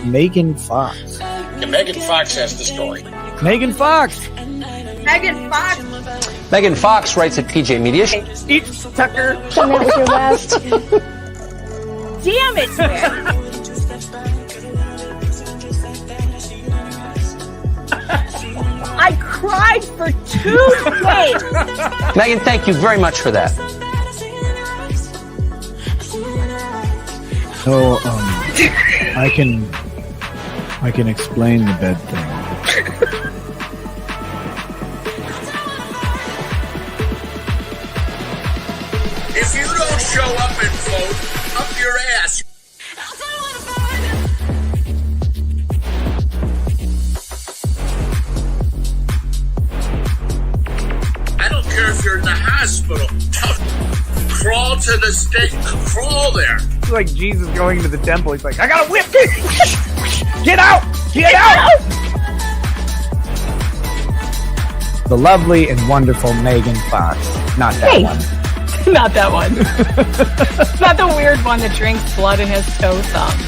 Megan Fox. And Megan Fox has the story. Megan Fox. Megan Fox. Megan Fox writes at PJ Media. Eat Tucker. And that was your last. Damn it, man. I cried for 2 days. Megan, thank you very much for that. So, I can explain the bed thing. If you don't show up and vote, up your ass. I don't care if you're in the hospital. Crawl to the stake. Crawl there. It's like Jesus going to the temple. He's like, I got a whip. Get out! Get out! The lovely and wonderful Megan Fox. Not that one. Not that one. Not the weird one that drinks blood in his toe thumb.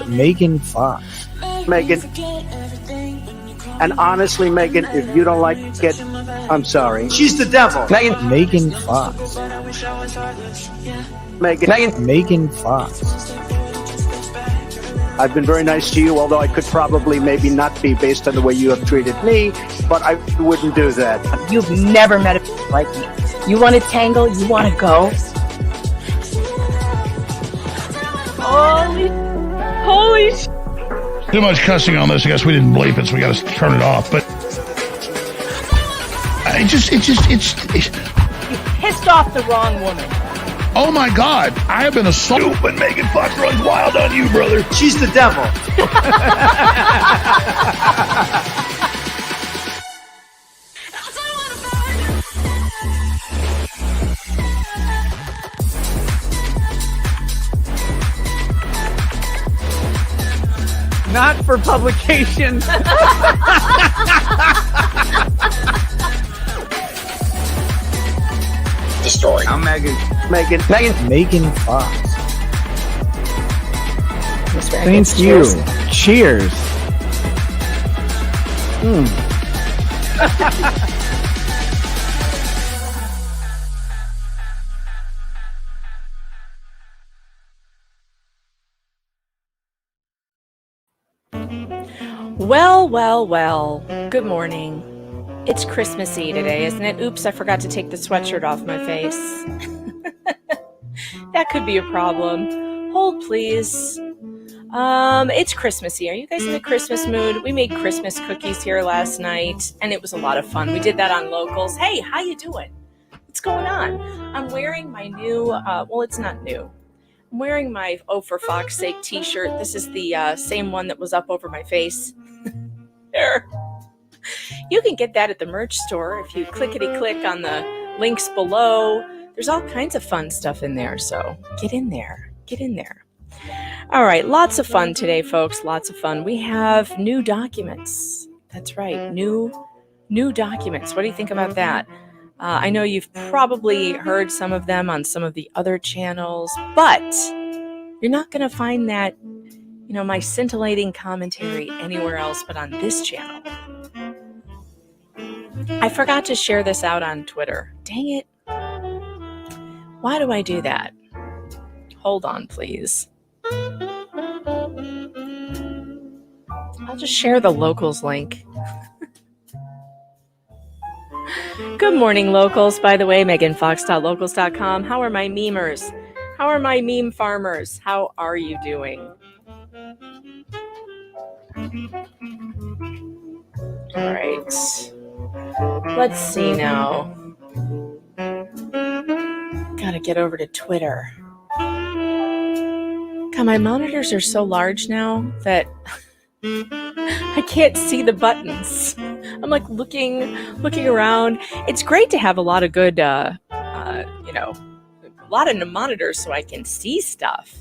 Megan Fox. Megan. And honestly, Megan, if you don't like it, I'm sorry. She's the devil. Megan Fox. Megan Fox. I've been very nice to you, although I could probably maybe not be based on the way you have treated me, but I wouldn't do that. You've never met a like me. You want to tangle? You want to go? Holy sh! Too much cussing on this. I guess we didn't bleep it, so we got to turn it off. But it's. You pissed off the wrong woman. Oh my God! I have been assaulted when Megan Fox runs wild on you, brother. She's the devil. Not for publication. The story. I'm Megan Fox. Thank you. Cheers. Well. Good morning. It's Christmassy today, isn't it? Oops, I forgot to take the sweatshirt off my face. That could be a problem. Hold, please. It's Christmassy. Are you guys in the Christmas mood? We made Christmas cookies here last night, and it was a lot of fun. We did that on Locals. Hey, how you doing? What's going on? I'm wearing my new, well, it's not new. I'm wearing my Oh For Fox's Sake t-shirt. This is the same one that was up over my face. There. You can get that at the merch store if you clickety-click on the links below. There's all kinds of fun stuff in there, so get in there. All right, lots of fun today, folks. Lots of fun. We have new documents. That's right, new documents. What do you think about that? I know you've probably heard some of them on some of the other channels, but you're not going to find that, my scintillating commentary anywhere else but on this channel. I forgot to share this out on Twitter. Dang it. Why do I do that? Hold on, please. I'll just share the Locals link. Good morning, Locals. By the way, meganfox.locals.com. How are my memers? How are my meme farmers? How are you doing? All right. Let's see now. Gotta get over to Twitter. God, my monitors are so large now that I can't see the buttons. I'm like looking around. It's great to have a lot of good, a lot of monitors so I can see stuff.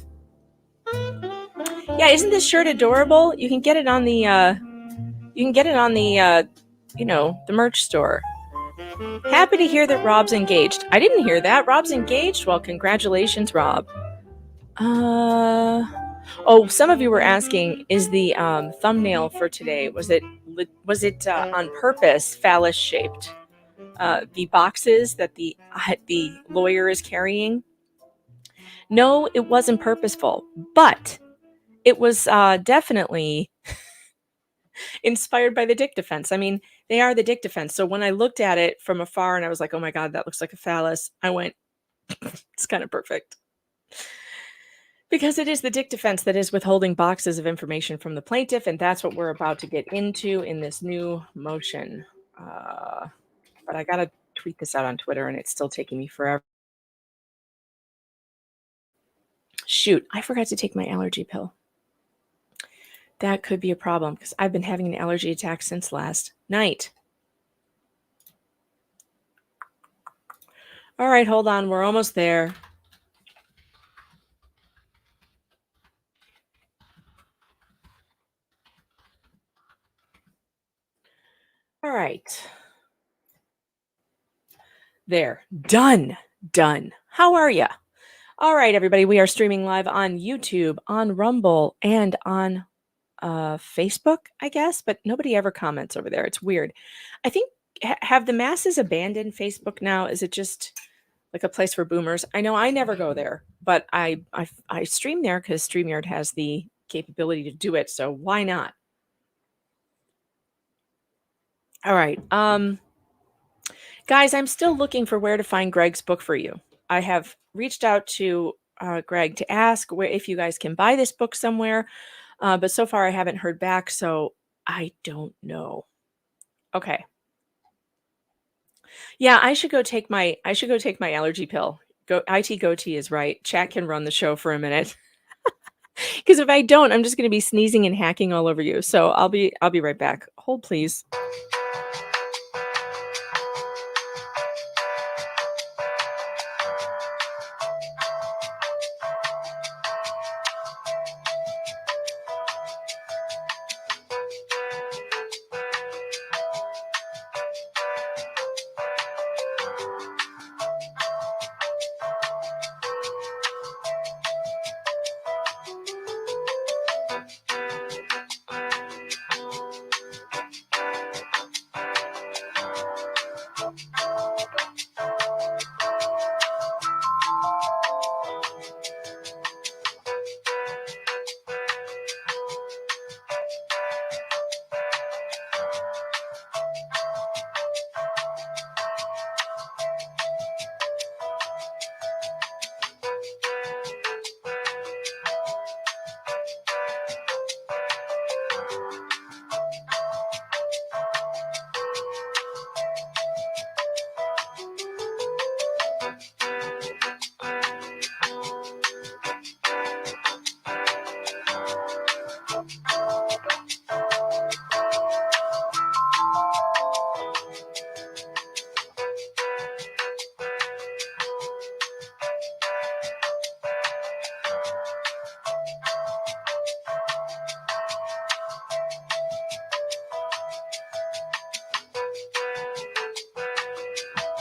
Yeah, isn't this shirt adorable? You can get it on the, the merch store. Happy to hear that Rob's engaged. I didn't hear that. Rob's engaged? Well, congratulations, Rob. Oh, some of you were asking, is the thumbnail for today, was it on purpose phallus shaped? The boxes that the lawyer is carrying? No, it wasn't purposeful, but it was definitely inspired by the Dick Defense. I mean, they are the Dick Defense. So when I looked at it from afar and I was like, oh my God, that looks like a phallus, I went, it's kind of perfect. Because it is the Dick Defense that is withholding boxes of information from the plaintiff, and that's what we're about to get into in this new motion. But I got to tweet this out on Twitter, and it's still taking me forever. Shoot, I forgot to take my allergy pill. That could be a problem because I've been having an allergy attack since last night. All right, hold on. We're almost there. All right. There. Done. How are ya? All right, everybody. We are streaming live on YouTube, on Rumble, and on Facebook, I guess, but nobody ever comments over there. It's weird. I think, have the masses abandoned Facebook now? Is it just like a place for boomers? I know I never go there, but I stream there because StreamYard has the capability to do it, so why not? All right. Guys, I'm still looking for where to find Greg's book for you. I have reached out to Greg to ask if you guys can buy this book somewhere, but so far I haven't heard back, so I don't know. Okay. Yeah, I should go take my allergy pill. IT Goatee is right. Chat can run the show for a minute. Because if I don't, I'm just going to be sneezing and hacking all over you. So I'll be right back. Hold, please.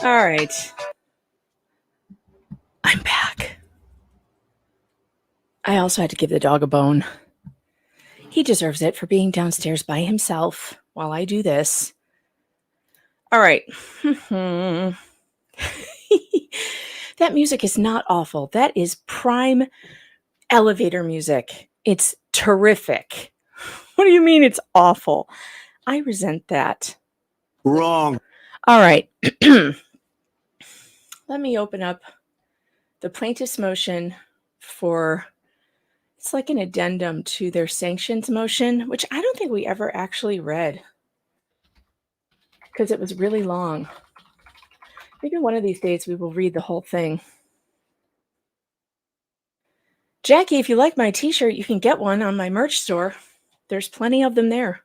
All right. I'm back. I also had to give the dog a bone. He deserves it for being downstairs by himself while I do this. All right. That music is not awful. That is prime elevator music. It's terrific. What do you mean it's awful? I resent that. Wrong. All right. Let me open up the plaintiff's motion for, it's like an addendum to their sanctions motion, which I don't think we ever actually read because it was really long. Maybe one of these days we will read the whole thing. Jackie, if you like my t-shirt, you can get one on my merch store. There's plenty of them there.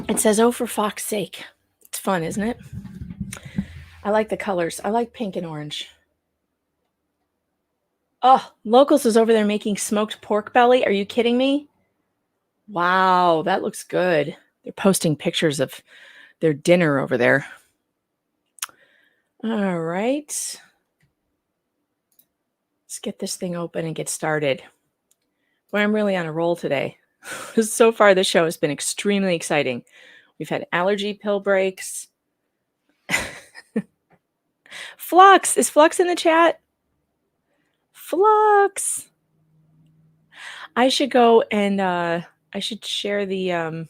It says, "Oh, for fuck's sake." It's fun, isn't it? I like the colors. I like pink and orange. Oh, Locals is over there making smoked pork belly. Are you kidding me? Wow, that looks good. They're posting pictures of their dinner over there. All right. Let's get this thing open and get started. Boy, I'm really on a roll today. So far, this show has been extremely exciting. We've had allergy pill breaks. Flux! Is Flux in the chat? Flux! I should go and I should share the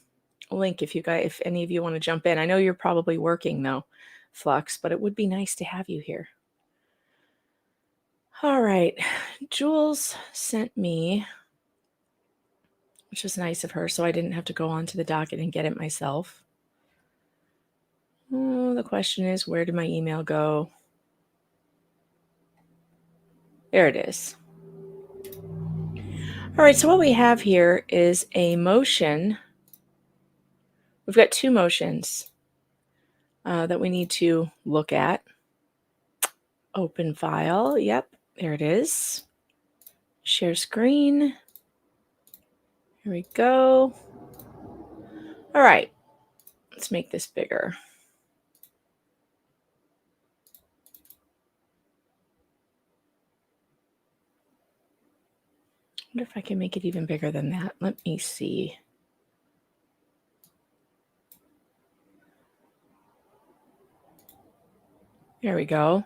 link if any of you want to jump in. I know you're probably working though, Flux, but it would be nice to have you here. All right. Jules sent me, which was nice of her, so I didn't have to go onto the docket and get it myself. Oh, the question is, where did my email go? There it is. All right, so what we have here is a motion. We've got two motions that we need to look at. Open file. Yep, there it is. Share screen. Here we go. All right, let's make this bigger. I wonder if I can make it even bigger than that. Let me see. There we go.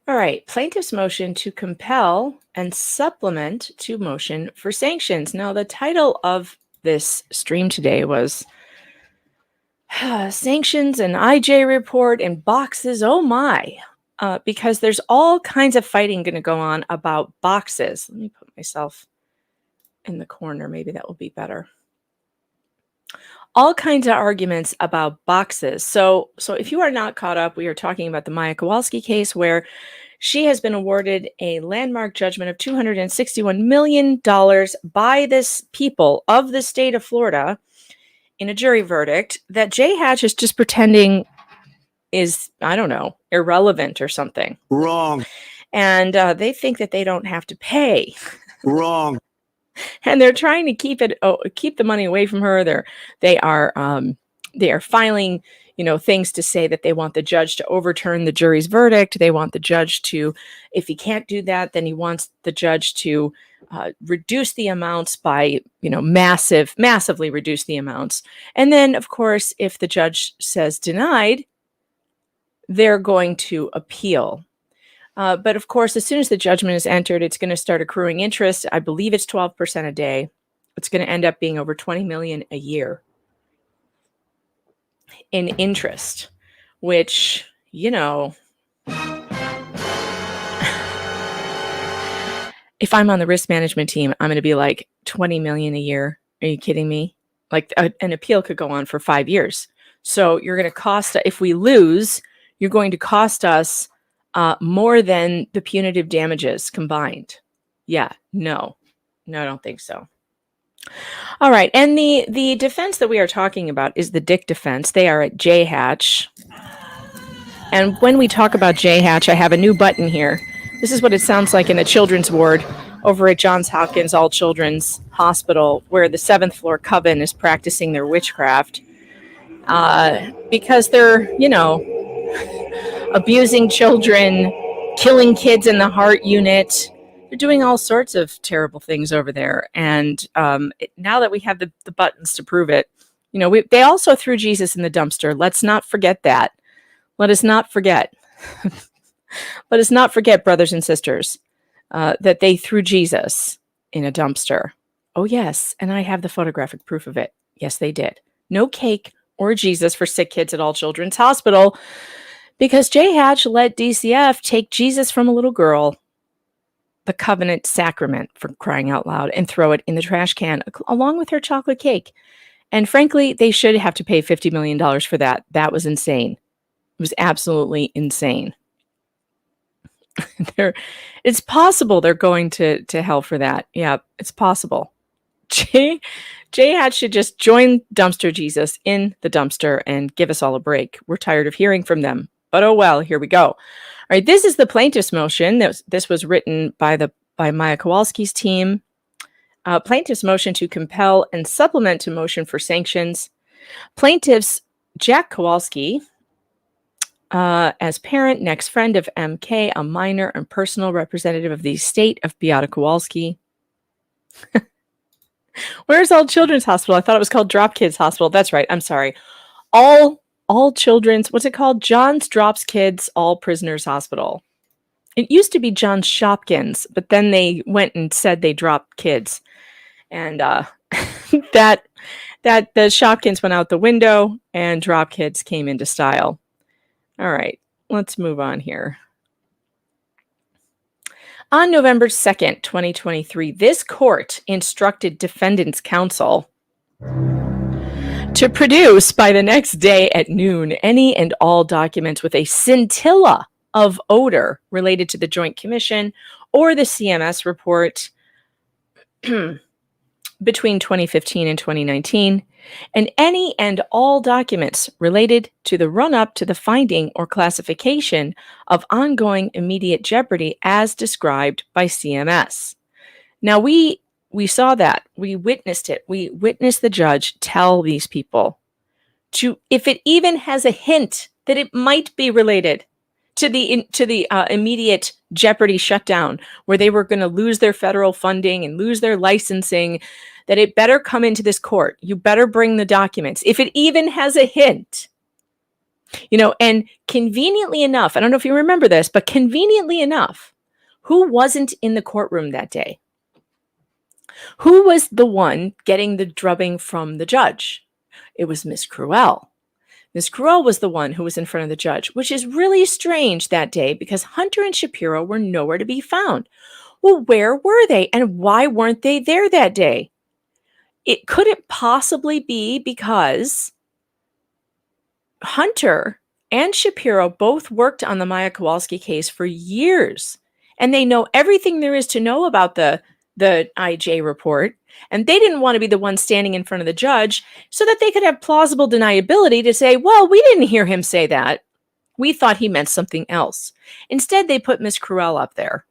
All right, plaintiff's motion to compel and supplement to motion for sanctions. Now, the title of this stream today was Sanctions and IJ report and boxes. Oh my. Because there's all kinds of fighting going to go on about boxes. Let me put myself in the corner. Maybe that will be better. All kinds of arguments about boxes. So if you are not caught up, we are talking about the Maya Kowalski case where she has been awarded a landmark judgment of $261 million by this people of the state of Florida in a jury verdict that JHACH is just pretending is, I don't know, irrelevant or something. Wrong. And they think that they don't have to pay. Wrong. And they're trying to keep the money away from her. They are filing, things to say that they want the judge to overturn the jury's verdict. They want the judge to, if he can't do that, then he wants the judge to reduce the amounts by, massively reduce the amounts. And then, of course, if the judge says denied, they're going to appeal. But of course, as soon as the judgment is entered, it's going to start accruing interest. I believe it's 12% a day. It's going to end up being over $20 million a year in interest, which, if I'm on the risk management team, I'm going to be like, $20 million a year. Are you kidding me? Like an appeal could go on for 5 years. So you're going to cost, if we lose, you're going to cost us more than the punitive damages combined. Yeah, no, I don't think so. All right, and the defense that we are talking about is the Dick defense. They are at JHACH. And when we talk about JHACH, I have a new button here. This is what it sounds like in the children's ward over at Johns Hopkins All Children's Hospital, where the 7th floor coven is practicing their witchcraft. Because they're, abusing children, killing kids in the heart unit. They're doing all sorts of terrible things over there. And now that we have the buttons to prove it, they also threw Jesus in the dumpster. Let's not forget that. Let us not forget. Let us not forget, brothers and sisters, that they threw Jesus in a dumpster. Oh, yes. And I have the photographic proof of it. Yes, they did. No cake or Jesus for sick kids at All Children's Hospital, because JHACH let DCF take Jesus from a little girl, the covenant sacrament, for crying out loud, and throw it in the trash can along with her chocolate cake. And frankly, they should have to pay $50 million for that. That was insane. It was absolutely insane. It's possible they're going to hell for that. Yeah, it's possible. JHACH should just join Dumpster Jesus in the dumpster and give us all a break. We're tired of hearing from them. But oh well, here we go. All right, this is the plaintiff's motion. This was written by Maya Kowalski's team. Plaintiff's motion to compel and supplement to motion for sanctions. Plaintiffs Jack Kowalski, as parent, next friend of MK, a minor and personal representative of the estate of Beata Kowalski. Where's All Children's Hospital? I thought it was called Drop Kids Hospital. That's right. I'm sorry. All Children's, what's it called? John's Drops Kids, All Prisoners Hospital. It used to be John Shopkins, but then they went and said they dropped kids. And that the Shopkins went out the window and Drop Kids came into style. All right, let's move on here. On November 2nd, 2023, this court instructed defendants' counsel to produce by the next day at noon any and all documents with a scintilla of odor related to the Joint Commission or the CMS report between 2015 and 2019, and any and all documents related to the run-up to the finding or classification of ongoing immediate jeopardy as described by CMS. Now, we saw that. We witnessed it. We witnessed the judge tell these people to, if it even has a hint that it might be related to the immediate jeopardy shutdown, where they were going to lose their federal funding and lose their licensing, that it better come into this court. You better bring the documents. If it even has a hint, and conveniently enough, I don't know if you remember this, but conveniently enough, who wasn't in the courtroom that day? Who was the one getting the drubbing from the judge? It was Miss Cruel. Miss Cruel was the one who was in front of the judge, which is really strange that day because Hunter and Shapiro were nowhere to be found. Well, where were they and why weren't they there that day? Could it possibly be because Hunter and Shapiro both worked on the Maya Kowalski case for years, and they know everything there is to know about the IJ report, and they didn't want to be the one standing in front of the judge so that they could have plausible deniability to say, well, we didn't hear him say that. We thought he meant something else. Instead, they put Miss Cruel up there.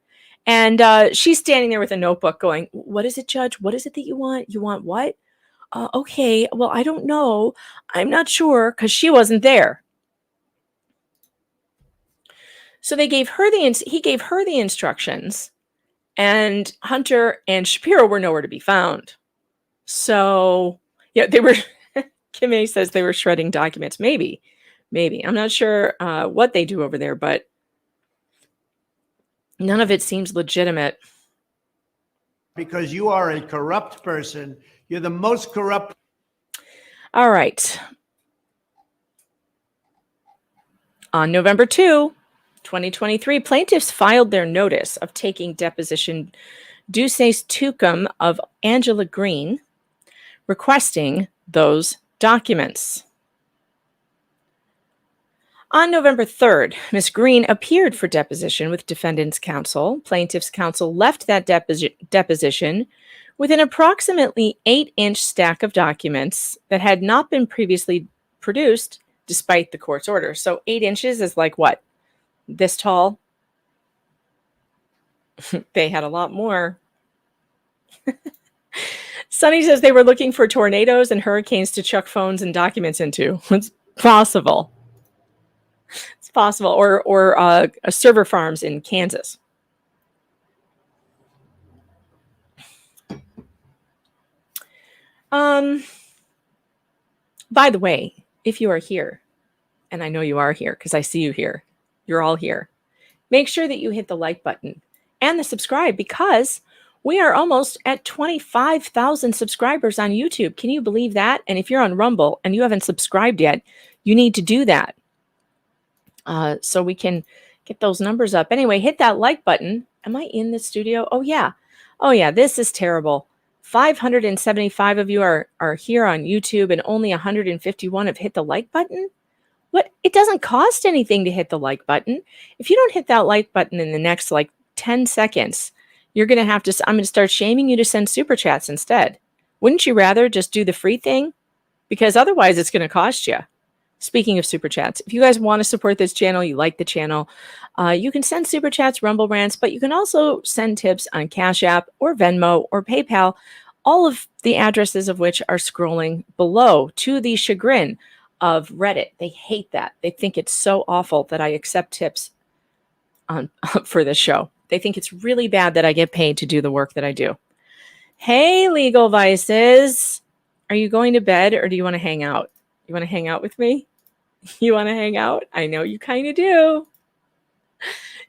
And she's standing there with a notebook going, what is it, Judge? What is it that you want? You want what? Okay, well, I don't know. I'm not sure, because she wasn't there. So he gave her the instructions, and Hunter and Shapiro were nowhere to be found. So, yeah, they were, Kim A says they were shredding documents. Maybe. I'm not sure what they do over there, but none of it seems legitimate. Because you are a corrupt person. You're the most corrupt. All right. On November 2, 2023, plaintiffs filed their notice of taking deposition Duces Tucum of Angela Green, requesting those documents. On November 3rd, Ms. Green appeared for deposition with defendant's counsel. Plaintiff's counsel left that deposition with an approximately 8-inch stack of documents that had not been previously produced despite the court's order. So 8 inches is like what? This tall? They had a lot more. Sonny says they were looking for tornadoes and hurricanes to chuck phones and documents into. It's possible. It's possible. Or server farms in Kansas. By the way, if you are here, and I know you are here because I see you here, you're all here, make sure that you hit the like button and the subscribe, because we are almost at 25,000 subscribers on YouTube. Can you believe that? And if you're on Rumble and you haven't subscribed yet, you need to do that. So we can get those numbers up. Anyway, hit that like button. Am I in the studio? Oh, yeah. This is terrible. 575 of you are here on YouTube and only 151 have hit the like button. What? It doesn't cost anything to hit the like button. If you don't hit that like button in the next 10 seconds, you're going to have to, I'm going to start shaming you to send super chats instead. Wouldn't you rather just do the free thing? Because otherwise it's going to cost you. Speaking of super chats, if you guys want to support this channel, you like the channel, you can send super chats, Rumble rants, but you can also send tips on Cash App or Venmo or PayPal. all of the addresses of which are scrolling below to the chagrin of Reddit. They hate that. They think it's so awful that I accept tips for this show. They think it's really bad that I get paid to do the work that I do. Hey, Legal Vices. Are you going to bed or do you want to hang out? You want to hang out with me? You want to hang out? I know you kind of do.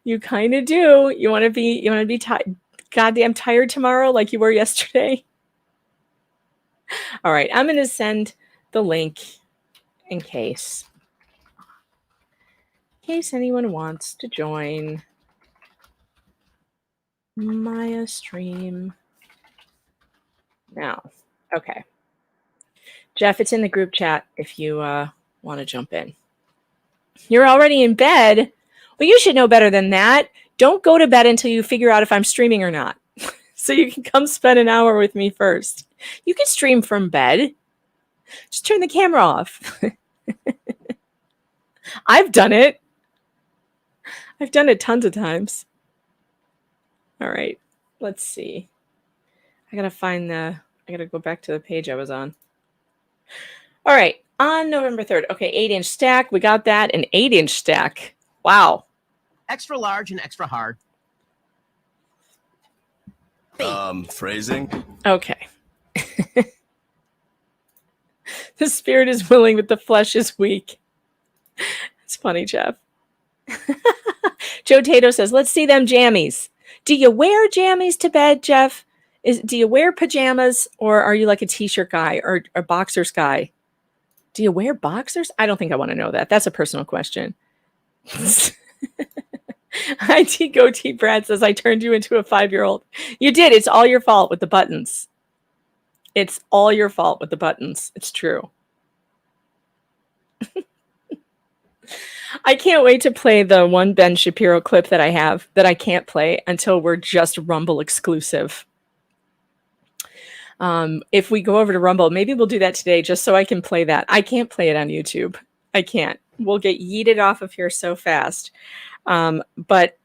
You kind of do. You want to be goddamn tired tomorrow like you were yesterday? All right, I'm going to send the link in case anyone wants to join Maya stream now. Okay. Jeff, it's in the group chat if you want to jump in. You're already in bed? Well, you should know better than that. Don't go to bed until you figure out if I'm streaming or not. So you can come spend an hour with me first. You can stream from bed. Just turn the camera off. I've done it. I've done it tons of times. All right. Let's see. I got to go back to the page I was on. All right. On November 3rd. Okay, 8-inch stack. We got that. An 8-inch stack. Wow. Extra large and extra hard. Phrasing? Okay. The spirit is willing, but the flesh is weak. It's funny, Jeff. Joe Tato says, let's see them jammies. Do you wear jammies to bed, Jeff? Do you wear pajamas, or are you like a t-shirt guy or a boxers guy? Do you wear boxers? I don't think I want to know that. That's a personal question. IT Goatee Brad says, I turned you into a 5-year-old. You did. It's all your fault with the buttons. It's all your fault with the buttons. It's true. I can't wait to play the one Ben Shapiro clip that I have that I can't play until we're just Rumble exclusive. If we go over to Rumble, maybe we'll do that today just so I can play that. I can't play it on YouTube. I can't. We'll get yeeted off of here so fast. But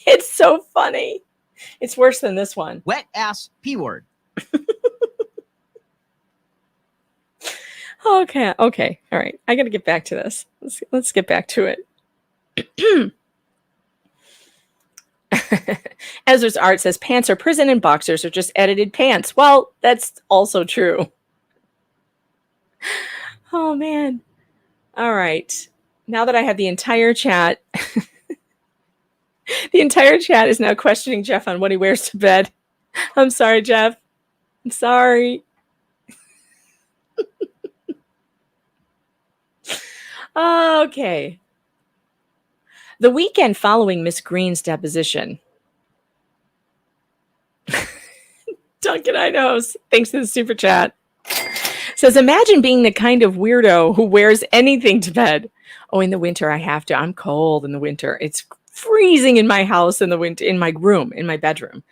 it's so funny. It's worse than this one. Wet ass P word. Okay. All right. I got to get back to this. Let's get back to it. Ezra's Art says pants are prison and boxers are just edited pants. Well, that's also true. Oh, man. All right. Now that I have the entire chat, the entire chat is now questioning Jeff on what he wears to bed. I'm sorry, Jeff. I'm sorry. Okay. The weekend following Miss Green's deposition. Duncan Idaho's, thanks to the super chat, says, imagine being the kind of weirdo who wears anything to bed. Oh, in the winter, I have to. I'm cold in the winter. It's freezing in my house in the winter, in my room, in my bedroom.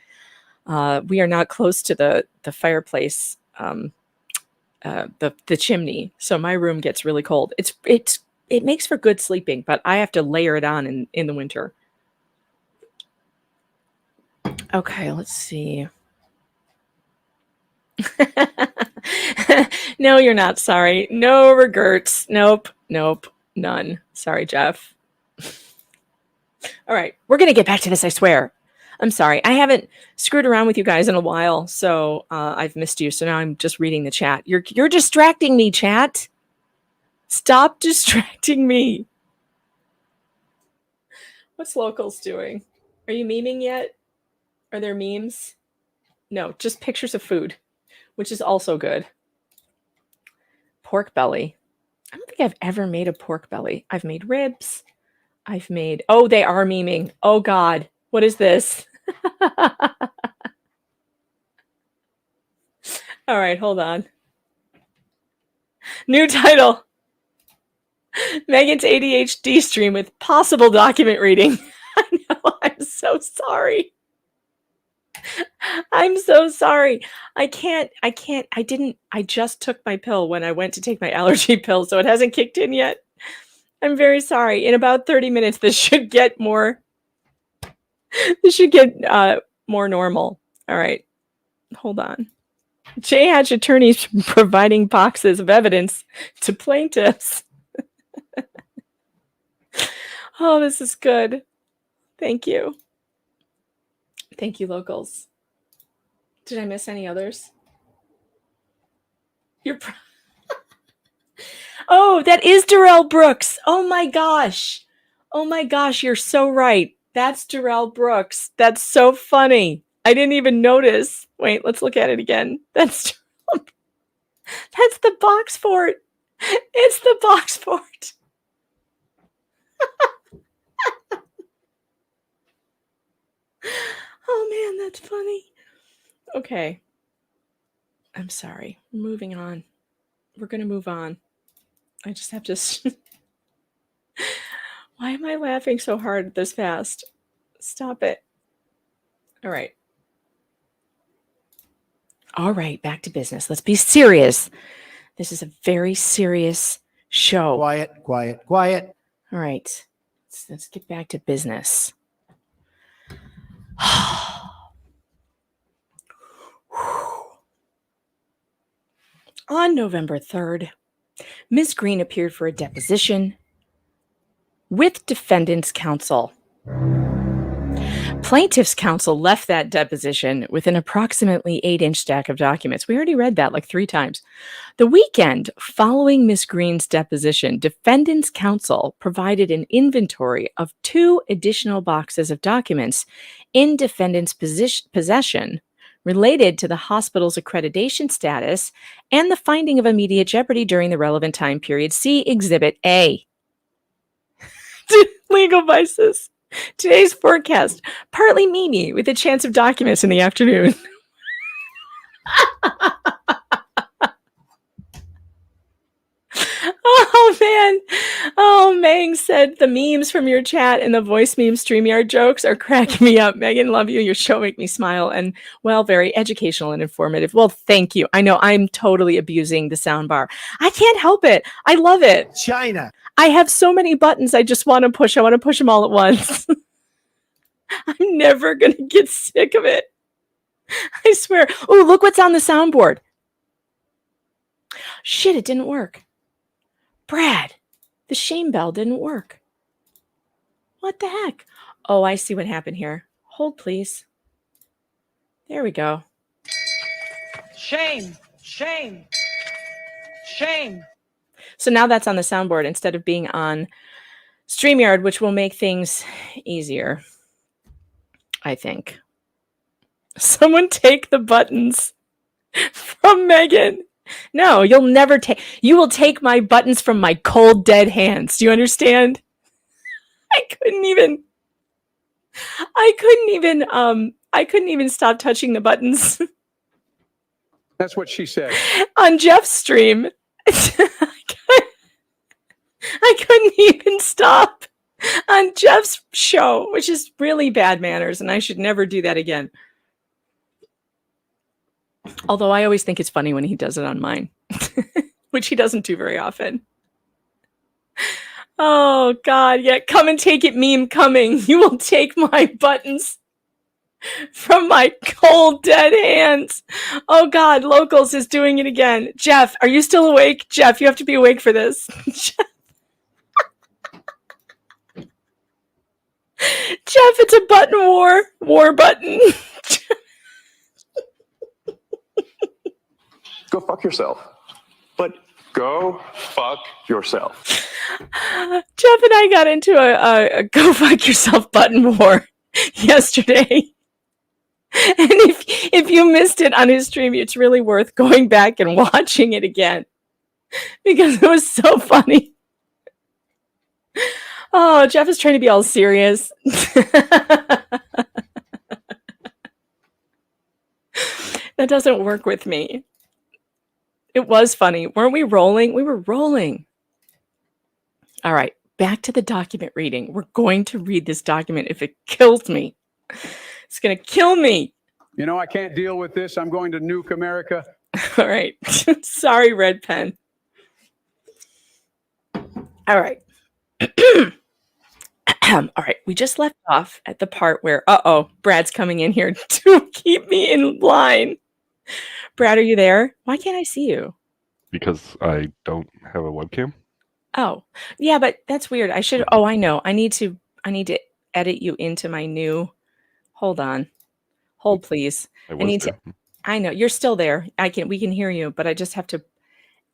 We are not close to the fireplace, the chimney. So my room gets really cold. It makes for good sleeping, but I have to layer it on in the winter. Okay, let's see. No, you're not sorry. No regrets. Nope. None. Sorry, Jeff. All right, we're going to get back to this, I swear. I'm sorry. I haven't screwed around with you guys in a while, so I've missed you. So now I'm just reading the chat. You're distracting me, chat. Stop distracting me. What's Locals doing? Are you memeing yet? Are there memes? No, just pictures of food, which is also good. Pork belly. I don't think I've ever made a pork belly. I've made ribs. Oh, they are memeing. Oh, God. What is this? All right, hold on. New title. Megan's ADHD stream with possible document reading. I know. I'm so sorry. I'm so sorry. I just took my pill when I went to take my allergy pill, so it hasn't kicked in yet. I'm very sorry. In about 30 minutes, this should get more normal. All right. Hold on. JHACH attorneys providing boxes of evidence to plaintiffs. Oh, this is good. Thank you. Thank you, locals. Did I miss any others? Oh, that is Darrell Brooks. Oh my gosh. Oh my gosh, you're so right. That's Darrell Brooks. That's so funny. I didn't even notice. Wait, let's look at it again. That's the box fort. It's the box fort. Oh man, that's funny. Okay. I'm sorry. Moving on. We're going to move on. I just have to... Why am I laughing so hard this fast? Stop it. All right. All right, back to business. Let's be serious. This is a very serious show. Quiet, quiet, quiet. All right. Let's get back to business. On November 3rd, Ms. Green appeared for a deposition with defendant's counsel. Plaintiff's counsel left that deposition with an approximately 8-inch stack of documents. We already read that like 3 times. The weekend following Ms. Green's deposition, defendant's counsel provided an inventory of 2 additional boxes of documents in defendant's possession related to the hospital's accreditation status and the finding of immediate jeopardy during the relevant time period. See Exhibit A. Legal vices. Today's forecast, partly Mimi with a chance of documents in the afternoon. Oh, man. Oh, Mang said the memes from your chat and the voice meme StreamYard jokes are cracking me up. Megan, love you. Your show make me smile. And, well, very educational and informative. Well, thank you. I know I'm totally abusing the soundbar. I can't help it. I love it. China. I have so many buttons I just want to push. I want to push them all at once. I'm never going to get sick of it. I swear. Oh, look what's on the soundboard. Shit, it didn't work. Brad, the shame bell didn't work. What the heck? Oh, I see what happened here. Hold, please. There we go. Shame, shame, shame. So now that's on the soundboard instead of being on StreamYard, which will make things easier, I think. Someone take the buttons from Megan. No, you'll never take. You will take my buttons from my cold, dead hands. Do you understand? I couldn't even stop touching the buttons. That's what she said. On Jeff's stream. I couldn't even stop on Jeff's show, which is really bad manners, and I should never do that again. Although I always think it's funny when he does it on mine, which he doesn't do very often. Oh, God. Yeah, come and take it meme coming. You will take my buttons from my cold, dead hands. Oh, God. Locals is doing it again. Jeff, are you still awake? Jeff, you have to be awake for this. Jeff, it's a button war. War button. Go fuck yourself. But go fuck yourself. Jeff and I got into a go fuck yourself button war yesterday. And if you missed it on his stream, it's really worth going back and watching it again because it was so funny. Oh, Jeff is trying to be all serious. That doesn't work with me. It was funny. Weren't we rolling? We were rolling. All right, back to the document reading. We're going to read this document if it kills me. It's going to kill me. You know, I can't deal with this. I'm going to nuke America. All right. Sorry, Red Pen. All right. All right. We just left off at the part where, Brad's coming in here to keep me in line. Brad, are you there? Why can't I see you? Because I don't have a webcam. Oh, yeah, but that's weird. I should. Oh, I know. I need to edit you into my new. Hold on. Hold, please. I I need there. to. I know you're still there. We can hear you, but I just have to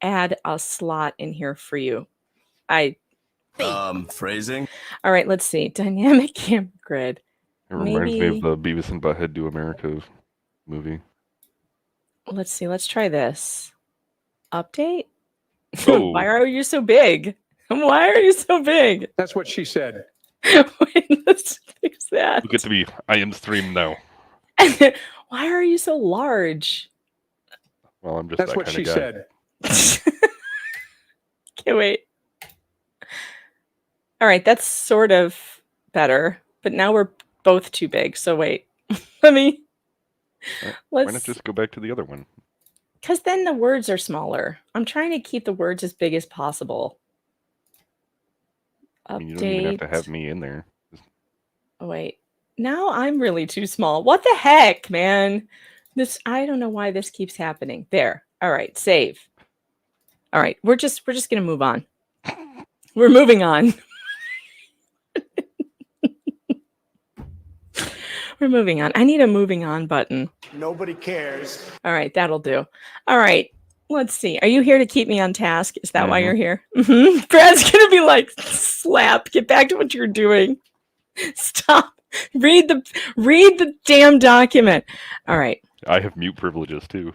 add a slot in here for you. Phrasing. All right, let's see. Dynamic camera grid. It reminds me of the Beavis and Butthead Do America movie. Let's see. Let's try this. Update? Oh. Why are you so big? Why are you so big? That's what she said. Wait, let's fix that. You get to be I am stream now. Why are you so large? Well, I'm just That's that what kind she of guy. said. Okay, wait. All right, that's sort of better, but now we're both too big. So wait, why not just go back to the other one? Because then the words are smaller. I'm trying to keep the words as big as possible. I mean, you don't even have to have me in there. Oh, wait, now I'm really too small. What the heck, man? I don't know why this keeps happening. There. All right, save. All right, we're just gonna move on. We're moving on. We're moving on. I need a moving on button. Nobody cares. All right, that'll do. All right, let's see. Are you here to keep me on task? Is that why you're here? Mm-hmm. Brad's gonna be like, slap. Get back to what you're doing. Stop. Read the damn document. All right. I have mute privileges too.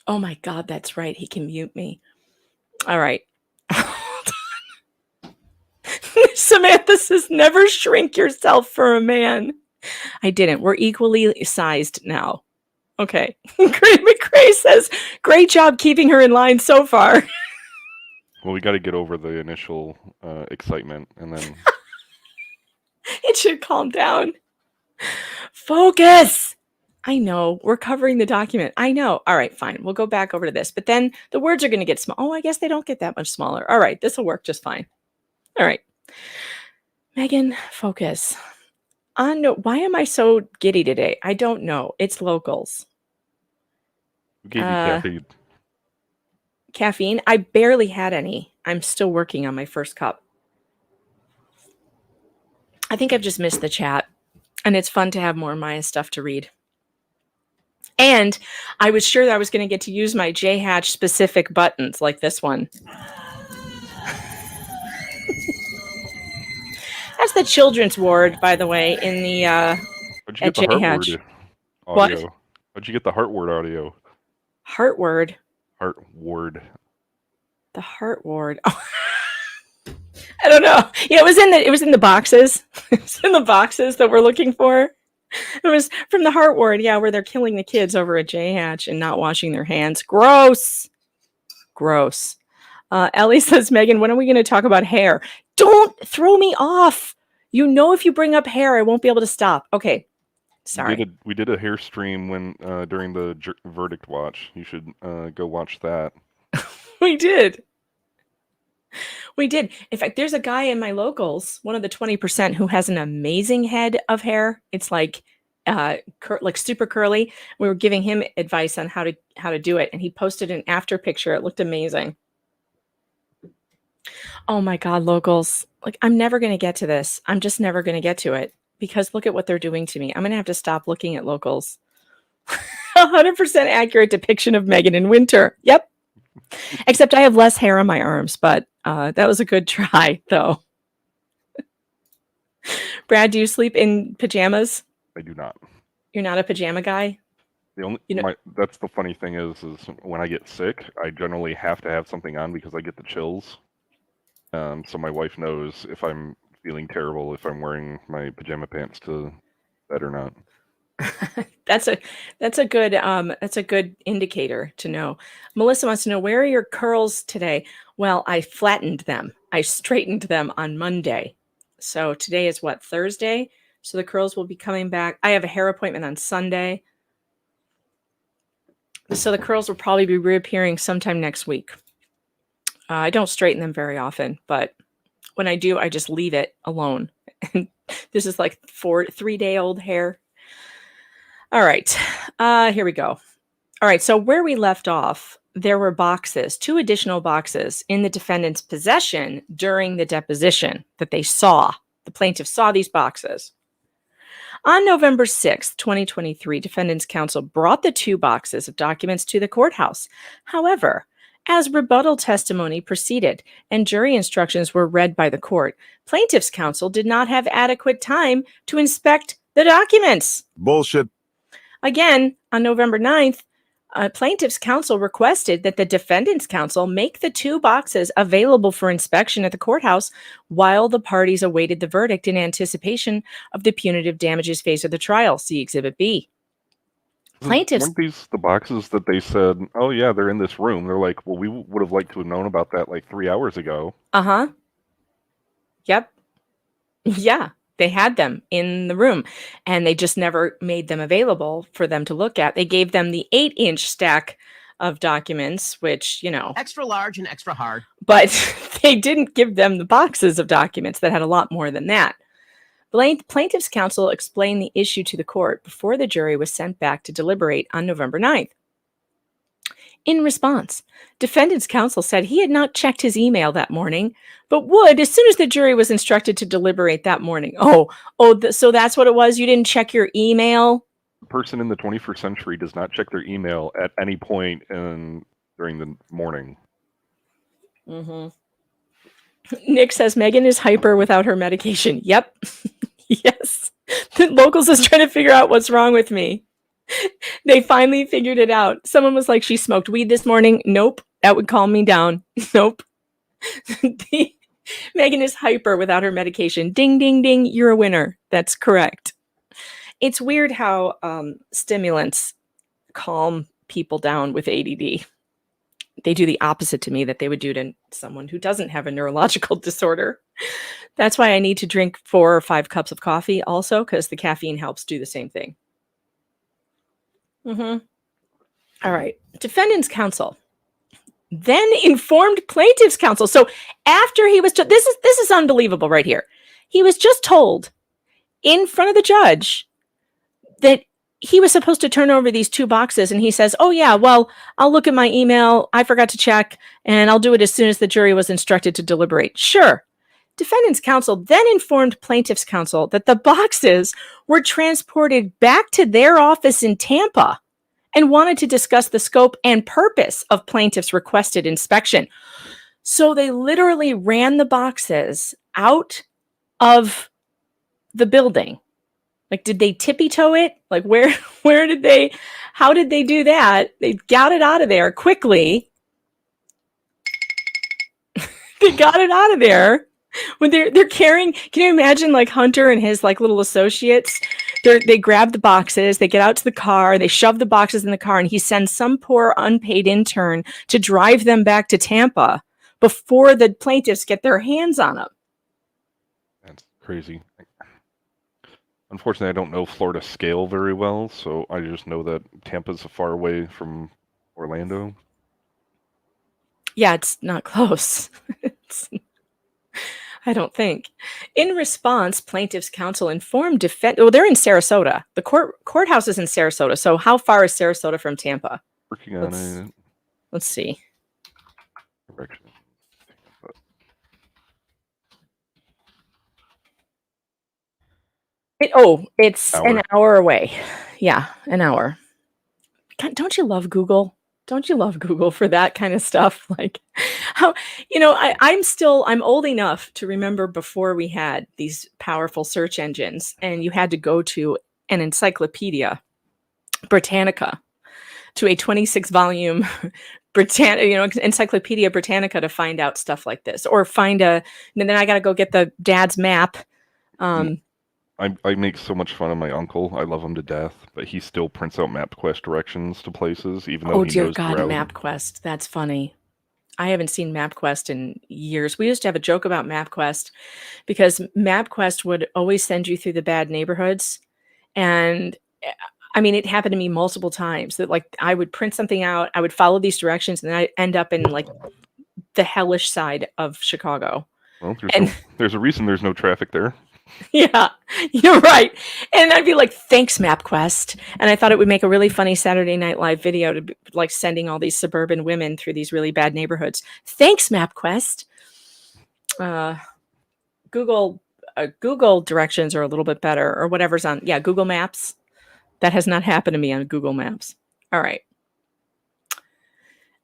Oh my God, that's right. He can mute me. All right. Samantha says, never shrink yourself for a man. I didn't. We're equally sized now. Okay. Great McRae says, great job keeping her in line so far. Well, we got to get over the initial excitement, and then it should calm down. Focus. I know. We're covering the document. I know. All right, fine. We'll go back over to this. But then the words are going to get small. Oh, I guess they don't get that much smaller. All right. This will work just fine. All right. Megan, focus. Why am I so giddy today? I don't know. It's locals. Who gave you caffeine? Caffeine? I barely had any. I'm still working on my first cup. I think I've just missed the chat. And it's fun to have more Maya stuff to read. And I was sure that I was going to get to use my JHACH specific buttons like this one. That's the children's ward, by the way, in the How'd you get the JHACH. Heart word audio? What? How'd you get the heart word audio? Heart word? Heart word. The heart ward. Oh. I don't know. Yeah, it was in the boxes. It's in the boxes that we're looking for. It was from the heart ward, yeah, where they're killing the kids over at JHACH and not washing their hands. Gross. Gross. Ellie says, Megan, when are we going to talk about hair? Don't throw me off. You know, if you bring up hair, I won't be able to stop. Okay. Sorry. We did a hair stream during the verdict watch. You should go watch that. We did. We did. In fact, there's a guy in my locals, one of the 20%, who has an amazing head of hair. It's like super curly. We were giving him advice on how to do it, and he posted an after picture. It looked amazing. Oh my God, locals. Like, I'm never going to get to this. I'm just never going to get to it because look at what they're doing to me. I'm going to have to stop looking at locals. 100% accurate depiction of Megan in winter. Yep. Except I have less hair on my arms, but that was a good try, though. Brad, do you sleep in pajamas? I do not. You're not a pajama guy? That's the funny thing is when I get sick, I generally have to have something on because I get the chills. So my wife knows if I'm feeling terrible, if I'm wearing my pajama pants to bed or not. That's a good indicator to know. Melissa wants to know, where are your curls today? Well, I flattened them. I straightened them on Monday. So today is what, Thursday? So the curls will be coming back. I have a hair appointment on Sunday. So the curls will probably be reappearing sometime next week. I don't straighten them very often, but when I do, I just leave it alone. And this is like 3-day-old hair. All right, here we go. All right, so where we left off, there were boxes, 2 additional boxes in the defendant's possession during the deposition that they saw. The plaintiff saw these boxes. On November 6th, 2023, defendant's counsel brought the 2 boxes of documents to the courthouse. However, as rebuttal testimony proceeded and jury instructions were read by the court, plaintiff's counsel did not have adequate time to inspect the documents. Bullshit. Again, on November 9th, plaintiff's counsel requested that the defendant's counsel make the 2 boxes available for inspection at the courthouse while the parties awaited the verdict in anticipation of the punitive damages phase of the trial. See Exhibit B. Plaintiffs. Weren't these the boxes that they said, oh yeah, they're in this room? They're like, well, we would have liked to have known about that like 3 hours ago. Uh-huh. Yep. Yeah. They had them in the room and they just never made them available for them to look at. They gave them the 8-inch stack of documents, which, extra large and extra hard. But they didn't give them the boxes of documents that had a lot more than that. Plaintiff's counsel explained the issue to the court before the jury was sent back to deliberate on November 9th. In response, defendant's counsel said he had not checked his email that morning, but would as soon as the jury was instructed to deliberate that morning. So that's what it was? You didn't check your email? A person in the 21st century does not check their email at any point during the morning. Mm-hmm. Nick says Megan is hyper without her medication. Yep. Yes. The locals is trying to figure out what's wrong with me. They finally figured it out. Someone was like, she smoked weed this morning. Nope. That would calm me down. Nope. Megan is hyper without her medication. Ding, ding, ding. You're a winner. That's correct. It's weird how stimulants calm people down with ADD. They do the opposite to me that they would do to someone who doesn't have a neurological disorder. That's why I need to drink 4 or 5 cups of coffee also, because the caffeine helps do the same thing. Mm-hmm. All right. Defendant's counsel then informed plaintiff's counsel. So after he was, this is unbelievable right here. He was just told in front of the judge that he was supposed to turn over these 2 boxes. And he says, oh yeah, well, I'll look at my email. I forgot to check and I'll do it as soon as the jury was instructed to deliberate. Sure. Defendant's counsel then informed plaintiff's counsel that the boxes were transported back to their office in Tampa and wanted to discuss the scope and purpose of plaintiff's requested inspection. So they literally ran the boxes out of the building. Like, did they tippy-toe it? Like, how did they do that? They got it out of there quickly. They got it out of there. When they're carrying, can you imagine like Hunter and his like little associates? They grab the boxes, they get out to the car, they shove the boxes in the car, and he sends some poor unpaid intern to drive them back to Tampa before the plaintiffs get their hands on them. That's crazy. Unfortunately, I don't know Florida scale very well, so I just know that Tampa's far away from Orlando. Yeah, it's not close. I don't think. In response, plaintiff's counsel informed they're in Sarasota. The courthouse is in Sarasota. So how far is Sarasota from Tampa? Working on it. Let's see. Direction. It's an hour away. Yeah, an hour. God, don't you love Google? Don't you love Google for that kind of stuff? Like how, I'm old enough to remember before we had these powerful search engines and you had to go to an Encyclopedia Britannica, to a 26-volume Encyclopedia Britannica to find out stuff like this, or and then I got to go get the dad's map. I make so much fun of my uncle. I love him to death, but he still prints out MapQuest directions to places, even though he knows. Oh dear God, MapQuest. That's funny. I haven't seen MapQuest in years. We used to have a joke about MapQuest because MapQuest would always send you through the bad neighborhoods. And I mean, it happened to me multiple times that like I would print something out, I would follow these directions, and then I'd end up in like the hellish side of Chicago. Well, there's a reason there's no traffic there. Yeah, you're right. And I'd be like, thanks, MapQuest. And I thought it would make a really funny Saturday Night Live video to be like sending all these suburban women through these really bad neighborhoods. Thanks, MapQuest. Google directions are a little bit better, or whatever's on. Yeah, Google Maps. That has not happened to me on Google Maps. All right.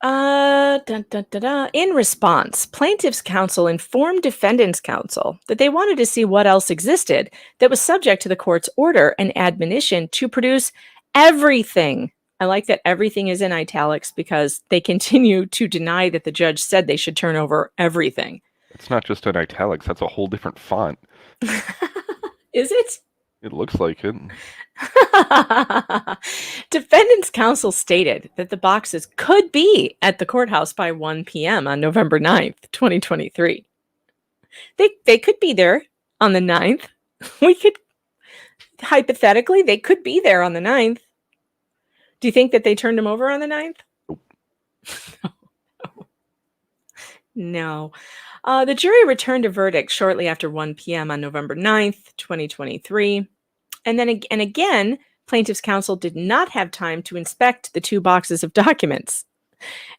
In response, plaintiff's counsel informed defendant's counsel that they wanted to see what else existed that was subject to the court's order and admonition to produce everything. I like that everything is in italics because they continue to deny that the judge said they should turn over everything. It's not just in italics, that's a whole different font. Is it? It looks like it. Defendant's counsel stated that the boxes could be at the courthouse by 1 p.m. on November 9th, 2023. They could be there on the 9th. We could, hypothetically, they could be there on the 9th. Do you think that they turned them over on the 9th? No. The jury returned a verdict shortly after 1 p.m. on November 9th, 2023. And then again, plaintiff's counsel did not have time to inspect the 2 boxes of documents.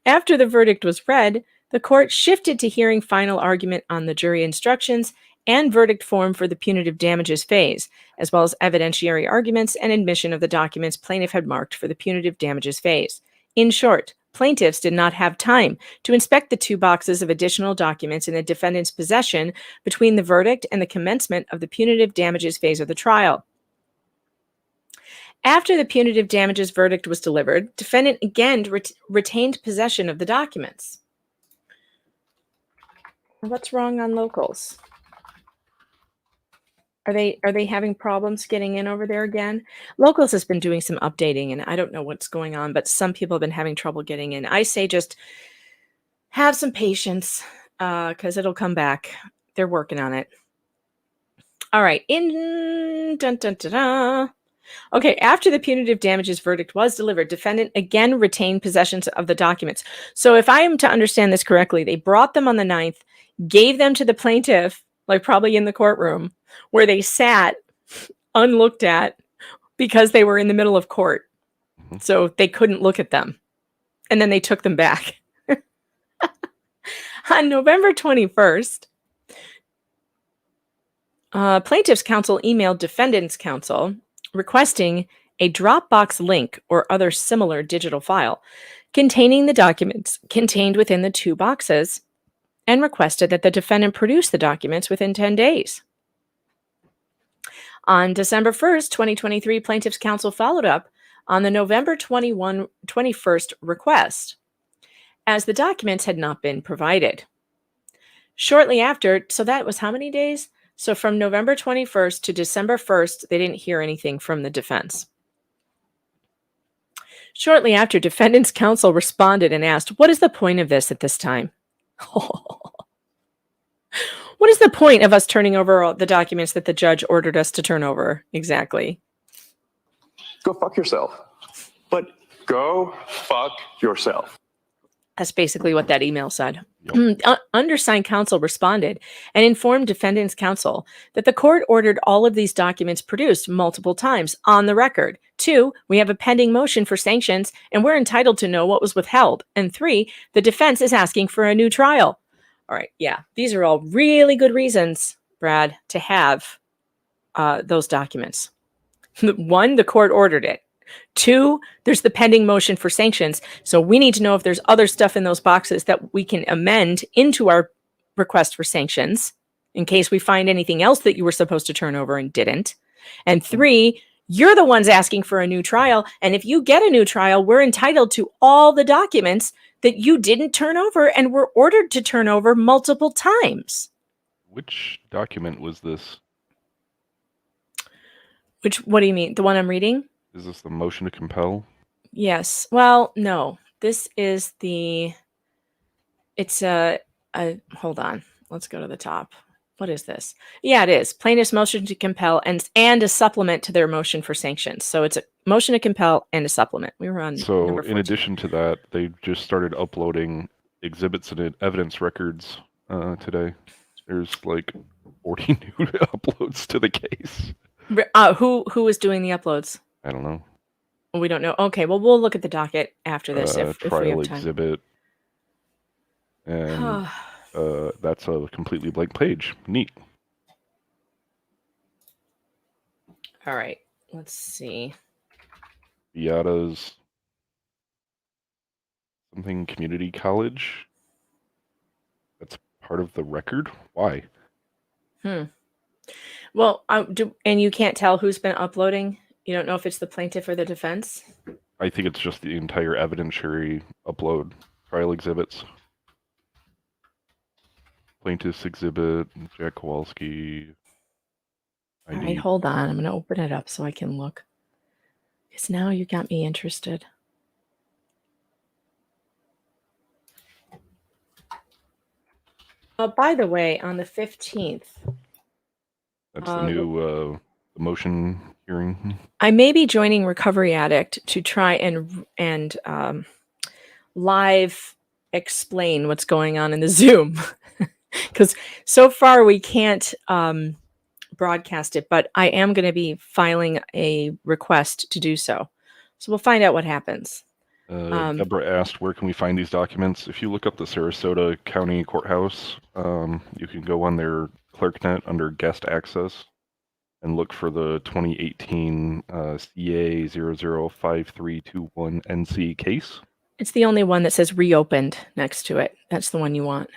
After the verdict was read, the court shifted to hearing final argument on the jury instructions and verdict form for the punitive damages phase, as well as evidentiary arguments and admission of the documents plaintiff had marked for the punitive damages phase. In short, plaintiffs did not have time to inspect the 2 boxes of additional documents in the defendant's possession between the verdict and the commencement of the punitive damages phase of the trial. After the punitive damages verdict was delivered, defendant again retained possession of the documents. What's wrong on locals? Are they having problems getting in over there again? Locals has been doing some updating, and I don't know what's going on, but some people have been having trouble getting in. I say just have some patience, because it'll come back. They're working on it. All right. Okay, after the punitive damages verdict was delivered, defendant again retained possession of the documents. So if I am to understand this correctly, they brought them on the 9th, gave them to the plaintiff, like probably in the courtroom, where they sat unlooked at because they were in the middle of court. So they couldn't look at them. And then they took them back. On November 21st, plaintiff's counsel emailed defendant's counsel requesting a Dropbox link or other similar digital file containing the documents contained within the 2 boxes and requested that the defendant produce the documents within 10 days. On December 1st, 2023, plaintiff's counsel followed up on the November 21st request, as the documents had not been provided. Shortly after, so that was how many days? So from November 21st to December 1st, they didn't hear anything from the defense. Shortly after, defendant's counsel responded and asked, "What is the point of this at this time?" What is the point of us turning over the documents that the judge ordered us to turn over? Exactly. Go fuck yourself. But go fuck yourself. That's basically what that email said. Yep. Undersigned counsel responded and informed defendant's counsel that the court ordered all of these documents produced multiple times on the record. 2, we have a pending motion for sanctions, and we're entitled to know what was withheld. And 3, the defense is asking for a new trial. All right, yeah, these are all really good reasons, Brad, to have those documents. 1, the court ordered it. 2, there's the pending motion for sanctions. So we need to know if there's other stuff in those boxes that we can amend into our request for sanctions in case we find anything else that you were supposed to turn over and didn't. And 3, you're the ones asking for a new trial. And if you get a new trial, we're entitled to all the documents that you didn't turn over and were ordered to turn over multiple times. Which document was this? What do you mean? The one I'm reading? Is this the motion to compel? Yes. Well, no. This is hold on. Let's go to the top. What is this? Yeah, it is. Plaintiff's motion to compel and a supplement to their motion for sanctions. So it's a motion to compel and a supplement. We were on So number 14. In addition to that, they just started uploading exhibits and evidence records today. There's like 40 new uploads to the case. Who was doing the uploads? I don't know. We don't know. Okay, well, we'll look at the docket after this if we Trial have time. exhibit. And that's a completely blank page. Neat. All right, let's see. Beata's something community college. That's part of the record. Why? Well, and you can't tell who's been uploading? You don't know if it's the plaintiff or the defense? I think it's just the entire evidentiary upload. Trial exhibits. Plaintiff's exhibit, Maya Kowalski. All right, hold on. I'm going to open it up so I can look. Because now you got me interested. By the way, on the 15th. That's the new motion hearing. I may be joining Recovery Addict to try and live explain what's going on in the Zoom. Because so far we can't broadcast it, but I am going to be filing a request to do so. So we'll find out what happens. Deborah asked, where can we find these documents? If you look up the Sarasota County Courthouse, you can go on their ClerkNet under guest access and look for the 2018 CA 005321 NC case. It's the only one that says reopened next to it. That's the one you want.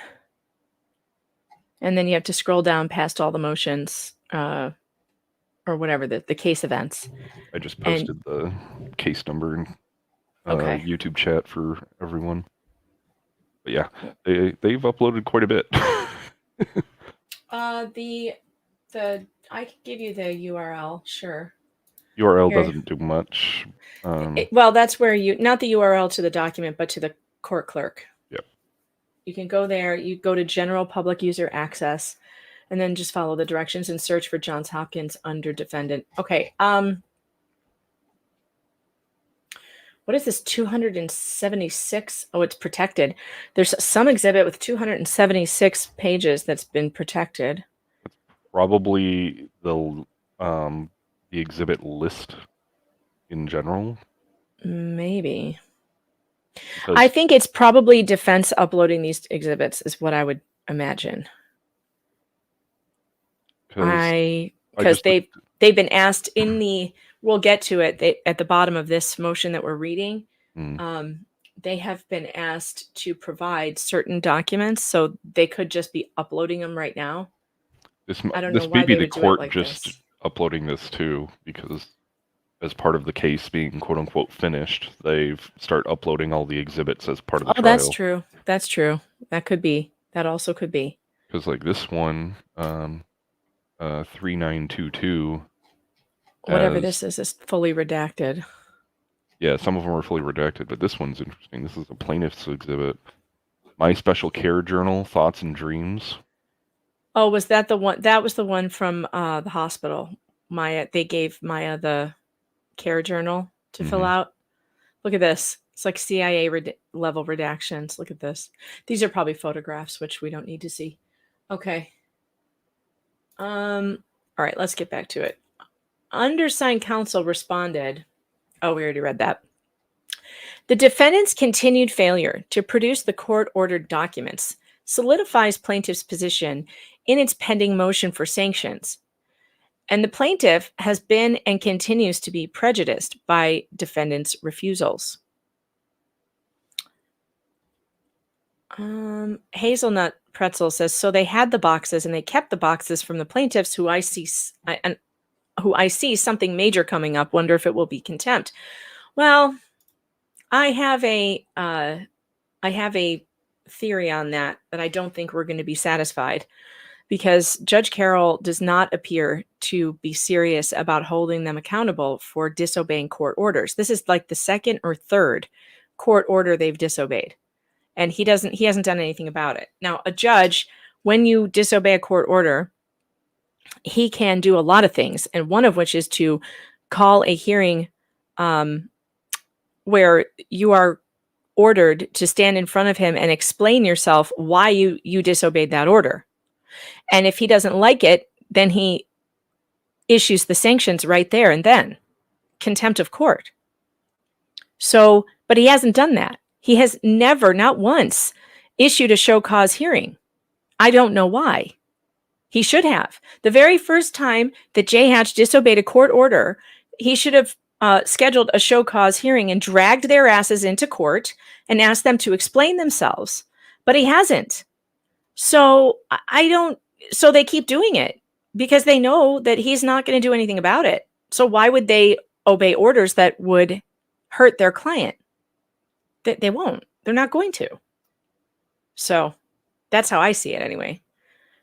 And then you have to scroll down past all the motions or whatever, the case events. I just posted the case number in YouTube chat for everyone. But yeah, they've uploaded quite a bit. I could give you the URL, sure. URL doesn't do much. Well, that's where not the URL to the document, but to the court clerk. Yep. You can go there, you go to General Public User Access, and then just follow the directions and search for Johns Hopkins under defendant. Okay. What is this 276? Oh, it's protected. There's some exhibit with 276 pages that's been protected. Probably the exhibit list in general. Maybe. I think it's probably defense uploading these exhibits is what I would imagine. Because they've been asked in the, we'll get to it, at the bottom of this motion that we're reading, they have been asked to provide certain documents, so they could just be uploading them right now. I don't know why may be they the would court do it like just this. uploading this too, because as part of the case being quote unquote finished, they've start uploading all the exhibits as part of the trial. That's true. That's true. That could be. That also could be. Because like this one, 3922. Whatever this is fully redacted. Yeah, some of them are fully redacted, but this one's interesting. This is a plaintiff's exhibit. My Special Care Journal, Thoughts and Dreams. Oh, was that the one? That was the one from the hospital. They gave Maya the care journal to fill out. Look at this. It's like CIA level redactions. Look at this. These are probably photographs, which we don't need to see. Okay. All right, let's get back to it. Undersigned counsel responded. Oh, we already read that. The defendant's continued failure to produce the court-ordered documents solidifies plaintiff's position in its pending motion for sanctions. And the plaintiff has been and continues to be prejudiced by defendant's refusals. Hazelnut Pretzel says, so they had the boxes and they kept the boxes from the plaintiffs who I see something major coming up. Wonder if it will be contempt. Well, I have a theory on that I don't think we're going to be satisfied, because Judge Carroll does not appear to be serious about holding them accountable for disobeying court orders. This is like the second or third court order they've disobeyed, and he hasn't done anything about it. Now, a judge, when you disobey a court order, he can do a lot of things, and one of which is to call a hearing where you are ordered to stand in front of him and explain yourself why you disobeyed that order. And if he doesn't like it, then he issues the sanctions right there and then. Contempt of court. So, but he hasn't done that. He has never, not once, issued a show cause hearing. I don't know why. He should have. The very first time that JHACH disobeyed a court order, he should have scheduled a show cause hearing and dragged their asses into court and asked them to explain themselves. But he hasn't. So so they keep doing it because they know that he's not going to do anything about it. So why would they obey orders that would hurt their client? They won't. They're not going to. So that's how I see it anyway.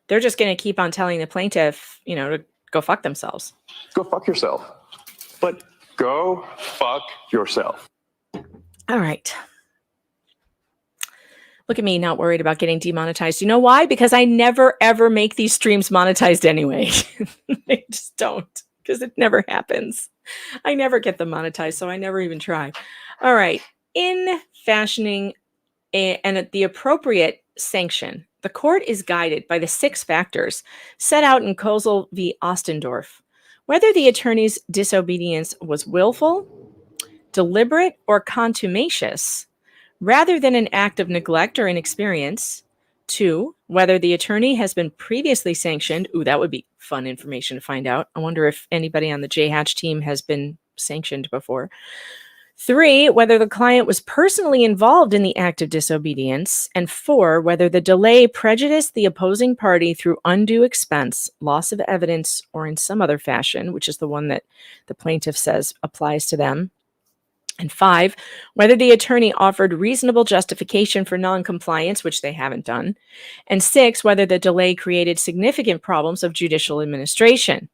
They're just going to keep on telling the plaintiff, to go fuck themselves. Go fuck yourself. But go fuck yourself. All right. Look at me, not worried about getting demonetized. You know why? Because I never, ever make these streams monetized anyway. I just don't, because it never happens. I never get them monetized, so I never even try. All right. In fashioning the appropriate sanction, the court is guided by the 6 factors set out in Kozel v. Ostendorf. Whether the attorney's disobedience was willful, deliberate, or contumacious, rather than an act of neglect or inexperience. 2, whether the attorney has been previously sanctioned. Ooh, that would be fun information to find out. I wonder if anybody on the JHACH team has been sanctioned before. 3, whether the client was personally involved in the act of disobedience. And 4, whether the delay prejudiced the opposing party through undue expense, loss of evidence, or in some other fashion, which is the one that the plaintiff says applies to them. And 5, whether the attorney offered reasonable justification for noncompliance, which they haven't done. And 6, whether the delay created significant problems of judicial administration.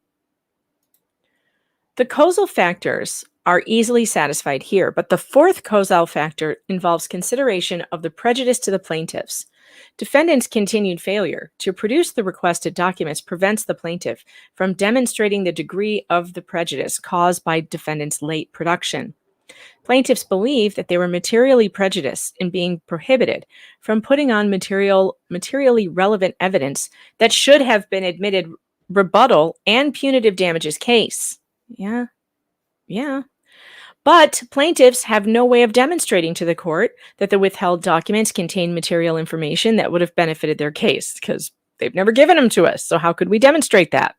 The causal factors are easily satisfied here, but the 4th causal factor involves consideration of the prejudice to the plaintiffs. Defendant's continued failure to produce the requested documents prevents the plaintiff from demonstrating the degree of the prejudice caused by defendant's late production. Plaintiffs believe that they were materially prejudiced in being prohibited from putting on materially relevant evidence that should have been admitted rebuttal and punitive damages case. Yeah. But plaintiffs have no way of demonstrating to the court that the withheld documents contain material information that would have benefited their case because they've never given them to us. So how could we demonstrate that?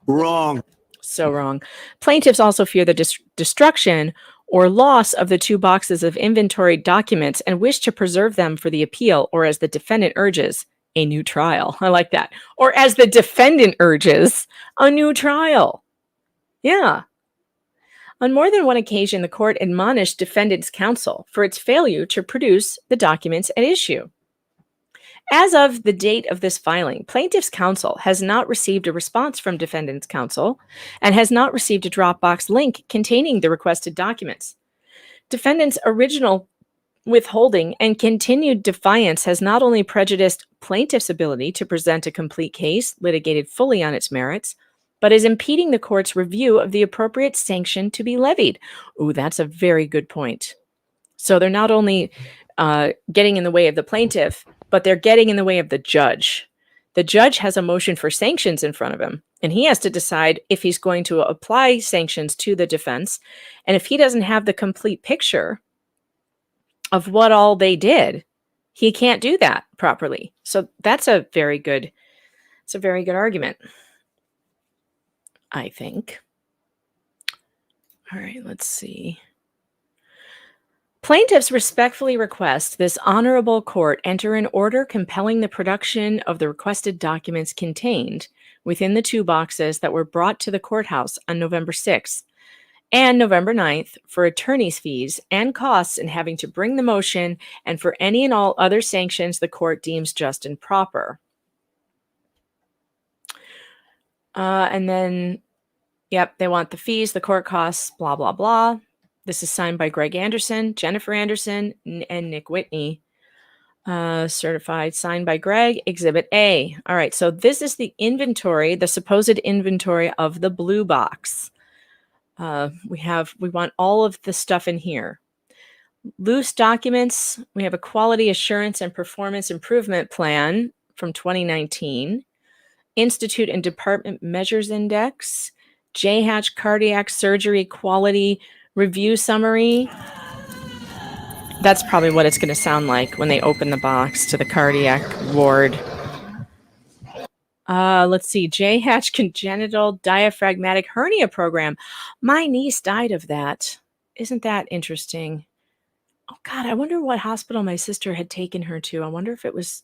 Wrong. So wrong. Plaintiffs also fear the destruction or loss of the 2 boxes of inventory documents and wish to preserve them for the appeal, or as the defendant urges, a new trial. I like that. Or as the defendant urges, a new trial. Yeah. On more than one occasion, the court admonished defendant's counsel for its failure to produce the documents at issue. As of the date of this filing, plaintiff's counsel has not received a response from defendant's counsel and has not received a Dropbox link containing the requested documents. Defendant's original withholding and continued defiance has not only prejudiced plaintiff's ability to present a complete case litigated fully on its merits, but is impeding the court's review of the appropriate sanction to be levied. Ooh, that's a very good point. So they're not only getting in the way of the plaintiff, but they're getting in the way of the judge. The judge has a motion for sanctions in front of him, and he has to decide if he's going to apply sanctions to the defense. And if he doesn't have the complete picture of what all they did, he can't do that properly. So that's a very good argument, I think. All right, let's see. Plaintiffs respectfully request this honorable court enter an order compelling the production of the requested documents contained within the 2 boxes that were brought to the courthouse on November 6th and November 9th for attorney's fees and costs in having to bring the motion and for any and all other sanctions the court deems just and proper. And then, they want the fees, the court costs, blah, blah, blah. This is signed by Greg Anderson, Jennifer Anderson, and Nick Whitney. Certified, signed by Greg, Exhibit A. All right, so this is the inventory, the supposed inventory of the blue box. We want all of the stuff in here. Loose documents, we have a quality assurance and performance improvement plan. from 2019, Institute and Department Measures Index, JHACH Cardiac Surgery Quality Review Summary. That's probably what it's going to sound like when they open the box to the cardiac ward. Let's see. JHACH Congenital Diaphragmatic Hernia Program. My niece died of that. Isn't that interesting? Oh, God, I wonder what hospital my sister had taken her to. I wonder if it was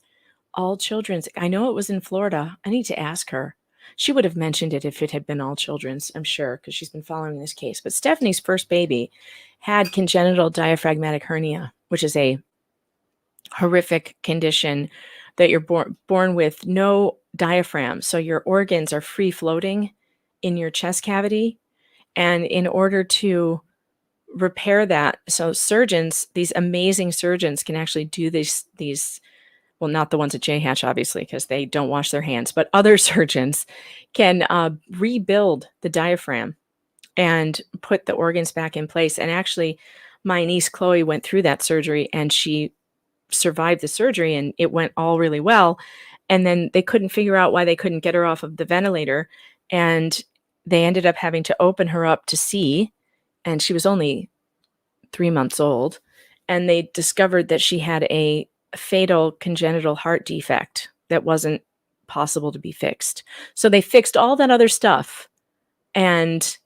all children's. I know it was in Florida. I need to ask her. She would have mentioned it if it had been all children's, I'm sure, because she's been following this case. But Stephanie's first baby had congenital diaphragmatic hernia, which is a horrific condition that you're born with no diaphragm. So your organs are free floating in your chest cavity. And in order to repair that, so surgeons, these amazing surgeons, can actually do these well, not the ones at JHACH, obviously, because they don't wash their hands, but other surgeons can rebuild the diaphragm and put the organs back in place. And actually, my niece Chloe went through that surgery and she survived the surgery and it went all really well. And then they couldn't figure out why they couldn't get her off of the ventilator. And they ended up having to open her up to see. And she was only 3 months old. And they discovered that she had a fatal congenital heart defect that wasn't possible to be fixed. So they fixed all that other stuff and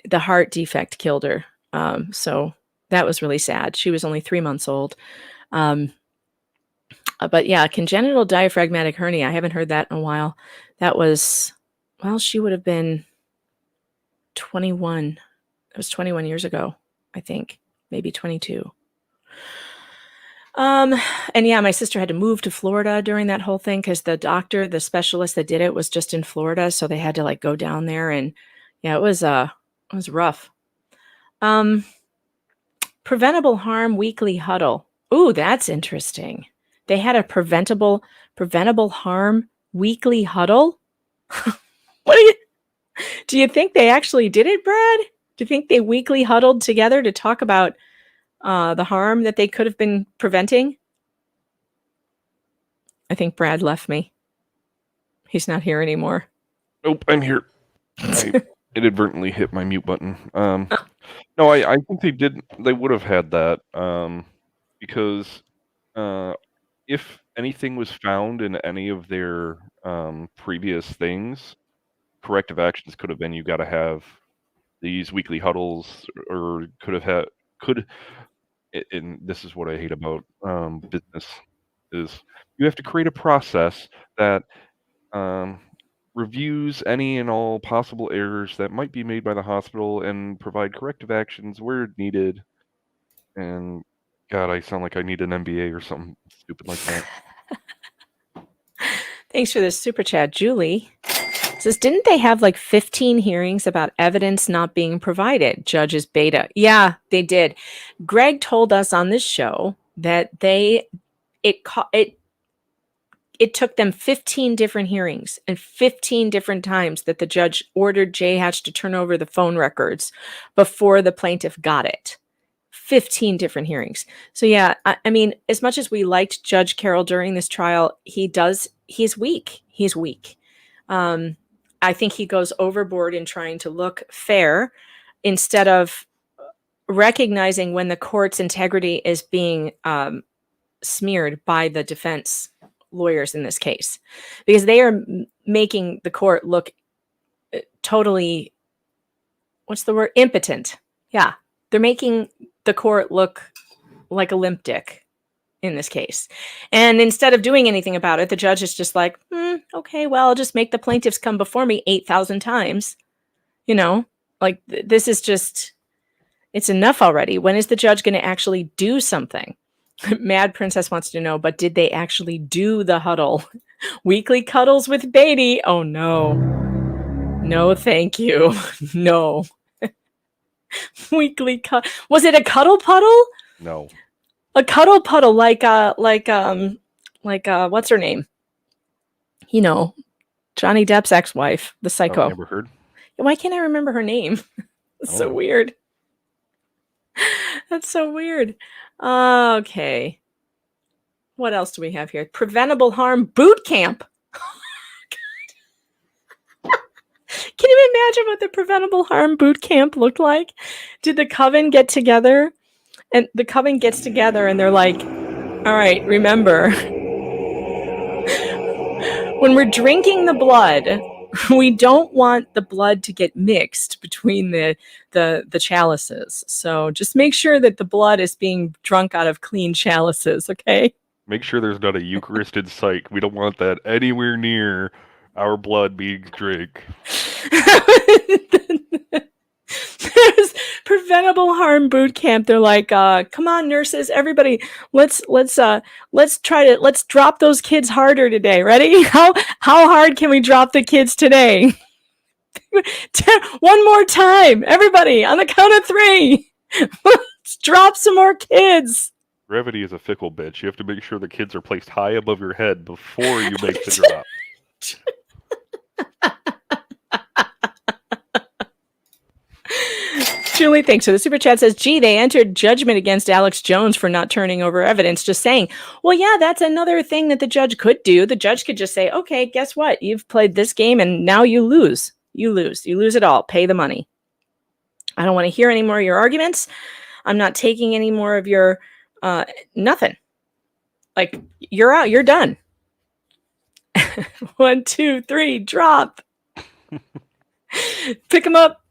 the heart defect killed her. So that was really sad. She was only 3 months old. But yeah, congenital diaphragmatic hernia. I haven't heard that in a while. That was, well, she would have been 21. It was 21 years ago, I think, maybe 22. And yeah, my sister had to move to Florida during that whole thing because the doctor, the specialist that did it was just in Florida. So they had to like go down there and yeah, it was rough. Preventable harm weekly huddle. Ooh, that's interesting. They had a preventable harm weekly huddle. Do you think they actually did it, Brad? Do you think they weekly huddled together to talk about the harm that they could have been preventing? I think Brad left me. He's not here anymore. Nope, I'm here. I inadvertently hit my mute button. No, I think they did. They would have had that because if anything was found in any of their previous things, corrective actions could have been you got to have these weekly huddles, or and this is what I hate about business, is you have to create a process that reviews any and all possible errors that might be made by the hospital and provide corrective actions where needed. And God, I sound like I need an MBA or something stupid like that. Thanks for this super chat. Julie says, didn't they have like 15 hearings about evidence not being provided? Judges beta. Yeah, they did. Greg told us on this show that it took them 15 different hearings and 15 different times that the judge ordered JHACH to turn over the phone records before the plaintiff got it. 15 different hearings. So yeah, I mean, as much as we liked Judge Carroll during this trial, he's weak. He's weak. I think he goes overboard in trying to look fair instead of recognizing when the court's integrity is being smeared by the defense lawyers in this case, because they are making the court look totally, what's the word? Impotent. Yeah. They're making the court look like a limp dick in this case. And instead of doing anything about it, the judge is just like, okay, well, I'll just make the plaintiffs come before me 8,000 times. You know, like this is just, it's enough already. When is the judge going to actually do something? Mad Princess wants to know, but did they actually do the huddle? Weekly cuddles with Beatty? Oh, no. No, thank you. No. Weekly was it a cuddle puddle? No. A cuddle puddle like what's her name? You know, Johnny Depp's ex-wife, the psycho. I've never heard. Why can't I remember her name? It's so weird. That's so weird. Okay. What else do we have here? Preventable harm boot camp. Can you imagine what the preventable harm boot camp looked like? Did the coven get together? And the coven gets together and they're like, all right, remember, when we're drinking the blood, we don't want the blood to get mixed between the chalices. So just make sure that the blood is being drunk out of clean chalices, okay? Make sure there's not a Eucharist in sight. We don't want that anywhere near our blood being drank. There's preventable harm boot camp. They're like, come on, nurses, everybody, let's drop those kids harder today. Ready? How hard can we drop the kids today? One more time, everybody, on the count of 3. Let's drop some more kids. Gravity is a fickle bitch. You have to make sure the kids are placed high above your head before you make the drop. Julie, thanks for the super chat. Says, gee, they entered judgment against Alex Jones for not turning over evidence. Just saying, well, yeah, that's another thing that the judge could do. The judge could just say, okay, guess what? You've played this game and now you lose. You lose. You lose it all. Pay the money. I don't want to hear any more of your arguments. I'm not taking any more of your nothing. Like, you're out. You're done. 1, 2, 3, drop. Pick them up.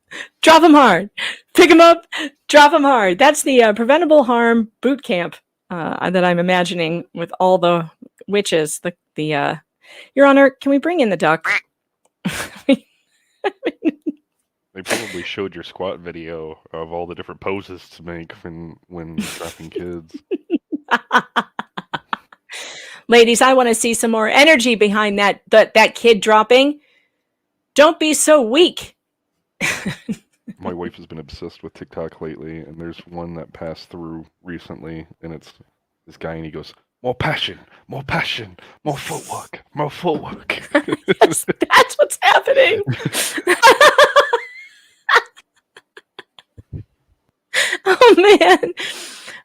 Drop them hard. Pick them up. Drop them hard. That's the preventable harm boot camp that I'm imagining with all the witches. Your Honor, can we bring in the duck? They probably showed your squat video of all the different poses to make when dropping kids. Ladies, I want to see some more energy behind that kid dropping. Don't be so weak. My wife has been obsessed with TikTok lately, and there's one that passed through recently, and it's this guy, and he goes, more passion, more footwork, more footwork. Yes, that's what's happening.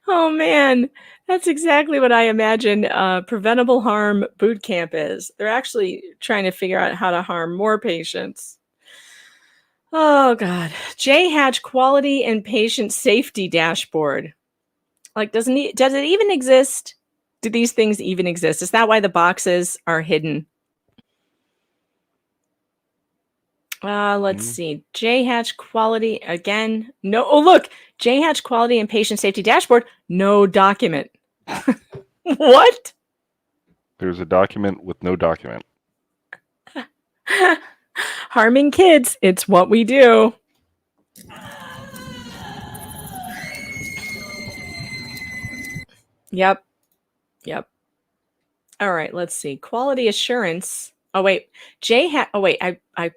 Oh man. That's exactly what I imagine preventable harm boot camp is. They're actually trying to figure out how to harm more patients. Oh God. JHACH quality and patient safety dashboard. Like, does it even exist? Do these things even exist? Is that why the boxes are hidden? Let's see. JHACH quality again. No. Oh, look. JHACH quality and patient safety dashboard. No document. What? There's a document with no document. Harming kids. It's what we do. Yep. All right. Let's see. Quality assurance. Oh, wait. JHACH. Oh, wait. I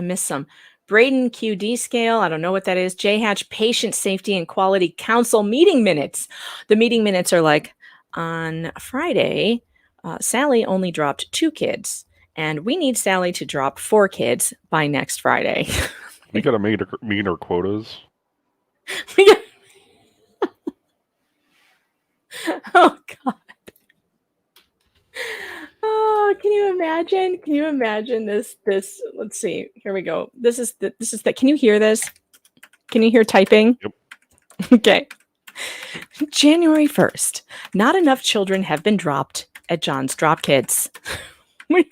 missed some. Braden QD scale. I don't know what that is. JHACH patient safety and quality council meeting minutes. The meeting minutes are like, on Friday, Sally only dropped 2 kids, and we need Sally to drop 4 kids by next Friday. We gotta meet our quotas. Oh God. Oh, can you imagine? Can you imagine this? Let's see. Here we go. This is the. Can you hear this? Can you hear typing? Yep. Okay. January 1st. Not enough children have been dropped at John's Drop Kids. We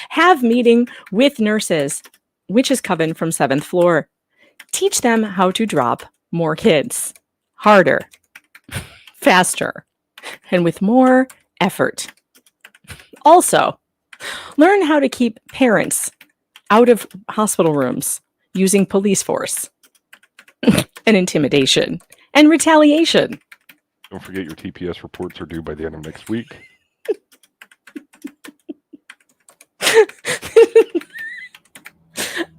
have meeting with nurses, witches coven from 7th floor. Teach them how to drop more kids. Harder. Faster. And with more effort. Also, learn how to keep parents out of hospital rooms using police force and intimidation and retaliation. Don't forget your TPS reports are due by the end of next week.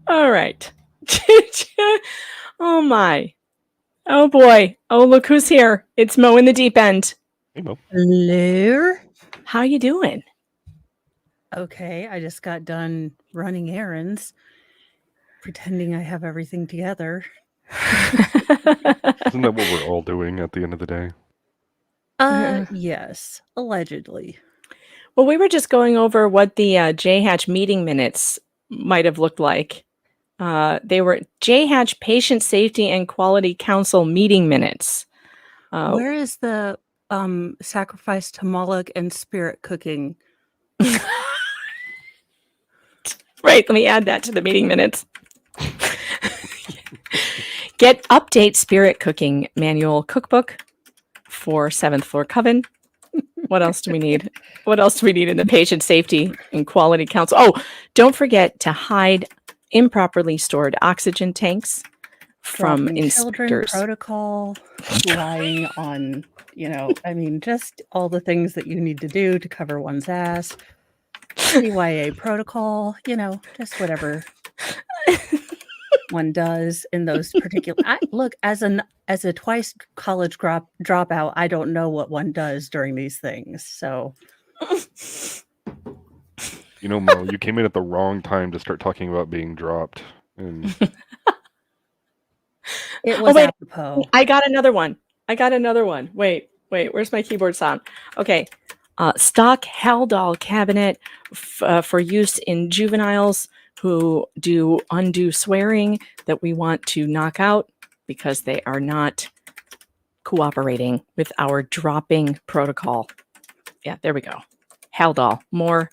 All right. Oh my. Oh boy. Oh, look who's here. It's Mo in the deep end. Hey, Mo. Hello. How you doing? Okay, I just got done running errands, pretending I have everything together. Isn't that what we're all doing at the end of the day? Yes, allegedly. Well, we were just going over what the JHACH meeting minutes might have looked like. They were JHACH Patient Safety and Quality Council meeting minutes. Where is the sacrifice to Moloch and spirit cooking? Right, let me add that to the meeting minutes. Get update spirit cooking manual cookbook for 7th Floor Coven. What else do we need? What else do we need in the Patient Safety and Quality Council? Oh, don't forget to hide improperly stored oxygen tanks from Dropping children inspectors. protocol, lying on, I mean, just all the things that you need to do to cover one's ass. CYA protocol, just whatever one does in those particular. Look, as a twice college dropout, I don't know what one does during these things. So, Mo, you came in at the wrong time to start talking about being dropped. And it was apropos. I got another one. Wait, where's my keyboard sound? Okay. Stock Haldol cabinet for use in juveniles who do undue swearing that we want to knock out because they are not cooperating with our dropping protocol. Yeah, there we go. Haldol. More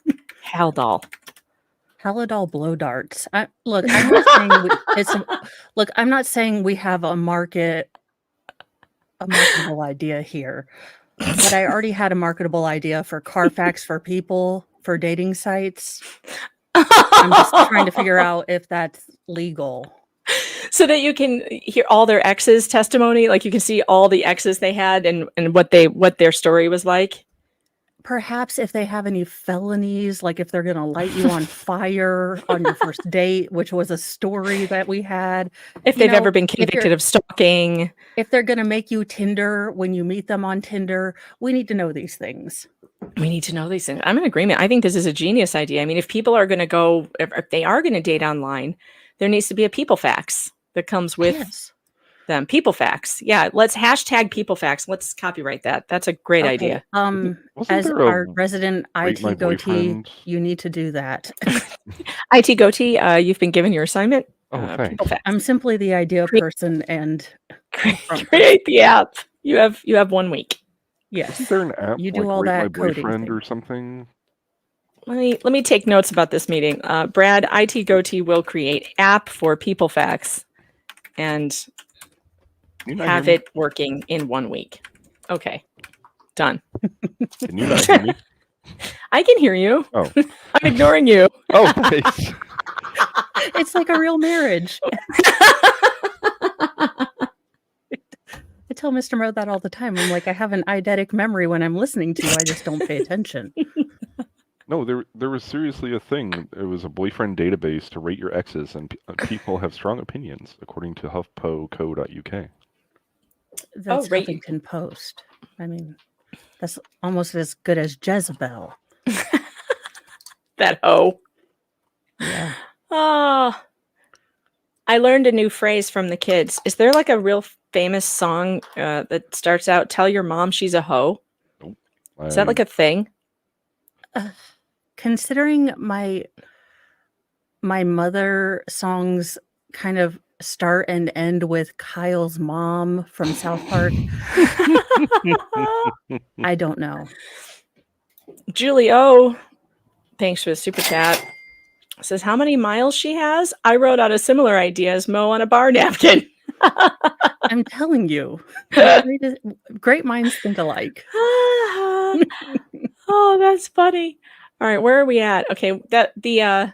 Haldol. Halidol blow darts. I'm not saying we have a marketable idea here. But I already had a marketable idea for Carfax for people for dating sites. I'm just trying to figure out if that's legal. So that you can hear all their exes' testimony, like you can see all the exes they had and what their story was like. Perhaps if they have any felonies, like if they're going to light you on fire on your first date, which was a story that we had. If they've ever been convicted of stalking. If they're going to make you Tinder when you meet them on Tinder, we need to know these things. I'm in agreement. I think this is a genius idea. I mean, if people are going to go, if they are going to date online, there needs to be a people fax that comes with them. People fax. Yeah, let's hashtag people fax. Let's copyright that. That's a great idea. As our resident IT goatee, you need to do that. IT goatee, you've been given your assignment. Thanks. I'm simply the idea person and create the app. You have 1 week. Yes. Is there an app you do like all Rate that My coding Boyfriend thing. or something? Let me take notes about this meeting. Brad, IT goatee will create app for people fax and have it working in 1 week. Okay, done. Can you not hear me? I can hear you. Oh, I'm ignoring you. Oh, thanks. It's like a real marriage. I tell Mr. Mo that all the time. I'm like, I have an eidetic memory when I'm listening to you. I just don't pay attention. No, there was seriously a thing. It was a boyfriend database to rate your exes, and people have strong opinions, according to HuffPo.co.uk. That's Huffington Post. I mean, that's almost as good as Jezebel. That hoe. Yeah. Oh, I learned a new phrase from the kids. Is there like a real famous song that starts out, "Tell your mom she's a hoe"? Nope. Is that like a thing? Considering my mother songs kind of start and end with Kyle's mom from South Park, I don't know. Julie O, thanks for the super chat. Says how many miles she has. I wrote out a similar idea as Mo on a bar napkin. I'm telling you, great minds think alike. Oh, that's funny. All right, where are we at? Okay,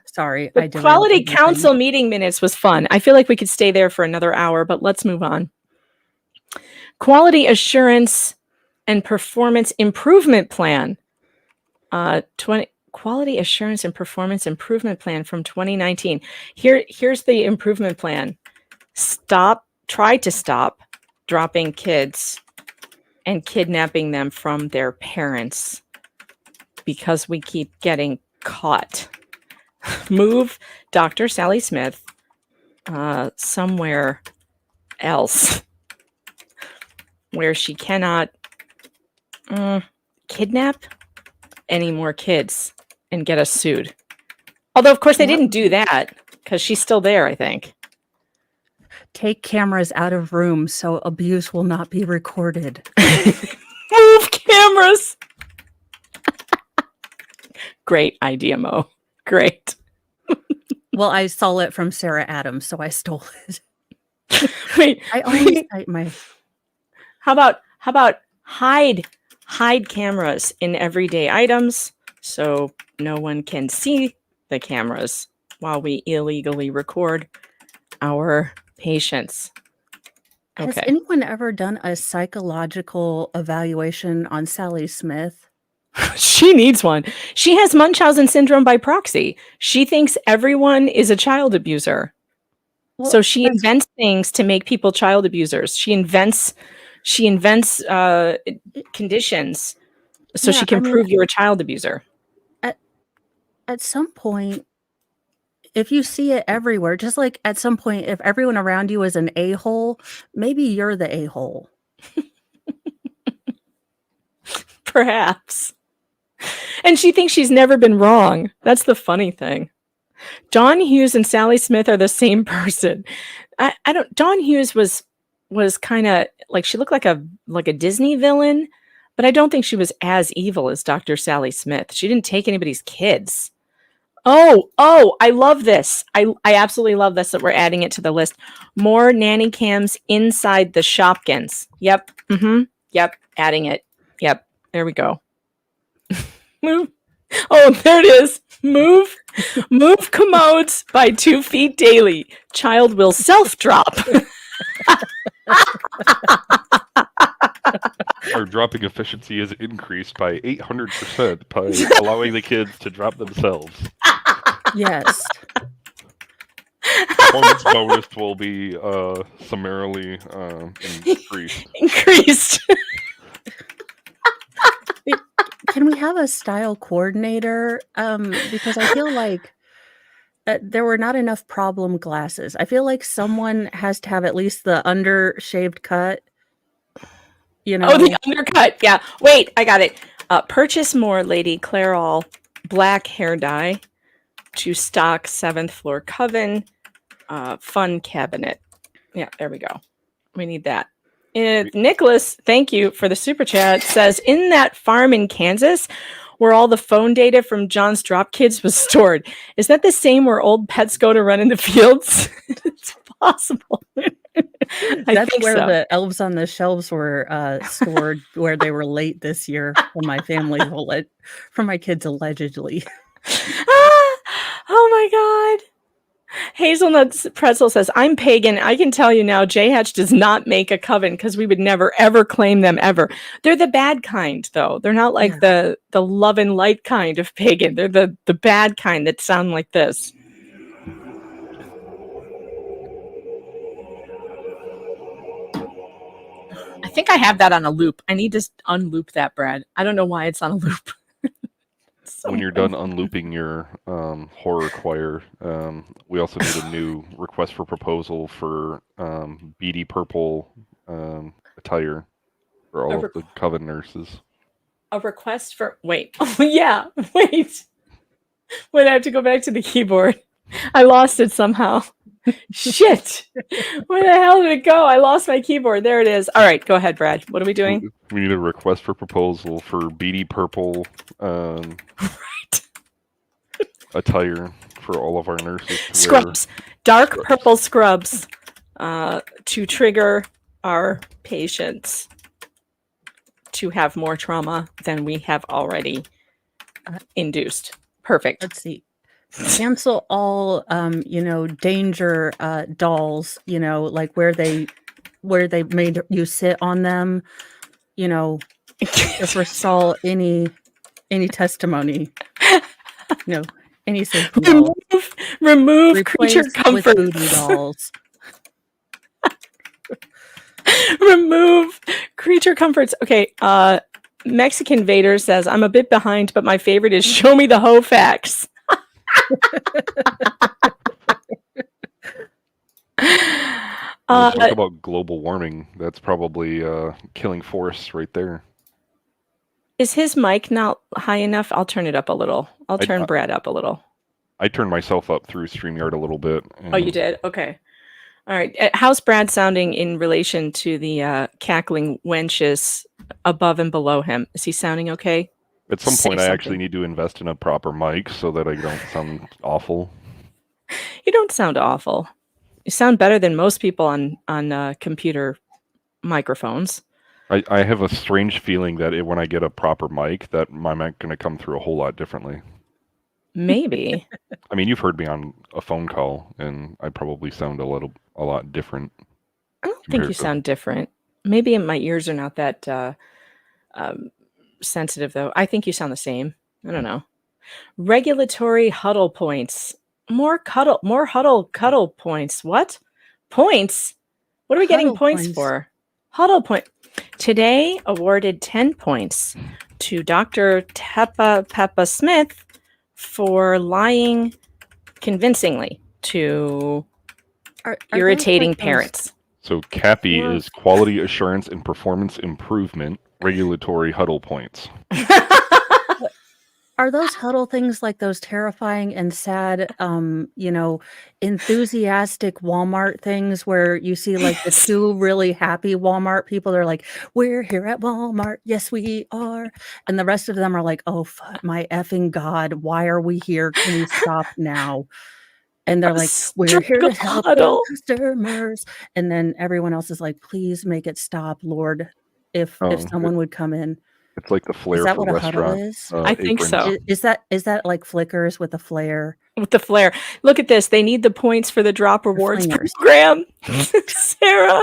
sorry, the Quality Council meeting minutes was fun. I feel like we could stay there for another hour, but let's move on. Quality Assurance and Performance Improvement Plan. Quality Assurance and Performance Improvement Plan from 2019. Here's the improvement plan. Try to stop dropping kids and kidnapping them from their parents because we keep getting caught. Move Dr. Sally Smith somewhere else where she cannot Kidnap any more kids and get us sued. Although, of course, they didn't do that because she's still there, I think. Take cameras out of rooms so abuse will not be recorded. Move cameras. Great idea, Mo. Great. Well, I stole it from Sarah Adams, so I stole it. Wait, I always cite my. How about hide cameras in everyday items so no one can see the cameras while we illegally record our patients. Okay. Has anyone ever done a psychological evaluation on Sally Smith? She needs one. She has Munchausen syndrome by proxy. She thinks everyone is a child abuser. Well, so she invents things to make people child abusers. She invents conditions so she can prove you're a child abuser. At some point, if you see it everywhere, just like at some point, if everyone around you is an a-hole, maybe you're the a-hole. Perhaps. And she thinks she's never been wrong. That's the funny thing. Dawn Hughes and Sally Smith are the same person. I don't. Dawn Hughes was kind of like, she looked like a Disney villain, but I don't think she was as evil as Dr. Sally Smith. She didn't take anybody's kids. Oh, I love this. I absolutely love this that we're adding it to the list. More nanny cams inside the Shopkins. Yep. Yep. Adding it. Yep. There we go. Move. Oh, there it is. Move commodes by 2 feet daily. Child will self-drop. Our dropping efficiency is increased by 800% by allowing the kids to drop themselves. Yes. Performance bonus will be summarily increased. Can we have a style coordinator? Because I feel like there were not enough problem glasses. I feel like someone has to have at least the undershaved cut. You know? Oh, the undercut. Yeah. Wait, I got it. Purchase more Lady Clairol black hair dye to stock 7th floor coven fun cabinet. Yeah, there we go. We need that. Nicholas, thank you for the super chat, says, in that farm in Kansas where all the phone data from John's Drop Kids was stored, is that the same where old pets go to run in the fields? It's possible. That's where the elves on the shelves were stored, where they were late this year from my family, from my kids allegedly. Oh my God. Hazelnut Pretzel says, I'm pagan. I can tell you now, JHACH does not make a coven because we would never, ever claim them ever. They're the bad kind, though. They're not like the love and light kind of pagan. They're the bad kind that sound like this. I think I have that on a loop. I need to unloop that, Brad. I don't know why it's on a loop. When you're done unlooping your horror choir, we also need a new request for proposal for beady purple attire for all of the coven nurses. A request for... Wait. Oh, yeah. Wait. I have to go back to the keyboard. I lost it somehow. Shit. Where the hell did it go? I lost my keyboard. There it is. All right. Go ahead, Brad. What are we doing? We need a request for proposal for beady purple attire for all of our nurses. Scrubs. Dark purple scrubs to trigger our patients to have more trauma than we have already induced. Perfect. Let's see. Cancel all danger dolls, like where they made you sit on them, if we saw any testimony, any safety dolls. Remove creature comforts. With voodoo dolls. Remove creature comforts. Okay, Mexican Vader says, I'm a bit behind, but my favorite is Show Me the Hoe Facts. Talk about global warming. That's probably killing forests right there. Is his mic not high enough? I'll turn it up a little. I'll turn Brad up a little. I turned myself up through StreamYard a little bit. Oh, you did? Okay. All right. How's Brad sounding in relation to the cackling wenches above and below him? Is he sounding okay? At some point, I actually need to invest in a proper mic so that I don't sound awful. You don't sound awful. You sound better than most people on computer microphones. I have a strange feeling that when I get a proper mic, that my mic going to come through a whole lot differently. Maybe. I mean, you've heard me on a phone call, and I probably sound a lot different. I don't think you sound different. Maybe my ears are not that sensitive, though. I think you sound the same. I don't know. Regulatory huddle points. More cuddle points. What? Points? What are we getting points for? Huddle point. Today awarded 10 points to Dr. Peppa Smith for lying convincingly to irritating parents. So CAPI is Quality Assurance and Performance Improvement Regulatory Huddle Points. Are those huddle things like those terrifying and sad, enthusiastic Walmart things where you see like the two really happy Walmart people? They're like, we're here at Walmart. Yes, we are. And the rest of them are like, oh, my effing God, why are we here? Can we stop now? And they're like, we're here to help the customers. And then everyone else is like, please make it stop, Lord. If someone would come in. It's like the flare is that for what restaurant. A huddle is? I think so. Is that like Flickers with a flare? With the flare. Look at this. They need the points for the drop rewards program. Sarah.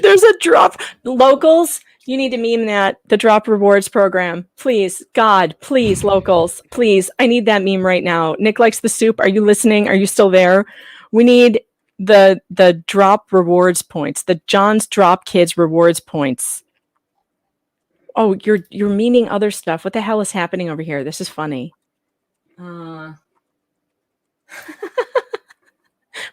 There's a drop. Locals, you need to meme that. The drop rewards program. Please. God, please, locals. Please. I need that meme right now. Nick likes the soup. Are you listening? Are you still there? We need the drop rewards points. The John's Drop Kids rewards points. Oh, you're memeing other stuff. What the hell is happening over here? This is funny. Wait.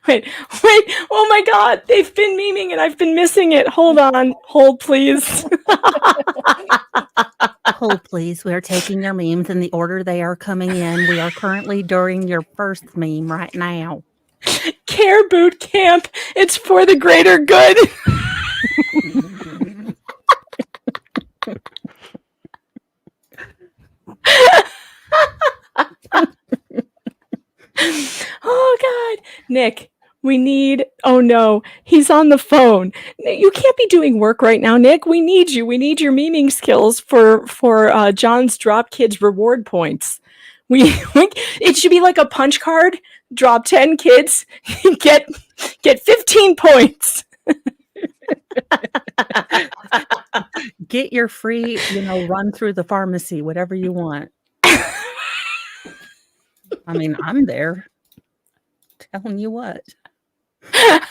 Oh my God. They've been memeing and I've been missing it. Hold on. Hold, please. Hold, please. We are taking your memes in the order they are coming in. We are currently during your first meme right now. Care Boot Camp. It's for the greater good. Oh God, Nick, we need. Oh no, he's on the phone. You can't be doing work right now, Nick. We need you. We need your memeing skills for John's Drop Kids reward points. It should be like a punch card. Drop 10 kids, get 15 points. Get your free, run through the pharmacy, whatever you want. I mean, I'm there. Telling you what. God.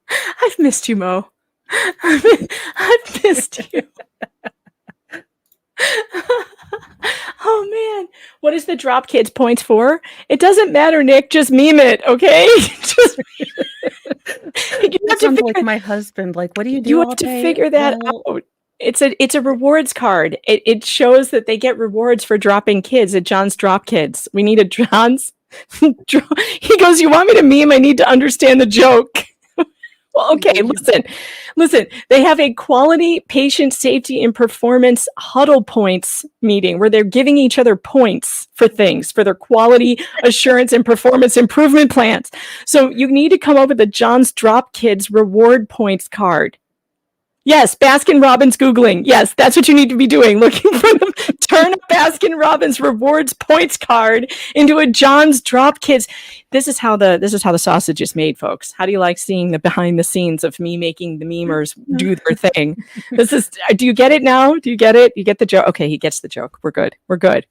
I've missed you, Mo. I've missed you. Oh man, what is the Drop Kids points for? It doesn't matter, Nick. Just meme it, okay? That sounds like my husband. Like, what do you do? You have to figure that out. It's a rewards card. It shows that they get rewards for dropping kids at John's Drop Kids. We need a John's. He goes, you want me to meme? I need to understand the joke. Well, okay, listen. They have a quality, patient safety, and performance huddle points meeting where they're giving each other points for things, for their quality assurance and performance improvement plans. So you need to come up with a John's Drop Kids reward points card. Yes, Baskin Robbins Googling. Yes, that's what you need to be doing. Looking for them. Turn a Baskin Robbins rewards points card into a John's Drop Kids. This is how the sausage is made, folks. How do you like seeing the behind the scenes of me making the memers do their thing? Do you get it now? Do you get it? You get the joke? Okay, he gets the joke. We're good.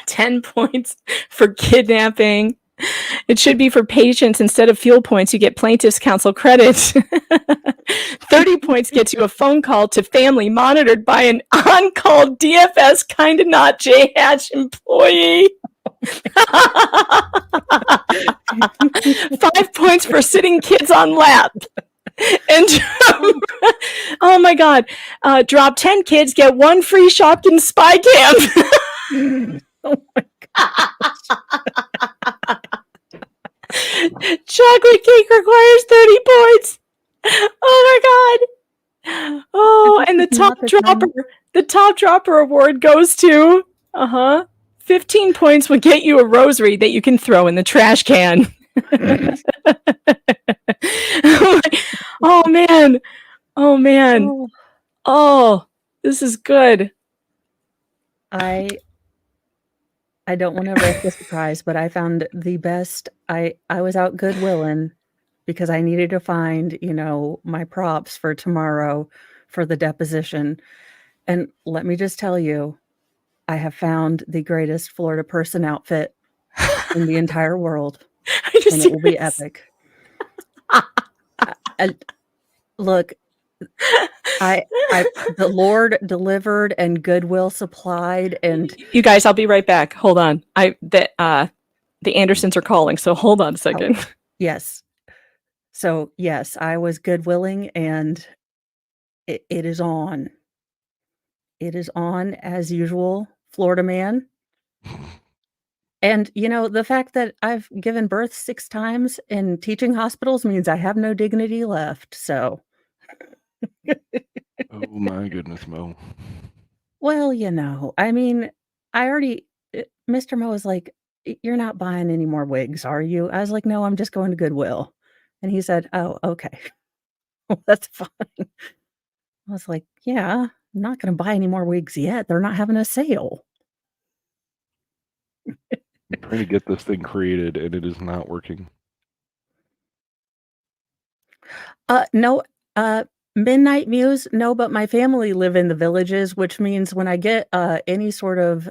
10 points for kidnapping. It should be for patients. Instead of fuel points, you get plaintiff's counsel credit. 30 points gets you a phone call to family monitored by an on-call DFS kind of not JHACH employee. 5 points for sitting kids on lap. And oh my God, drop 10 kids, get 1 free Shopkins spy cam. Oh my Chocolate cake requires 30 points. Oh my God. Oh, and the top dropper award goes to 15 points will get you a rosary that you can throw in the trash can. Oh man. Oh man. Oh, this is good. I don't want to wreck the surprise, but I found the best. I was out Goodwilling because I needed to find, my props for tomorrow for the deposition. And let me just tell you, I have found the greatest Florida person outfit in the entire world. And it will be epic. Look, the Lord delivered and Goodwill supplied, and you guys, I'll be right back. Hold on. The Andersons are calling, so hold on a second. Oh, yes. So yes, I was Goodwilling, and it is on. It is on as usual, Florida man. And the fact that I've given birth 6 times in teaching hospitals means I have no dignity left. So. Oh my goodness, Mo. Well, I mean, Mr. Mo was like, "You're not buying any more wigs, are you?" I was like, "No, I'm just going to Goodwill." And he said, "Oh, okay." Well, that's fine. I was like, "Yeah, I'm not going to buy any more wigs yet. They're not having a sale." I'm trying to get this thing created, and it is not working. No, Midnight Muse, no, but my family live in the Villages, which means when I get any sort of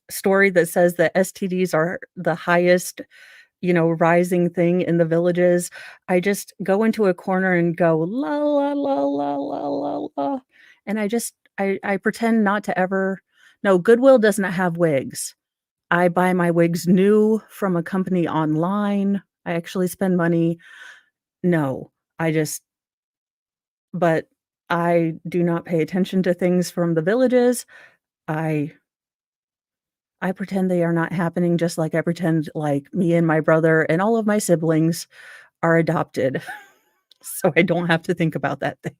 story that says that STDs are the highest, rising thing in the Villages, I just go into a corner and go la la la la la la la, and I pretend not to ever. No, Goodwill does not have wigs. I buy my wigs new from a company online. I actually spend money. No, but I do not pay attention to things from the Villages. I pretend they are not happening, just like I pretend like me and my brother and all of my siblings are adopted. So I don't have to think about that thing.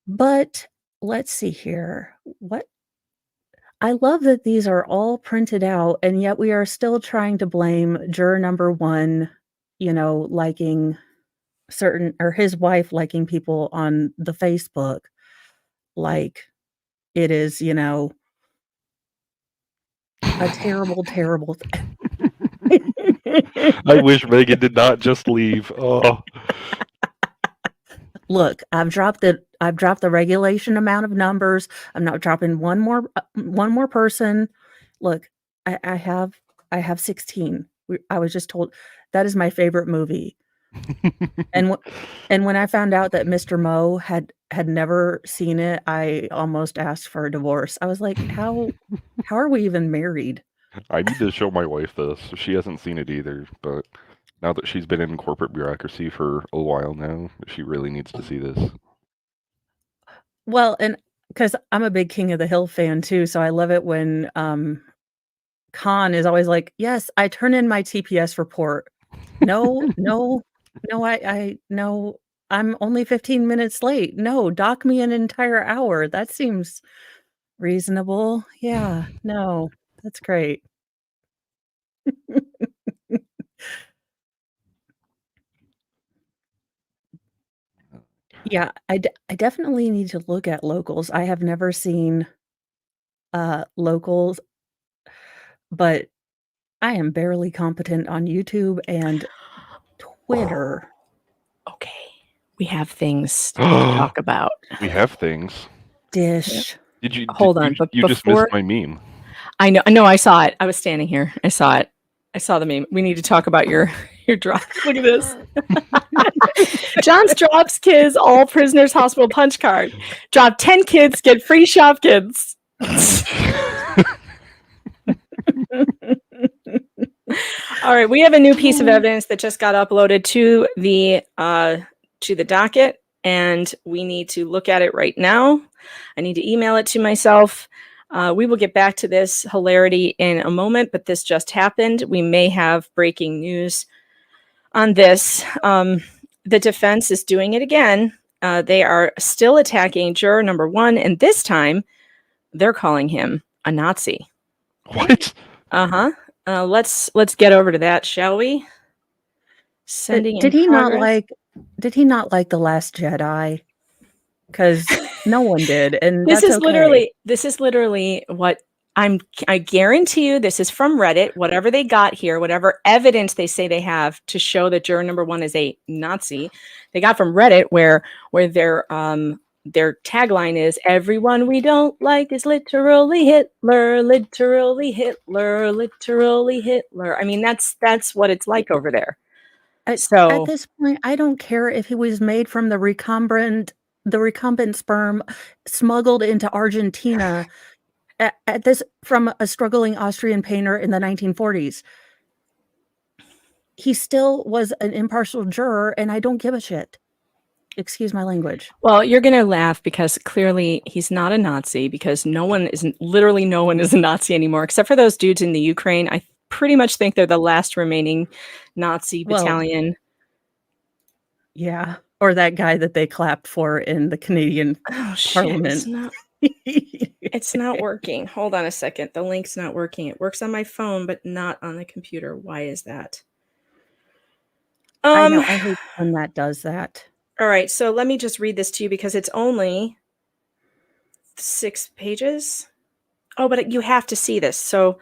But let's see here. I love that these are all printed out, and yet we are still trying to blame juror number 1, liking certain, or his wife liking people on the Facebook, like it is, a terrible, terrible thing. I wish Megan did not just leave. Oh. Look, I've dropped the regulation amount of numbers. I'm not dropping one more person. Look, I have 16. I was just told that is my favorite movie. And when I found out that Mr. Mo had never seen it, I almost asked for a divorce. I was like, how are we even married? I need to show my wife this. She hasn't seen it either, but now that she's been in corporate bureaucracy for a while now, she really needs to see this. Well, and because I'm a big King of the Hill fan too, so I love it when Khan is always like, "Yes, I turn in my TPS report." No, I'm only 15 minutes late. No, dock me an entire hour. That seems reasonable. Yeah, no, that's great. Yeah, I definitely need to look at locals. I have never seen locals, but I am barely competent on YouTube and Twitter. Okay, we have things to talk about. We have things. Dish. Did you hold on? But you just missed my meme. I know. No, I saw it. I was standing here. I saw it. I saw the meme. We need to talk about your drop. Look at this. John's drops kids all prisoners hospital punch card. Drop 10 kids, get free Shopkins. All right, we have a new piece of evidence that just got uploaded to the docket, and we need to look at it right now. I need to email it to myself. We will get back to this hilarity in a moment, but this just happened. We may have breaking news on this. The defense is doing it again. They are still attacking juror number 1, and this time they're calling him a Nazi. What? Uh-huh. Let's get over to that, shall we? Sending Did in he not progress. like The Last Jedi? Because no one did, and This that's is okay. literally what I guarantee you this is from Reddit, whatever they got here, whatever evidence they say they have to show that juror number 1 is a Nazi, they got from Reddit where their tagline is everyone we don't like is literally Hitler, literally Hitler, literally Hitler. I mean, that's what it's like over there. At So this point, I don't care if he was made from the recumbent sperm smuggled into Argentina from a struggling Austrian painter in the 1940s. He still was an impartial juror, and I don't give a shit. Excuse my language. well, you're going to laugh because clearly he's not a Nazi, because literally no one is a Nazi anymore, except for those dudes in the Ukraine. I pretty much think they're the last remaining Nazi battalion. Yeah. Or that guy that they clapped for in the Canadian Parliament. It's not working. Hold on a second. The link's not working. It works on my phone, but not on the computer. Why is that? I know. I hate when that does that. All right. So let me just read this to you because it's only 6 pages. Oh, but you have to see this. So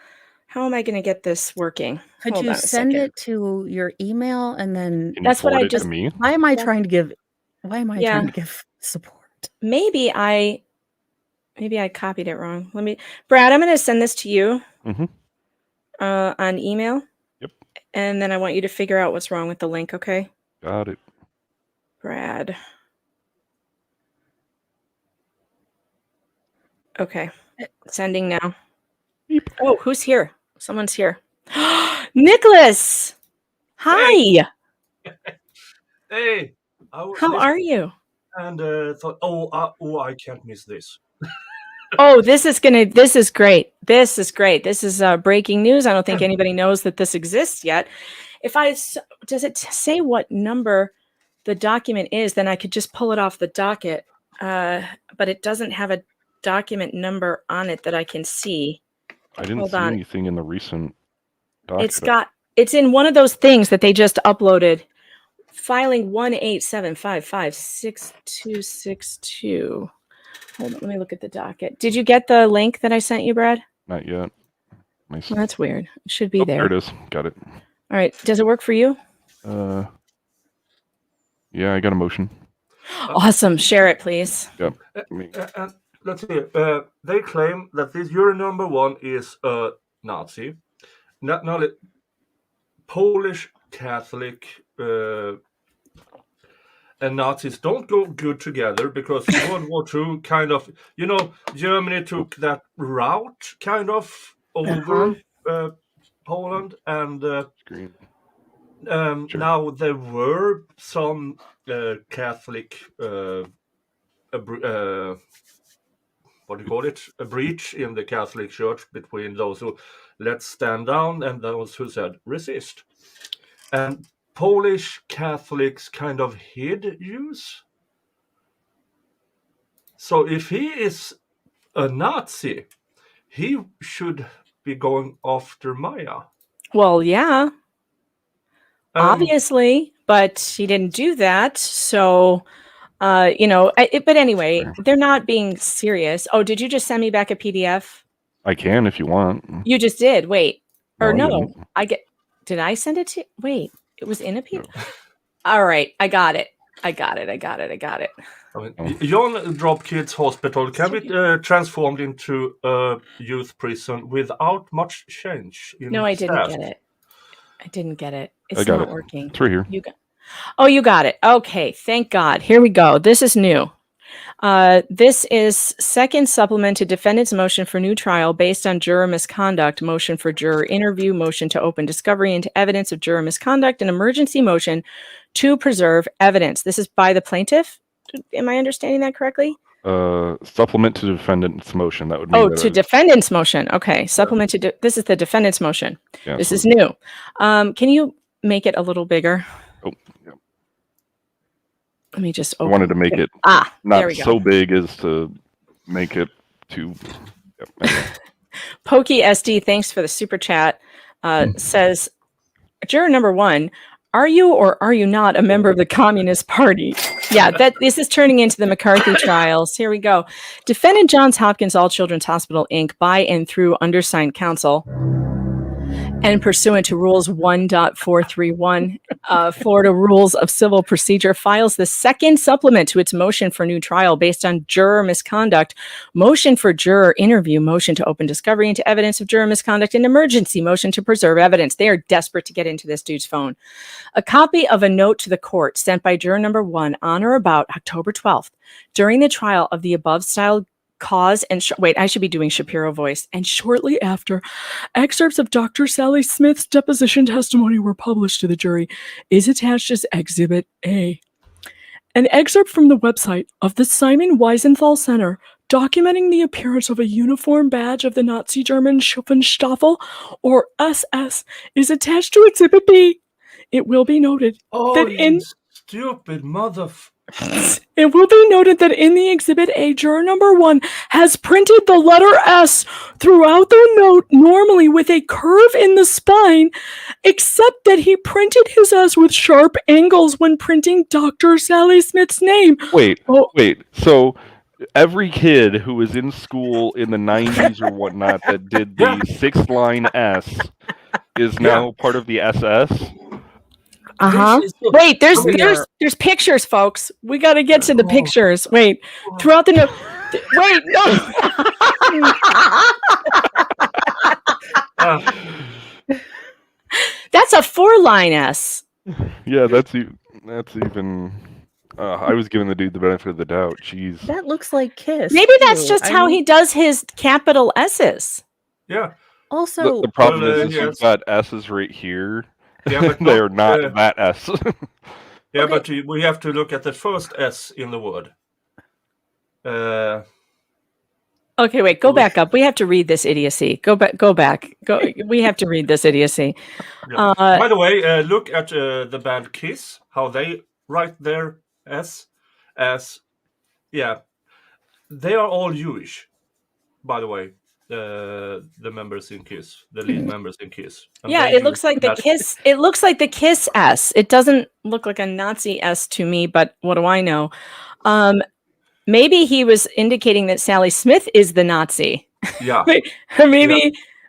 how am I going to get this working? Could Hold you on a send second. it to your email and then That's what I just. Why am I trying to give support? Maybe I copied it wrong. Brad, I'm going to send this to you on email. Yep. And then I want you to figure out what's wrong with the link, okay? Got it. Brad. Okay. Sending now. Beep. Oh, who's here? Someone's here. Nicholas! Hi! Hey! How are you? And thought, I can't miss this. Oh, this is great. This is great. This is breaking news. I don't think anybody knows that this exists yet. Does it say what number the document is? Then I could just pull it off the docket. But it doesn't have a document number on it that I can see. I didn't see anything in the recent document. It's in one of those things that they just uploaded. Filing 187556262. Hold on, let me look at the docket. Did you get the link that I sent you, Brad? Not yet. Well, that's weird. It should be there. There it is. Got it. All right. Does it work for you? Yeah, I got a motion. Awesome. Share it, please. Yep. Let's see. They claim that this juror number 1 is a Nazi. Not a Polish Catholic and Nazis don't go good together because World War II kind of, Germany took that route kind of over Poland, and now there were some Catholic, what do you call it? A breach in the Catholic Church between those who let's stand down and those who said resist. And Polish Catholics kind of hid Jews. So if he is a Nazi, he should be going after Maya. Well, yeah. Obviously, but he didn't do that. So, but anyway, they're not being serious. Oh, did you just send me back a PDF? I can if you want. You just did. Wait. Or no, did I send it to you? Wait. It was in a PDF. All right, I got it. I mean, John Drop Kids Hospital can be transformed into a youth prison without much change. No, I didn't get it. It's not working. It's right here. You got it. Okay, thank God. Here we go. This is new. This is second supplement to defendant's motion for new trial based on juror misconduct, motion for juror interview, motion to open discovery into evidence of juror misconduct, and emergency motion to preserve evidence. This is by the plaintiff. Am I understanding that correctly? Supplement to defendant's motion. That would mean to defendant's motion. Okay, supplement to this is the defendant's motion. Yeah, this is new. Can you make it a little bigger? Oh, yeah. Let me just I wanted to make it not so big as to make it too. Yep, anyway. Pokey SD, thanks for the super chat. Says, juror number 1, are you or are you not a member of the Communist Party? Yeah, this is turning into the McCarthy trials. Here we go. Defendant Johns Hopkins All Children's Hospital, Inc., by and through undersigned counsel, and pursuant to Rules 1.431, Florida Rules of Civil Procedure, files the second supplement to its motion for new trial based on juror misconduct, motion for juror interview, motion to open discovery into evidence of juror misconduct, and emergency motion to preserve evidence. They are desperate to get into this dude's phone. A copy of a note to the court sent by juror number 1 on or about October 12th during the trial of the above style cause and wait, I should be doing Shapiro voice. And shortly after, excerpts of Dr. Sally Smith's deposition testimony were published to the jury, is attached as Exhibit A. An excerpt from the website of the Simon Wiesenthal Center documenting the appearance of a uniform badge of the Nazi German Schuffenstaffel, or SS, is attached to Exhibit B. It will be noted that stupid motherfucker. It will be noted that in the Exhibit A, juror number 1 has printed the letter S throughout the note, normally with a curve in the spine, except that he printed his S with sharp angles when printing Dr. Sally Smith's name. Wait. So every kid who was in school in the 90s or whatnot that did the 6-line S is now part of the SS? Wait, there's pictures, folks. We got to get to the pictures. Wait, throughout the note. Wait, no. That's a 4-line S. Yeah, that's even. I was giving the dude the benefit of the doubt. Jeez. That looks like Kiss. Maybe that's just how he does his capital S's. Yeah. Also, the problem is you've got S's right here. Yeah, but they are not that S. Yeah, but we have to look at the first S in the word. Okay, wait, go back up. We have to read this idiocy. Go back. We have to read this idiocy. Yeah. By the way, look at the band Kiss, how they write their S as, yeah, they are all Jewish, by the way. The members in Kiss, the lead members in Kiss. And yeah, it looks like the Kiss. It looks like the Kiss S. It doesn't look like a Nazi S to me, but what do I know? Maybe he was indicating that Sally Smith is the Nazi. Yeah.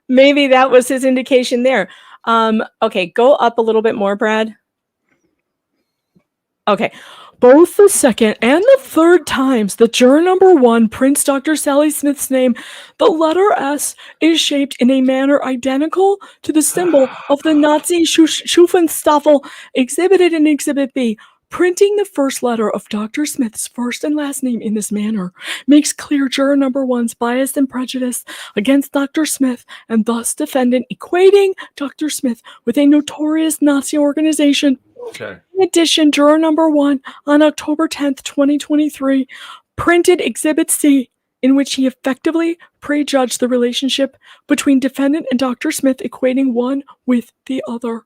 Maybe that was his indication there. Okay, go up a little bit more, Brad. Okay. Both the second and the third times that juror number 1 prints Dr. Sally Smith's name, the letter S is shaped in a manner identical to the symbol of the Nazi Schuffenstaffel exhibited in Exhibit B. Printing the first letter of Dr. Smith's first and last name in this manner makes clear juror number 1's bias and prejudice against Dr. Smith, and thus defendant equating Dr. Smith with a notorious Nazi organization. Okay. In addition, juror number 1 on October 10th, 2023, printed Exhibit C, in which he effectively prejudged the relationship between defendant and Dr. Smith, equating one with the other.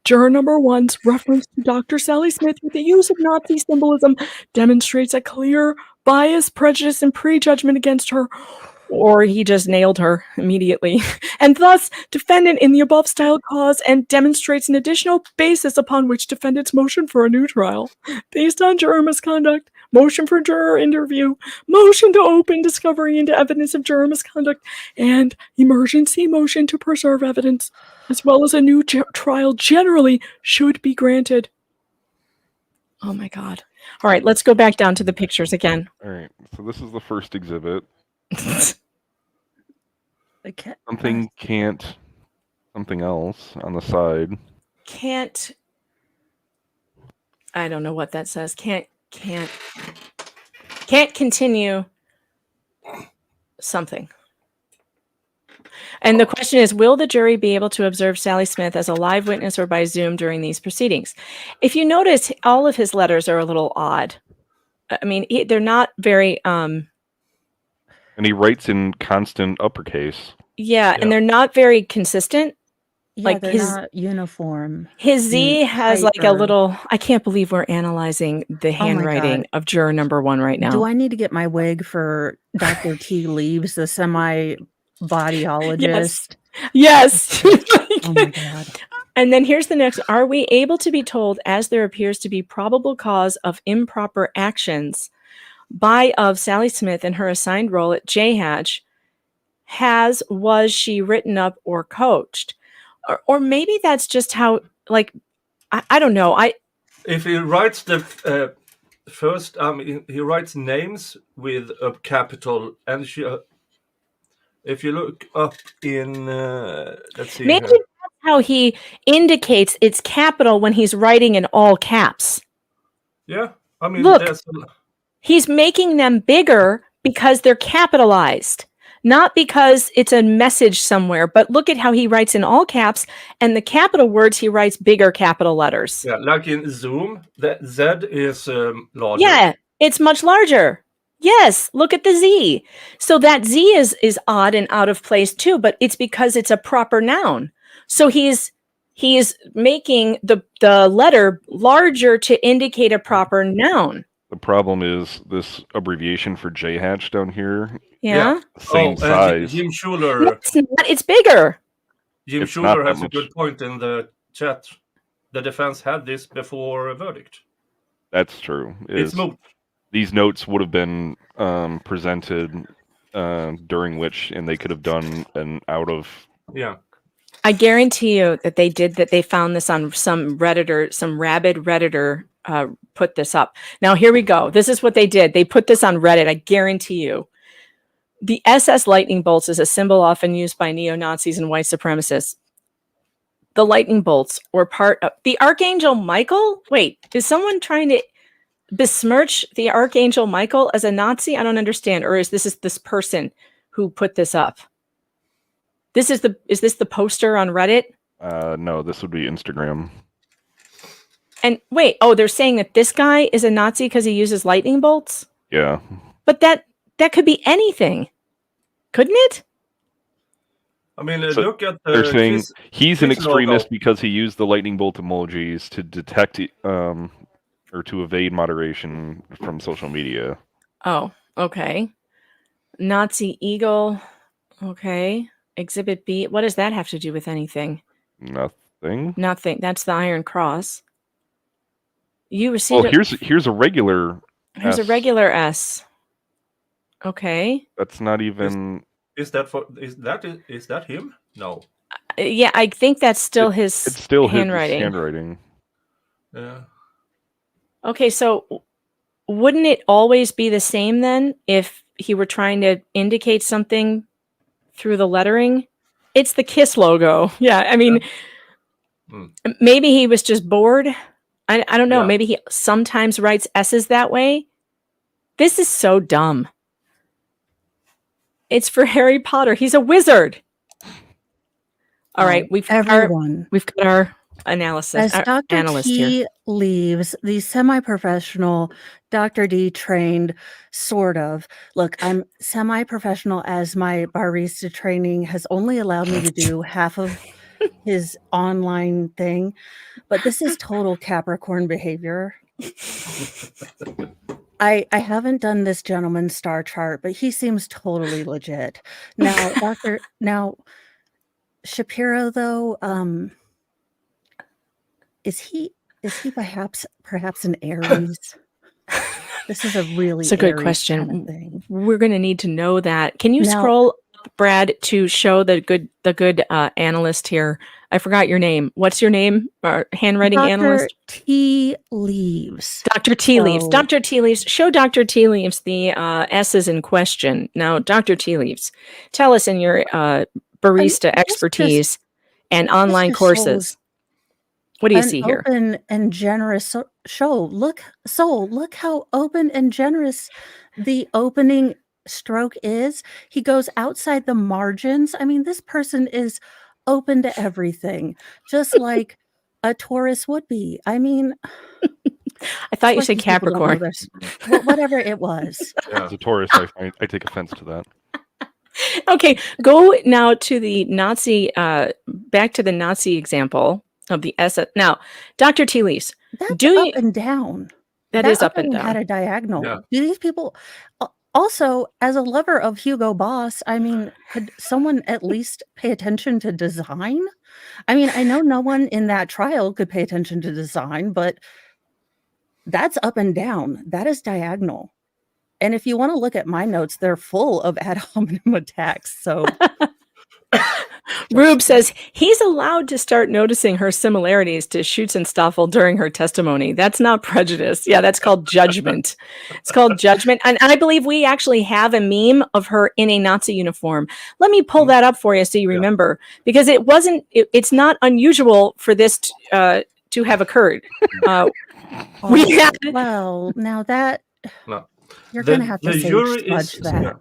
Juror number 1's reference to Dr. Sally Smith with the use of Nazi symbolism demonstrates a clear bias, prejudice, and prejudgment against her, or he just nailed her immediately, and thus defendant in the above style cause, and demonstrates an additional basis upon which defendant's motion for a new trial, based on juror misconduct, motion for juror interview, motion to open discovery into evidence of juror misconduct, and emergency motion to preserve evidence, as well as a new trial generally, should be granted. Oh my God. All right, let's go back down to the pictures again. All right, so this is the first exhibit. Something else on the side. I don't know what that says. Can't can't continue something. And the question is, will the jury be able to observe Sally Smith as a live witness or by Zoom during these proceedings? If you notice, all of his letters are a little odd. I mean, they're not very... And he writes in constant uppercase. Yeah, and they're not very consistent. Yeah, like they're not uniform. His Z has like a hyper. little... I can't believe we're analyzing the handwriting of juror number 1 right now. Do I need to get my wig for Dr. T. Leaves, the semi-bodyologist? Yes. Oh my God. And then here's the next. Are we able to be told, as there appears to be probable cause of improper actions of Sally Smith in her assigned role at JHACH, was she written up or coached? Or maybe that's just how, like, I don't know. If he writes the first, he writes names with a capital, and if you look up in, let's see. Maybe here. that's how he indicates it's capital when he's writing in all caps. Yeah, I mean, Look, there's he's making them bigger because they're capitalized, not because it's a message somewhere. But look at how he writes in all caps, and the capital words he writes bigger capital letters. Yeah, like in Zoom, the Z is larger. Yeah, it's much larger. Yes, look at the Z. So that Z is odd and out of place too, but it's because it's a proper noun. So he is making the letter larger to indicate a proper noun. The problem is this abbreviation for JHACH down here. Yeah. Same size. Jim Schuler. No, it's not. It's bigger. Jim It's not Schuler that has a much. good point in the chat. The defense had this before a verdict. That's true. It's moved. These notes would have been presented during which, and they could have done an out of. Yeah. I guarantee you that they found this on some Redditor, some rabid Redditor put this up. Now, here we go. This is what they did. They put this on Reddit. I guarantee you. The SS lightning bolts is a symbol often used by neo-Nazis and white supremacists. The lightning bolts were part of the Archangel Michael. Wait, is someone trying to besmirch the Archangel Michael as a Nazi? I don't understand. Or is this person who put this up? Is this the poster on Reddit? No, this would be Instagram. And wait, they're saying that this guy is a Nazi because he uses lightning bolts? Yeah. But that could be anything, couldn't it? I mean, So look at they're saying he's an his extremist logo. because he used the lightning bolt emojis to detect or to evade moderation from social media. Oh, okay. Nazi eagle. Okay. Exhibit B. What does that have to do with anything? Nothing. Nothing. That's the Iron Cross. You received. Here's a regular. Here's a S. regular S. Okay. That's not even. Is that him? No. Yeah, I think that's still his. It's still handwriting. his handwriting. Yeah. Okay, so wouldn't it always be the same then if he were trying to indicate something through the lettering? It's the KISS logo. Yeah, I mean, maybe he was just bored. I don't know. Yeah. Maybe he sometimes writes S's that way. This is so dumb. It's for Harry Potter. He's a wizard. All right, we've got our analysis. As our Dr. analyst T here. leaves, the semi-professional Dr. D trained, sort of. Look, I'm semi-professional as my barista training has only allowed me to do half of his online thing, but this is total Capricorn behavior. I haven't done this gentleman's star chart, but he seems totally legit. Now, Shapiro, though, is he perhaps an Aries? This is a really It's a good Aries question. kind of thing. We're going to need to know that. Can you Now- scroll up, Brad, to show the good analyst here? I forgot your name. What's your name? Handwriting Dr. analyst? T leaves. Dr. T Leaves. So- Dr. T Leaves. Show Dr. T Leaves the S's in question. Now, Dr. T Leaves, tell us in your barista expertise and online just courses. shows What do you an see here? open and generous show. Look how open and generous the opening stroke is. He goes outside the margins. I mean, this person is open to everything, just like a Taurus would be. I mean, I thought you said Capricorn. Whatever it was. As a Taurus, I take offense to that. Okay, go now to the Nazi, back to the Nazi example of the SS. Now, Dr. Teelise, That's up and down. That is up and down. Had a diagonal. Yeah. Do these people... Also, as a lover of Hugo Boss, I mean, could someone at least pay attention to design? I mean, I know no one in that trial could pay attention to design, but that's up and down. That is diagonal. And if you want to look at my notes, they're full of ad hominem attacks. So Rube says he's allowed to start noticing her similarities to Schutzenstaffel during her testimony. That's not prejudice. Yeah, that's called judgment. It's called judgment. And I believe we actually have a meme of her in a Nazi uniform. Let me pull that up for you so you remember, because it's not unusual for this to have occurred. Well, now that... No. You're going to have to judge that.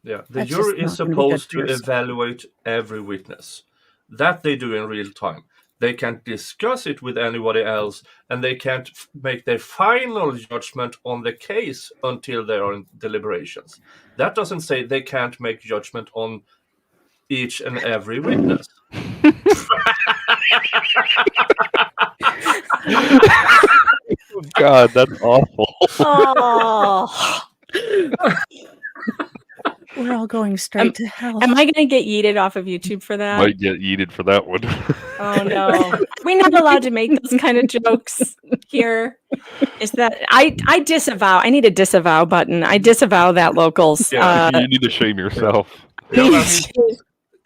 Yeah, the jury is supposed to evaluate every witness. That they do in real time. They can't discuss it with anybody else, and they can't make their final judgment on the case until they are in deliberations. That doesn't say they can't make judgment on each and every witness. God, that's awful. Oh. We're all going straight to hell. Am I going to get yeeted off of YouTube for that? Might get yeeted for that one. Oh no, we're not allowed to make those kind of jokes here. Is that I disavow? I need a disavow button. I disavow that, locals. Yeah, you need to shame yourself. Yeah,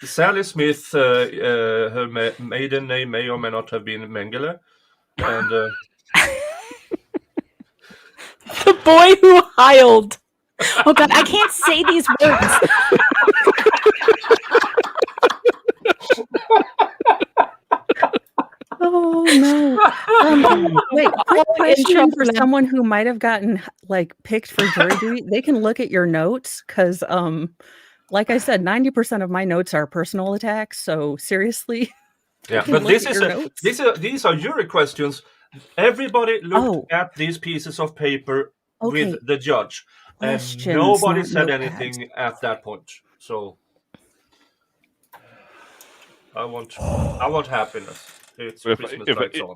Sally Smith, her maiden name may or may not have been Mengele, and the boy who heiled. Oh God, I can't say these words. Oh no! Wait, quick question for someone who might have gotten picked for jury duty. They can look at your notes because, like I said, 90% of my notes are personal attacks. So seriously, yeah. But these are jury questions. Everybody looked at these pieces of paper with the judge. And nobody said anything at that point. So I want happiness. It's Christmas lights on.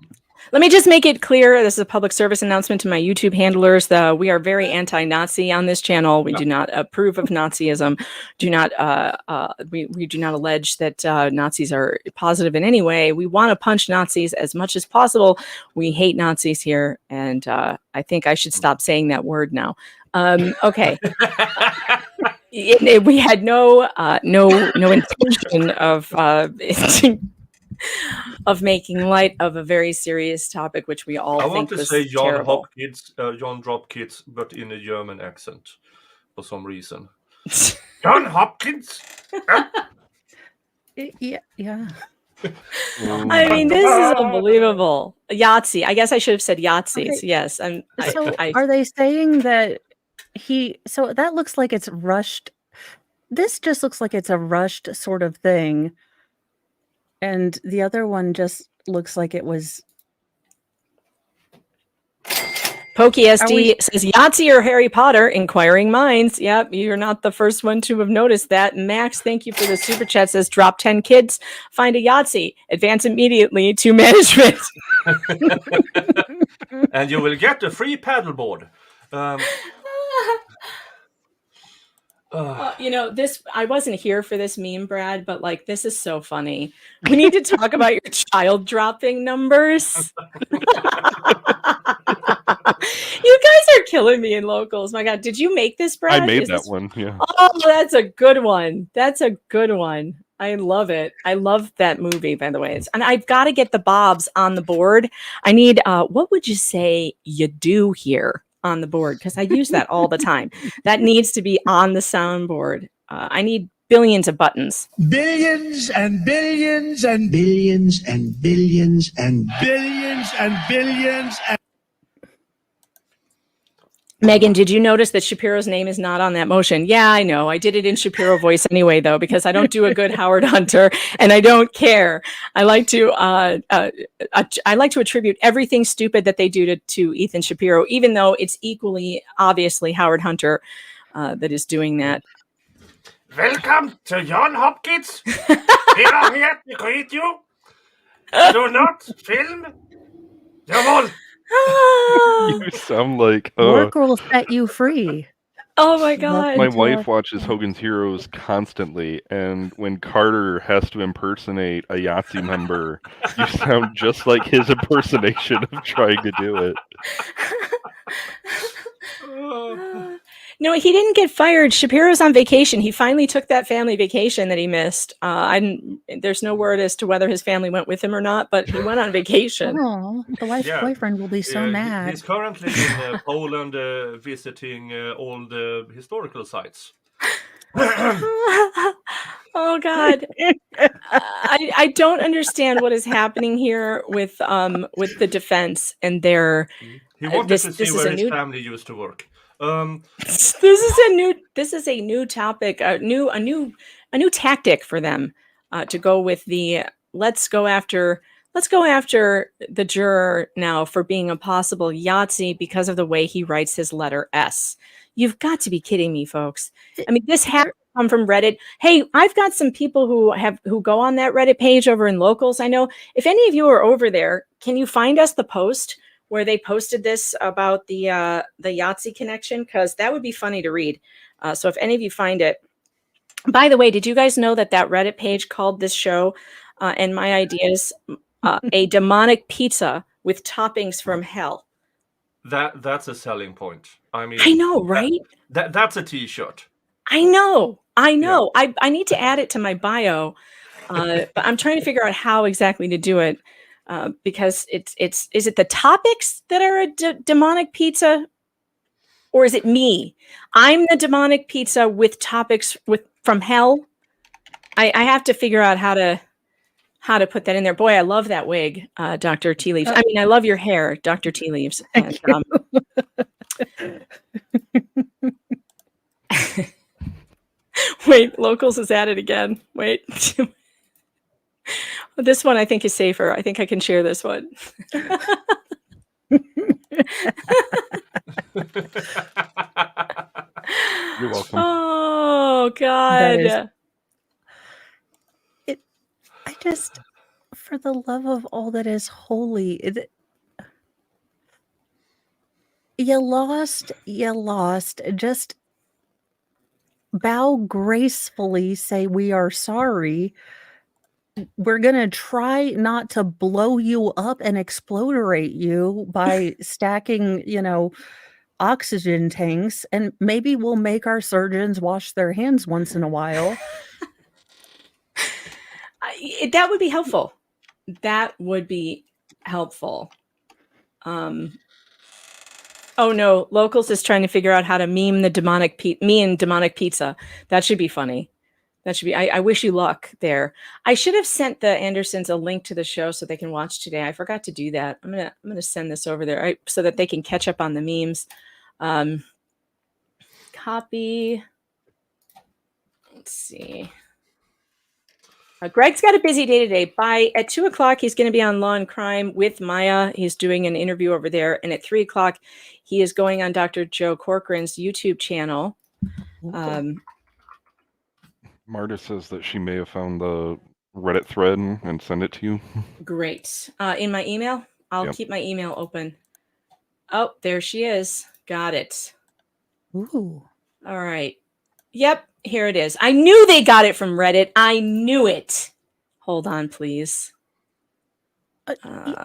Let me just make it clear. This is a public service announcement to my YouTube handlers. We are very anti-Nazi on this channel. We do not approve of Nazism. We do not allege that Nazis are positive in any way. We want to punch Nazis as much as possible. We hate Nazis here, and I think I should stop saying that word now. Okay. We had no intention of making light of a very serious topic, which we all think was terrible. John Dropkiss, but in a German accent for some reason. John Hopkins. Yeah. I mean, this is unbelievable. Yahtzee. I guess I should have said Yahtzees. Okay. Yes. Are they saying that so that looks like it's rushed? This just looks like it's a rushed sort of thing. And the other one just looks like it was. Pokey SD says Yahtzee or Harry Potter, inquiring minds. Yep, you're not the first one to have noticed that. Max, thank you for the super chat. Says drop 10 kids, find a Yahtzee, advance immediately to management. And you will get a free paddleboard. This, I wasn't here for this meme, Brad, but this is so funny. We need to talk about your child dropping numbers. You guys are killing me in locals. My God, did you make this, Brad? I made that one. Yeah. Oh, that's a good one. That's a good one. I love it. I love that movie, by the way. And I've got to get the bobs on the board. I need, what would you say you do here on the board? Because I use that all the time. That needs to be on the soundboard. I need billions of buttons. Billions and billions and billions and billions and billions and billions and Megan, did you notice that Shapiro's name is not on that motion? Yeah, I know. I did it in Shapiro voice anyway, though, because I don't do a good Howard Hunter, and I don't care. I like to attribute everything stupid that they do to Ethan Shapiro, even though it's equally obviously Howard Hunter that is doing that. Welcome to John Hopkins. We are here to greet you. Do not film. Jawohl. You sound like Work will set you free. Oh my god! My wife watches Hogan's Heroes constantly, and when Carter has to impersonate a Yahtzee member, you sound just like his impersonation of trying to do it. No, he didn't get fired. Shapiro's on vacation. He finally took that family vacation that he missed. There's no word as to whether his family went with him or not, but he went on vacation. Oh, the wife's boyfriend will be so mad. He's currently in Poland visiting all the historical sites. Oh God, I don't understand what is happening here with the defense and their. He wanted to see where his family used to work. This is a new topic, a new tactic for them to go with the let's go after the juror now for being a possible Yahtzee because of the way he writes his letter S. You've got to be kidding me, folks. I mean, this has come from Reddit. Hey, I've got some people who go on that Reddit page over in Locals. I know if any of you are over there, can you find us the post where they posted this about the Yahtzee connection? Because that would be funny to read. So if any of you find it. By the way, did you guys know that Reddit page called this show and my ideas a demonic pizza with toppings from hell? That's a selling point. I mean, I know, right? That's a T-shirt. I know. Yeah. I need to add it to my bio, but I'm trying to figure out how exactly to do it. Because is it the topics that are a demonic pizza, or is it me? I'm the demonic pizza with topics from hell. I have to figure out how to put that in there. Boy, I love that wig, Dr. Tea Leaves. I mean, I love your hair, Dr. Tea Leaves. And, wait, Locals is at it again. Wait. This one I think is safer. I think I can share this one. You're welcome. Oh God. I just, for the love of all that is holy, you lost. Just bow gracefully, say we are sorry. We're going to try not to blow you up and explodorate you by stacking, oxygen tanks. And maybe we'll make our surgeons wash their hands once in a while. That would be helpful. That would be helpful. Oh no, Locals is trying to figure out how to meme the me and demonic pizza. That should be funny. That should be. I wish you luck there. I should have sent the Andersons a link to the show so they can watch today. I forgot to do that. I'm gonna send this over there so that they can catch up on the memes. Copy. Let's see. Greg's got a busy day today. At 2:00, he's going to be on Law and Crime with Maya. He's doing an interview over there, and at 3:00, he is going on Dr. Joe Corcoran's YouTube channel. Marta says that she may have found the Reddit thread and send it to you. Great. In my email? I'll keep my email open. Oh, there she is. Got it. Ooh. All right. Yep, here it is. I knew they got it from Reddit. I knew it. Hold on, please.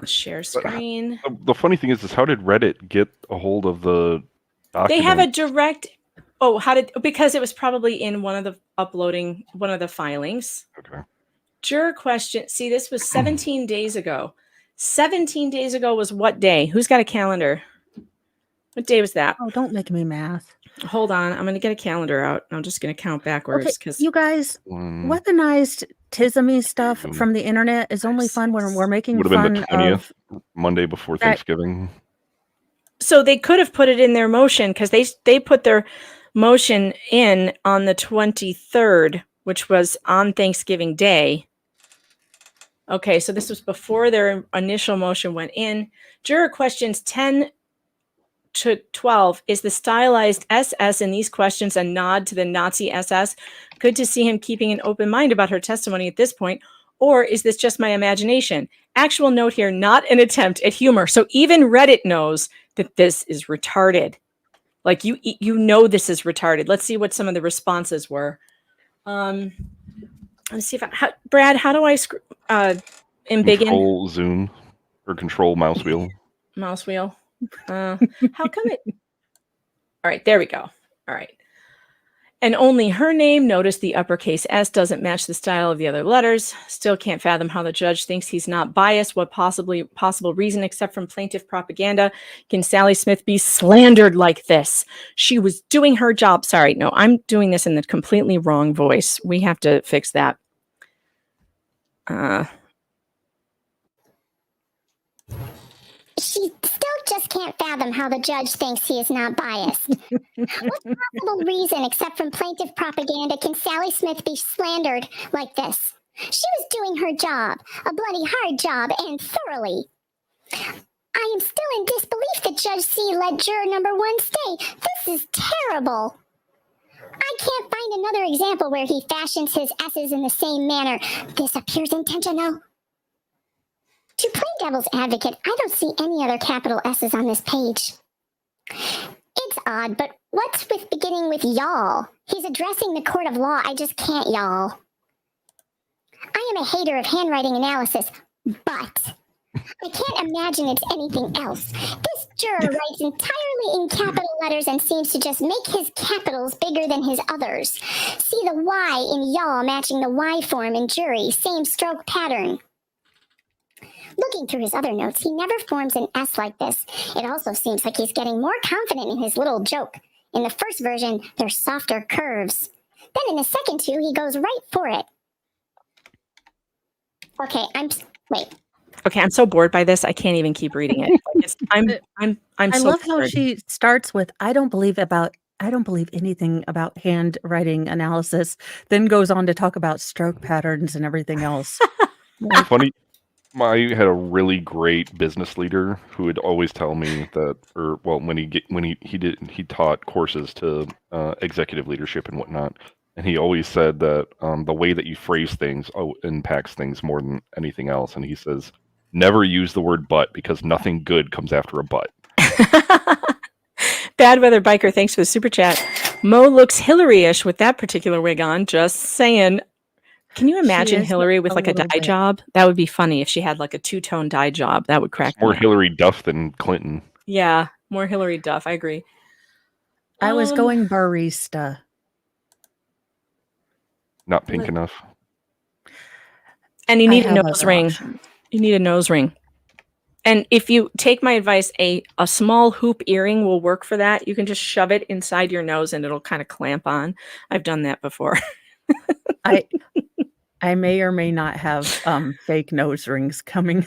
Share screen. The funny thing is how did Reddit get a hold of the document? They have a direct... Oh, because it was probably in one of the filings. Okay. Juror question. See, this was 17 days ago. 17 days ago was what day? Who's got a calendar? What day was that? Oh, don't make me math. Hold on. I'm going to get a calendar out. I'm just going to count backwards. Okay, you guys, weaponized tismy stuff from the internet is only fun when we're making fun been the 20th, of... Monday before Thanksgiving. So they could have put it in their motion because they put their motion in on the 23rd, which was on Thanksgiving Day. Okay, so this was before their initial motion went in. Juror questions 10 to 12. Is the stylized SS in these questions a nod to the Nazi SS? Good to see him keeping an open mind about her testimony at this point. Or is this just my imagination? Actual note here, not an attempt at humor. So even Reddit knows that this is retarded. Like you know this is retarded. Let's see what some of the responses were. Let's see if Brad, how do I embiggen? Control zoom or control mouse wheel. Mouse wheel. How come it? All right, there we go. All right. And only her name. Notice the uppercase S doesn't match the style of the other letters. Still can't fathom how the judge thinks he's not biased. What possible reason, except from plaintiff propaganda, can Sally Smith be slandered like this? She was doing her job. Sorry, no, I'm doing this in the completely wrong voice. We have to fix that. She still just can't fathom how the judge thinks he is not biased. What possible reason, except from plaintiff propaganda, can Sally Smith be slandered like this? She was doing her job, a bloody hard job, and thoroughly. I am still in disbelief that Judge C let juror number 1 stay. This is terrible. I can't find another example where he fashions his S's in the same manner. This appears intentional. To play devil's advocate, I don't see any other capital S's on this page. It's odd, but what's with beginning with y'all? He's addressing the court of law. I just can't, y'all. I am a hater of handwriting analysis, but I can't imagine it's anything else. This juror writes entirely in capital letters and seems to just make his capitals bigger than his others. See the Y in y'all matching the Y form in jury, same stroke pattern. Looking through his other notes, he never forms an S like this. It also seems like he's getting more confident in his little joke. In the first version, there's softer curves. Then in the second two, he goes right for it. Okay, wait. Okay, I'm so bored by this. I can't even keep reading it. I'm I so love how bored. she starts with I don't believe anything about handwriting analysis, then goes on to talk about stroke patterns and everything else. Funny. I had a really great business leader who would always tell me that, he taught courses to executive leadership and whatnot, and he always said that the way that you phrase things impacts things more than anything else. And he says, never use the word "but" because nothing good comes after a "but." Bad Weather Biker, thanks for the super chat. Mo looks Hillary-ish with that particular wig on. Just saying. Can you imagine Hillary with like a dye job? That would be funny if she had like a two-tone dye job. That would crack me More up. Hillary Duff than Clinton. Yeah, more Hillary Duff. I agree. I was going barista. Not pink enough. And you need a nose ring. You need a nose ring. And if you take my advice, a small hoop earring will work for that. You can just shove it inside your nose and it'll kind of clamp on. I've done that before. I may or may not have fake nose rings coming.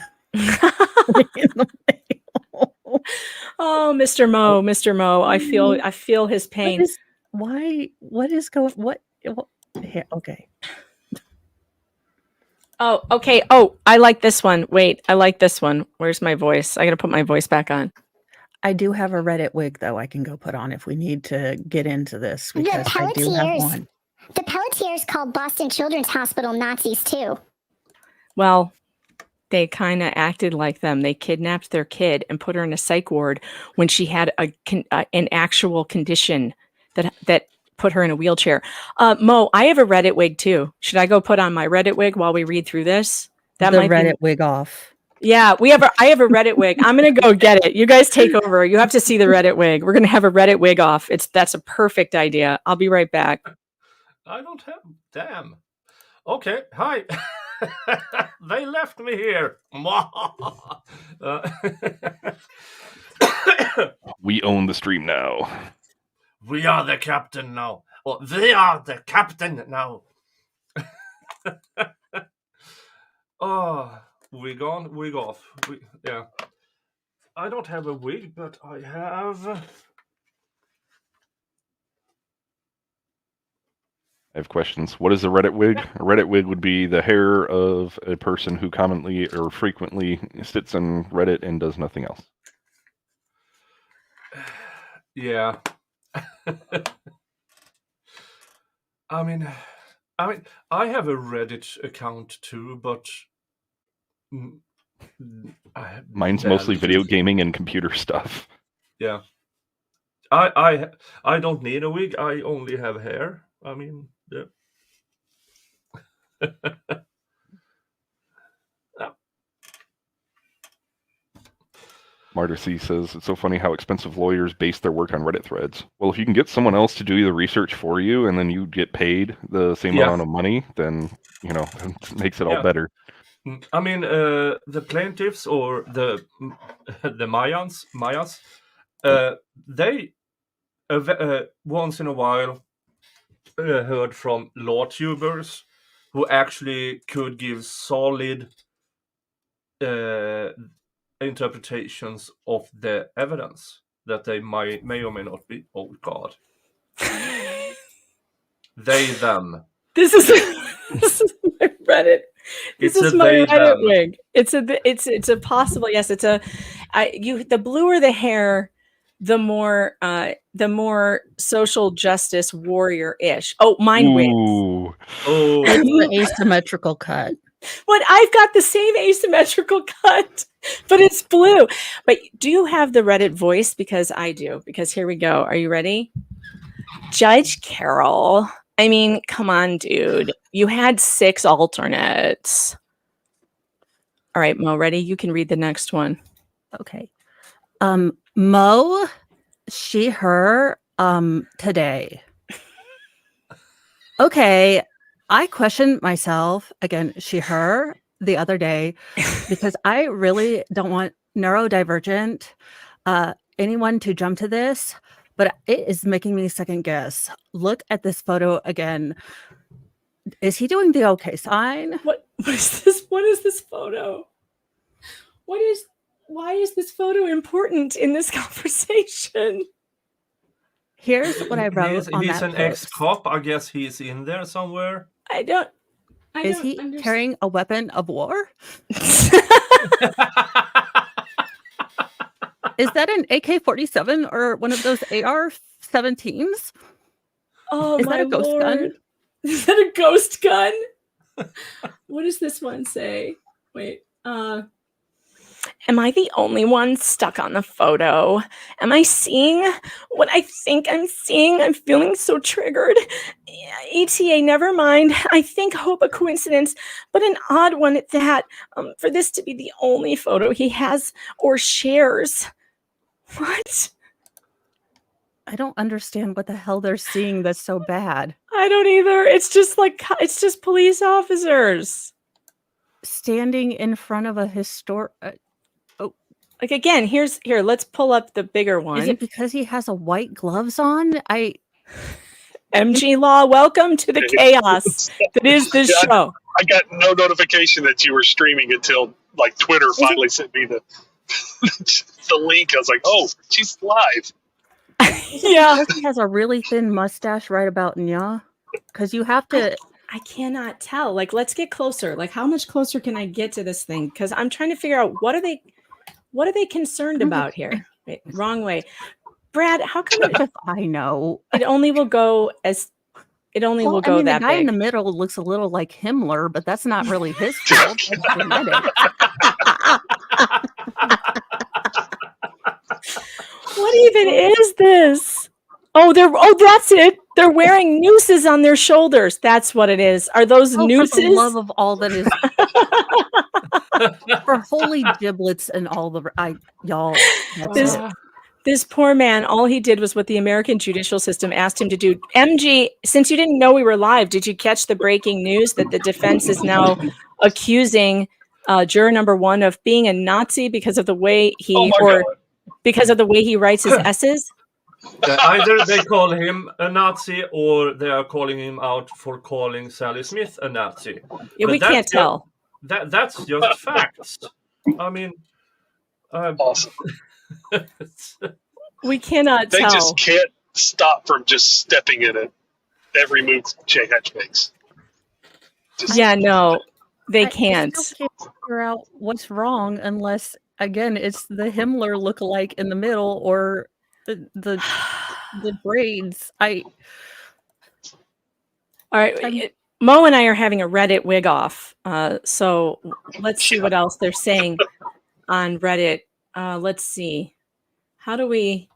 Oh, Mr. Mo, I feel his pain. Okay. Oh, okay. Oh, I like this one. Wait, I like this one. Where's my voice? I got to put my voice back on. I do have a Reddit wig though I can go put on if we need to get into this because I do have one. The Pelletiers called Boston Children's Hospital Nazis too. Well, they kind of acted like them. They kidnapped their kid and put her in a psych ward when she had an actual condition that put her in a wheelchair. Mo, I have a Reddit wig too. Should I go put on my Reddit wig while we read through this? That might Reddit wig off. Yeah, I have a Reddit wig. I'm gonna go get it. You guys take over. You have to see the Reddit wig. We're gonna have a Reddit wig off. That's a perfect idea. I'll be right back. I don't have. Damn. Okay. Hi. They left me here. We own the stream now. We are the captain now. Well, they are the captain now. Oh, wig on, wig off. Yeah. I don't have a wig, but I have. I have questions. What is a Reddit wig? A Reddit wig would be the hair of a person who commonly or frequently sits on Reddit and does nothing else. Yeah. I mean, I have a Reddit account too, but Mine's mostly video gaming and computer stuff. Yeah. I don't need a wig. I only have hair. I mean, yeah. Martyr C says, it's so funny how expensive lawyers base their work on Reddit threads. Well, if you can get someone else to do the research for you and then you get paid the same amount of money, then, it makes it all better. I mean, the plaintiffs or the Mayas, they once in a while heard from law tubers who actually could give solid interpretations of the evidence that they may or may not be. Oh God, them. This is my Reddit. This is my Reddit wig. It's a possible, yes. It's the bluer the hair, the more social justice warrior-ish. Oh, mine wigs. Oh, it's the asymmetrical cut. But I've got the same asymmetrical cut, but it's blue. But do you have the Reddit voice? Because I do. Because here we go. Are you ready? Judge Carroll. I mean, come on, dude. You had 6 alternates. All right, Mo, ready? You can read the next one. Okay. Mo, she, her, today. Okay. I questioned myself, again, she, her, the other day, because I really don't want neurodivergent anyone to jump to this, but it is making me second guess. Look at this photo again. Is he doing the okay sign? What is this? What is this photo? Why is this photo important in this conversation? Here's what I wrote on he's that an post. ex-cop. I guess he's in there somewhere. Is he carrying a weapon of war? Is that an AK-47 or one of those AR-17s? Oh, is that a ghost gun? Is that a ghost gun? What does this one say? Wait. Am I the only one stuck on the photo? Am I seeing what I think I'm seeing? I'm feeling so triggered. ETA, never mind. I hope a coincidence, but an odd one at that. For this to be the only photo he has or shares. What? I don't understand what the hell they're seeing that's so bad. I don't either. It's just police officers standing in front of a historic. Like again, here. Let's pull up the bigger one. Is it because he has a white gloves on? MG Law, welcome to the chaos that is this show. I got no notification that you were streaming until Twitter finally sent me the link. I was like, oh, she's live. Yeah, he has a really thin mustache right about now. Because you have to. I cannot tell. Let's get closer. How much closer can I get to this thing? Because I'm trying to figure out what are they concerned about here? Wait, wrong way. Brad, how come I know it only will go that the guy big? in the middle looks a little like Himmler, but that's not really his fault. What even is this? That's it. They're wearing nooses on their shoulders. That's what it is. Are those nooses? For the love of all that is. For holy giblets and all the y'all. This poor man, all he did was what the American judicial system asked him to do. MG, since you didn't know we were live, did you catch the breaking news that the defense is now accusing juror number 1 of being a Nazi because of the way because of the way he writes his essays? Either they call him a Nazi or they are calling him out for calling Sally Smith a Nazi. Yeah, we can't tell. That's just facts. I mean, Awesome. We cannot They tell. just can't stop from just stepping in it every move JHACH makes. Yeah, no, they I can't. still can't figure out what's wrong unless, again, it's the Himmler lookalike in the middle or the braids. All right, Mo and I are having a Reddit wig off. So let's see what else they're saying on Reddit. Let's see. How do we?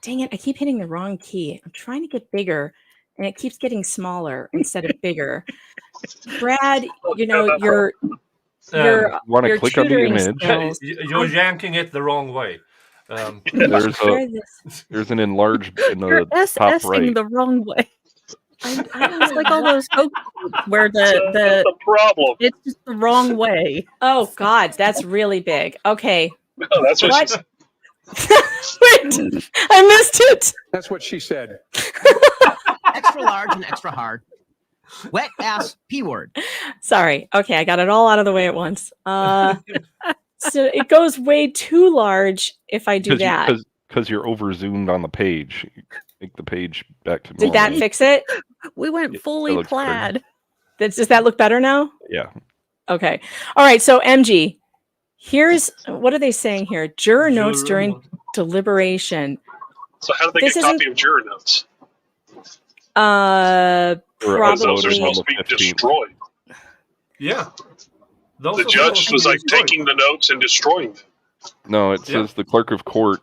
Dang it! I keep hitting the wrong key. I'm trying to get bigger, and it keeps getting smaller instead of bigger. Brad, you know your want to click on the tutoring image? skills. You're yanking it the wrong way. There's an enlarged in You're the top SSing right. the wrong way. It's like all those where the problem. It's just the wrong way. Oh God, that's really big. Okay. No, that's what she said. Wait, I missed it. That's what she said. Extra large and extra hard. Wet ass P word. Sorry. Okay, I got it all out of the way at once. So it goes way too large if I do that. Because you're over zoomed on the page. Make the page back to Did normal. that fix it? We went fully plaid. Does that look better now? Yeah. Okay. All right. So MG, here's what are they saying here? Juror notes during deliberation. So how do they get a copy of juror notes? Probably those are supposed to be destroyed. Yeah. The judge was like taking the notes and destroying them. No, it says the clerk of court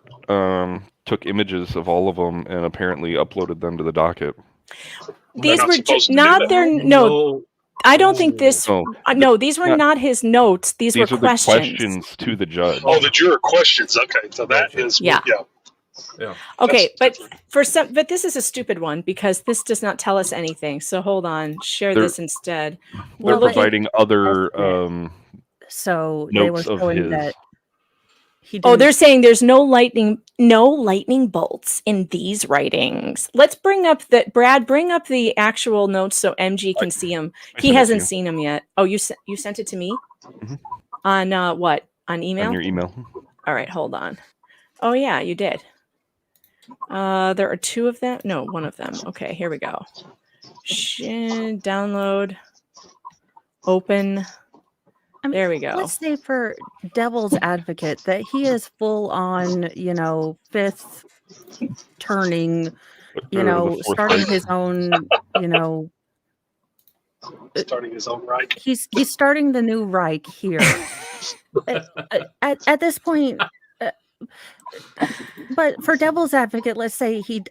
took images of all of them and apparently uploaded them to the docket. These were not their no. I don't think this. No, these were not his notes. These were are questions. the questions to the judge. Oh, the juror questions. Okay, so that is yeah. Yeah. Okay, but but this is a stupid one because this does not tell us anything. So hold on, share this instead. They're providing other so notes they were showing that. They're saying there's no lightning bolts in these writings. Let's bring up Brad. Bring up the actual notes so MG can see them. He hasn't seen them yet. Oh, you sent it to me on what? On email? On your email. All right, hold on. Oh yeah, you did. There are two of them. No, one of them. Okay, here we go. Download. Open. There we go. Let's say for devil's advocate that he is full on, fifth turning, starting his own, starting his own Reich. He's starting the new Reich here. at this point, but for devil's advocate, let's say he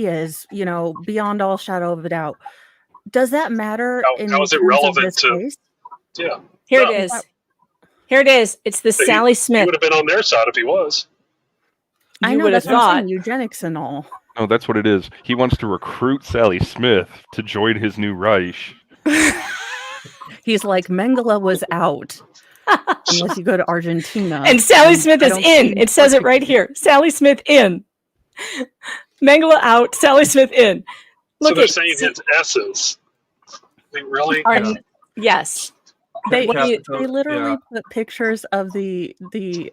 is, beyond all shadow of a doubt. Does that matter? How is it relevant to? Case? Yeah. Here it is. Here it is. It's the Sally Smith. He would have been on their side if he was. I know that's not eugenics and all. No, that's what it is. He wants to recruit Sally Smith to join his new Reich. He's like, Mengele was out. Unless you go to Argentina. And Sally Smith is in. It says it right here. Sally Smith in. Mengele out. Sally Smith in. Look, so they're saying his S's. They really? Yes. They literally put pictures of the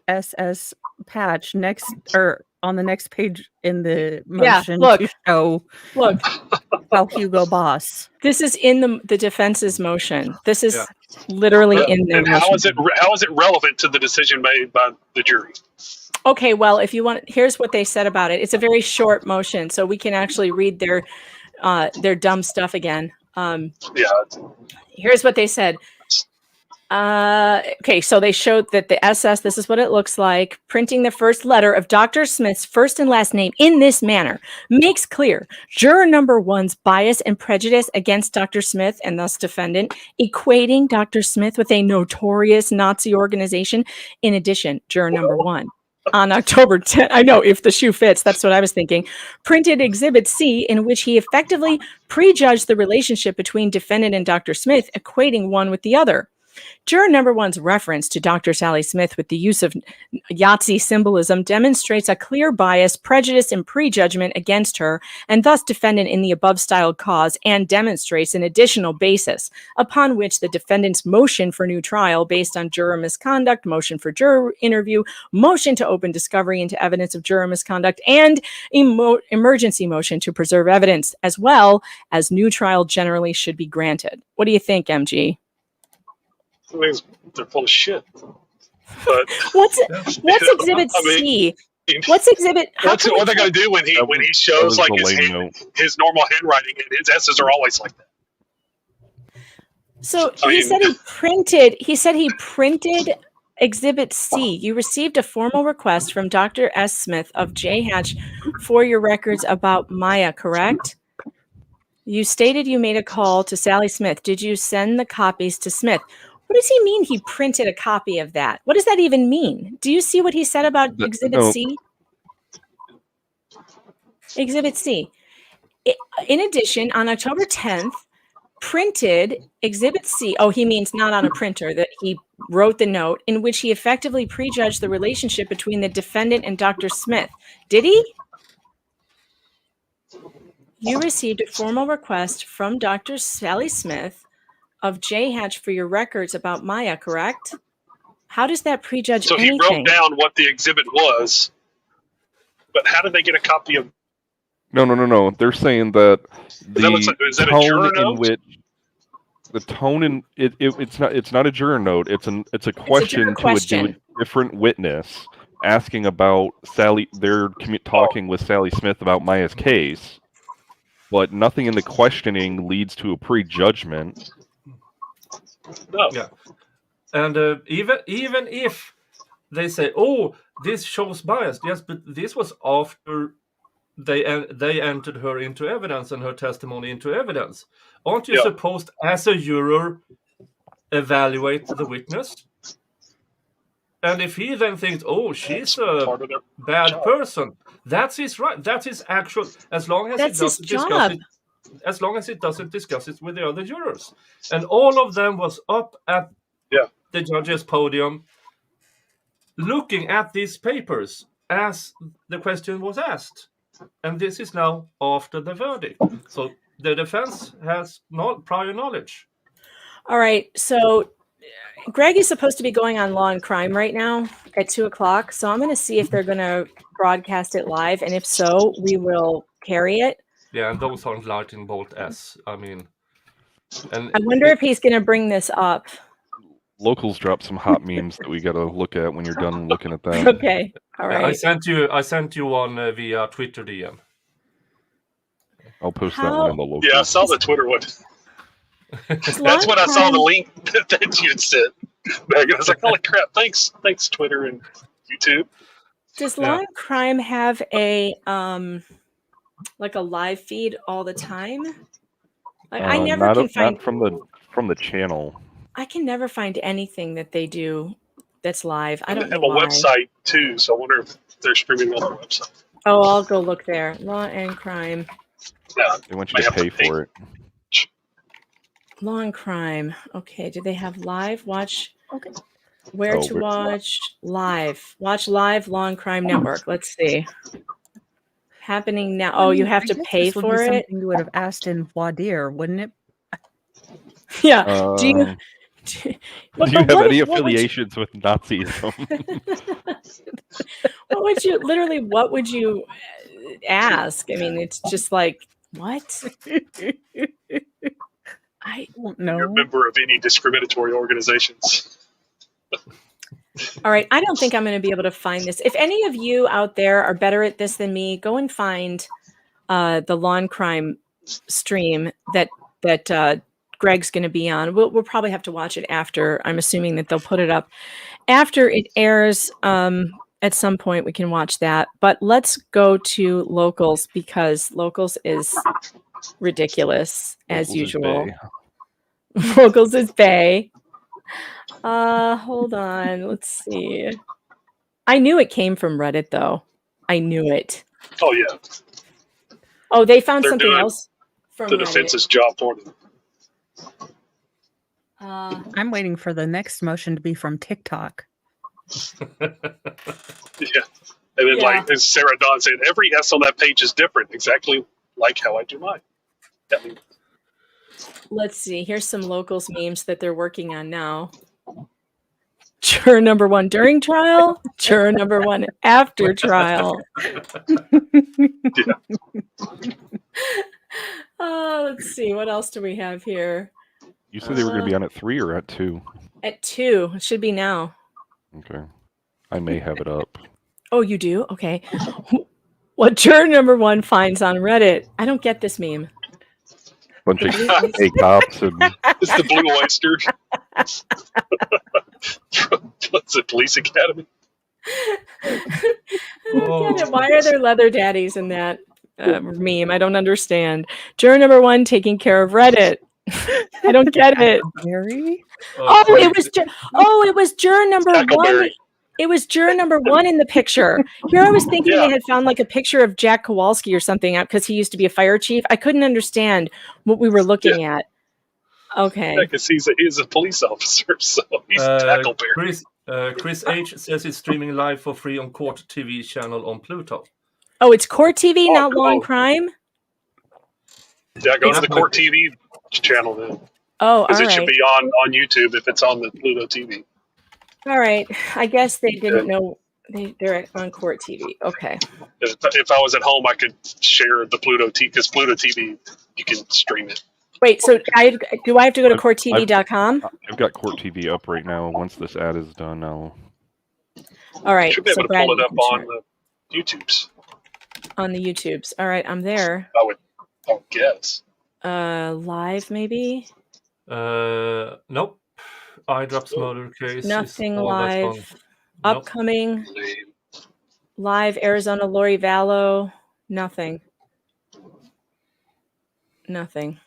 SS patch next or on the next page in the motion to show how Hugo Boss. This is in the defense's motion. This is literally in their motion. And how is it relevant to the decision made by the jury? Okay, well, if you want, here's what they said about it. It's a very short motion, so we can actually read their dumb stuff again. Here's what they said. Okay, so they showed that the SS, this is what it looks like. Printing the first letter of Dr. Smith's first and last name in this manner makes clear juror number 1's bias and prejudice against Dr. Smith and thus defendant, equating Dr. Smith with a notorious Nazi organization. In addition, juror number 1 on October 10th, I know if the shoe fits, that's what I was thinking, printed Exhibit C in which he effectively prejudged the relationship between defendant and Dr. Smith, equating one with the other. Juror number one's reference to Dr. Sally Smith with the use of Yahtzee symbolism demonstrates a clear bias, prejudice, and prejudgment against her, and thus defendant in the above-styled cause, and demonstrates an additional basis upon which the defendant's motion for new trial based on juror misconduct, motion for juror interview, motion to open discovery into evidence of juror misconduct, and emergency motion to preserve evidence, as well as new trial generally should be granted. What do you think, MG? I mean, they're full of shit. But what's Exhibit C? What's Exhibit? What are they going to do when he shows like his normal handwriting and his S's are always like that? So he said he printed Exhibit C. You received a formal request from Dr. S. Smith of JHACH for your records about Maya, correct? You stated you made a call to Sally Smith. Did you send the copies to Smith? What does he mean he printed a copy of that? What does that even mean? Do you see what he said about Exhibit C? Exhibit C. In addition, on October 10th, printed Exhibit C. Oh, he means not on a printer, that he wrote the note in which he effectively prejudged the relationship between the defendant and Dr. Smith. Did he? You received a formal request from Dr. Sally Smith of JHACH for your records about Maya, correct? How does that prejudge anything? So he wrote down what the exhibit was, but how did they get a copy of? No. They're saying that is that a juror tone in note? which the tone in it's not a juror note. It's a question to a different witness asking about Sally. They're talking with Sally Smith about Maya's case, but nothing in the questioning leads to a prejudgment. No. Yeah, and even if they say, "Oh, this shows bias," yes, but this was after they entered her into evidence and her testimony into evidence. Aren't you supposed, as a juror, evaluate the witness? And if he then thinks, "Oh, she's a bad person," that's his right. That's his actual. As long as that's he doesn't his discuss job. it. As long as it doesn't discuss it with the other jurors. And all of them was up at the judge's podium looking at these papers as the question was asked. And this is now after the verdict. So the defense has prior knowledge. All right. So Greg is supposed to be going on Law and Crime right now at 2:00. So I'm going to see if they're going to broadcast it live. And if so, we will carry it. Yeah, and those aren't lightning bolt S. I mean, and I wonder if he's going to bring this up. Locals drop some hot memes that we got to look at when you're done looking at that. Okay, all right. I sent you one via Twitter DM. I'll post that one in the local. Yeah, I saw the Twitter one. That's when I saw the link that you had sent. Megan, I was like, "Holy crap! Thanks, Twitter and YouTube." Does Law and Crime have a like a live feed all the time? I never can find from the channel. I can never find anything that they do that's live. I don't have know a why. website too, so I wonder if they're streaming on their website. Oh, I'll go look there. Law and Crime. Yeah, they want you to pay for it. Law and Crime. Okay, do they have live? Watch. Okay. Where to watch live? Watch live Law and Crime Network. Let's see. Happening now. Oh, you have to pay for it. Something you would have asked in voir dire, wouldn't it? Yeah. Do you have any affiliations with Nazism? What would you ask? I mean, it's just like, what? I don't know. You're a member of any discriminatory organizations. All right. I don't think I'm going to be able to find this. If any of you out there are better at this than me, go and find the Law and Crime stream that Greg's going to be on. We'll probably have to watch it after. I'm assuming that they'll put it up after it airs. At some point we can watch that, but let's go to Locals because Locals is ridiculous as usual. Locals is Bay. Hold on. Let's see. I knew it came from Reddit though. I knew it. Oh yeah. Oh, they found something else from the Reddit. defense's job for them. I'm waiting for the next motion to be from TikTok. Yeah. And then, like, as Sarah Dawn said, every S on that page is different, exactly like how I do mine. I mean, Let's see. Here's some locals memes that they're working on now. Juror number 1 during trial. Juror number 1 after trial. Let's see. What else do we have here? You said they were going to be on at 3 or at 2? At 2. It should be now. Okay. I may have it up. Oh, you do? Okay. What juror number 1 finds on Reddit. I don't get this meme. Bunch of fake cops and it's the Blue Oyster. What's it, Police Academy? I don't get it. Why are there leather daddies in that meme? I don't understand. Juror number 1 taking care of Reddit. I don't get it. It was juror number 1. It was juror number 1 in the picture. Here I was thinking they had found like a picture of Jack Kowalski or something because he used to be a fire chief. I couldn't understand what we were looking at. Okay. Because he's a police officer, so he's Tackleberry. Chris H says he's streaming live for free on Court TV channel on Pluto. Oh, it's Court TV, not Law and Crime? Yeah, go to the Court TV channel then. Oh, because all it should right. be on YouTube if it's on the Pluto TV. All right. I guess they didn't know they're on Court TV. Okay. If I was at home, I could share the Pluto TV because Pluto TV you can stream it. Wait, so do I have to go to courttv.com? I've got Court TV up right now. Once this ad is done, I'll... All right. Should be able so to Brad, pull it you up can on share the YouTubes. on the YouTubes. All right, I'm there. I would guess. Live maybe? Nope. iDrops murder case. Nothing is all that's live. on. Nope. Upcoming. Live Arizona Lori Vallow. Nothing. Nothing.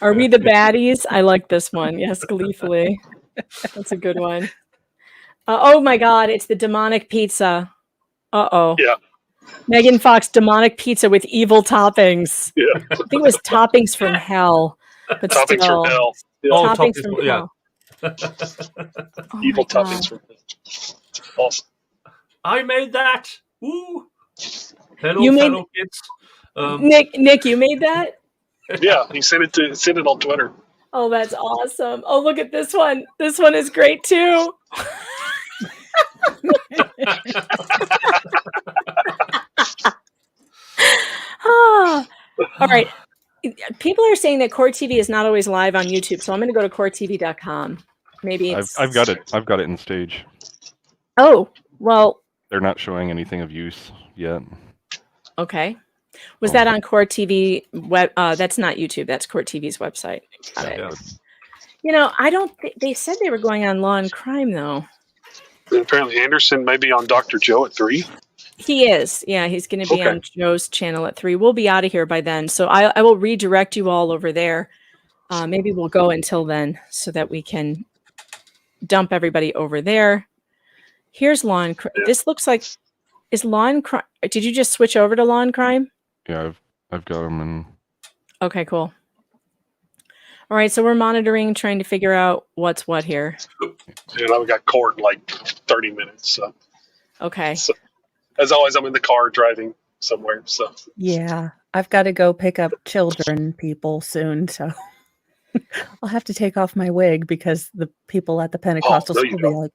Are we the baddies? I like this one. Yes, gleefully. That's a good one. Oh my God, it's the demonic pizza. Uh-oh. Yeah. Megan Fox demonic pizza with evil toppings. Yeah. I think it was toppings from hell. But Toppings still. from hell. Yeah. Oh, Toppings toppings, from yeah. hell. Oh Evil my God. toppings from hell. Awesome. I made that. Woo! Hello, You made- fellow kids. Nick, you made that? Yeah, he sent it on Twitter. Oh, that's awesome. Oh, look at this one. This one is great too. Ah. All right. People are saying that Court TV is not always live on YouTube, so I'm going to go to courttv.com. Maybe it's... I've got it. I've got it in stage. Oh, well, They're not showing anything of use yet. okay. Was that on Court TV web? That's not YouTube. That's Court TV's website. Got it. Yeah. You know, I don't. They said they were going on Law and Crime, though. And apparently Anderson may be on Dr. Joe at 3. He is. Yeah, he's going to be Okay. on Joe's channel at 3. We'll be out of here by then, so I will redirect you all over there. Maybe we'll go until then so that we can dump everybody over there. Here's Law and Crime. This looks like is Law and Crime. Did you just switch over to Law and Crime? Yeah, I've got them in. Okay, cool. All right, so we're monitoring, trying to figure out what's what here. And I've got court in like 30 minutes. So. Okay. So, as always, I'm in the car driving somewhere. So Yeah, I've got to go pick up children people soon, so I'll have to take off my wig because the people at the Pentecostal no, you school will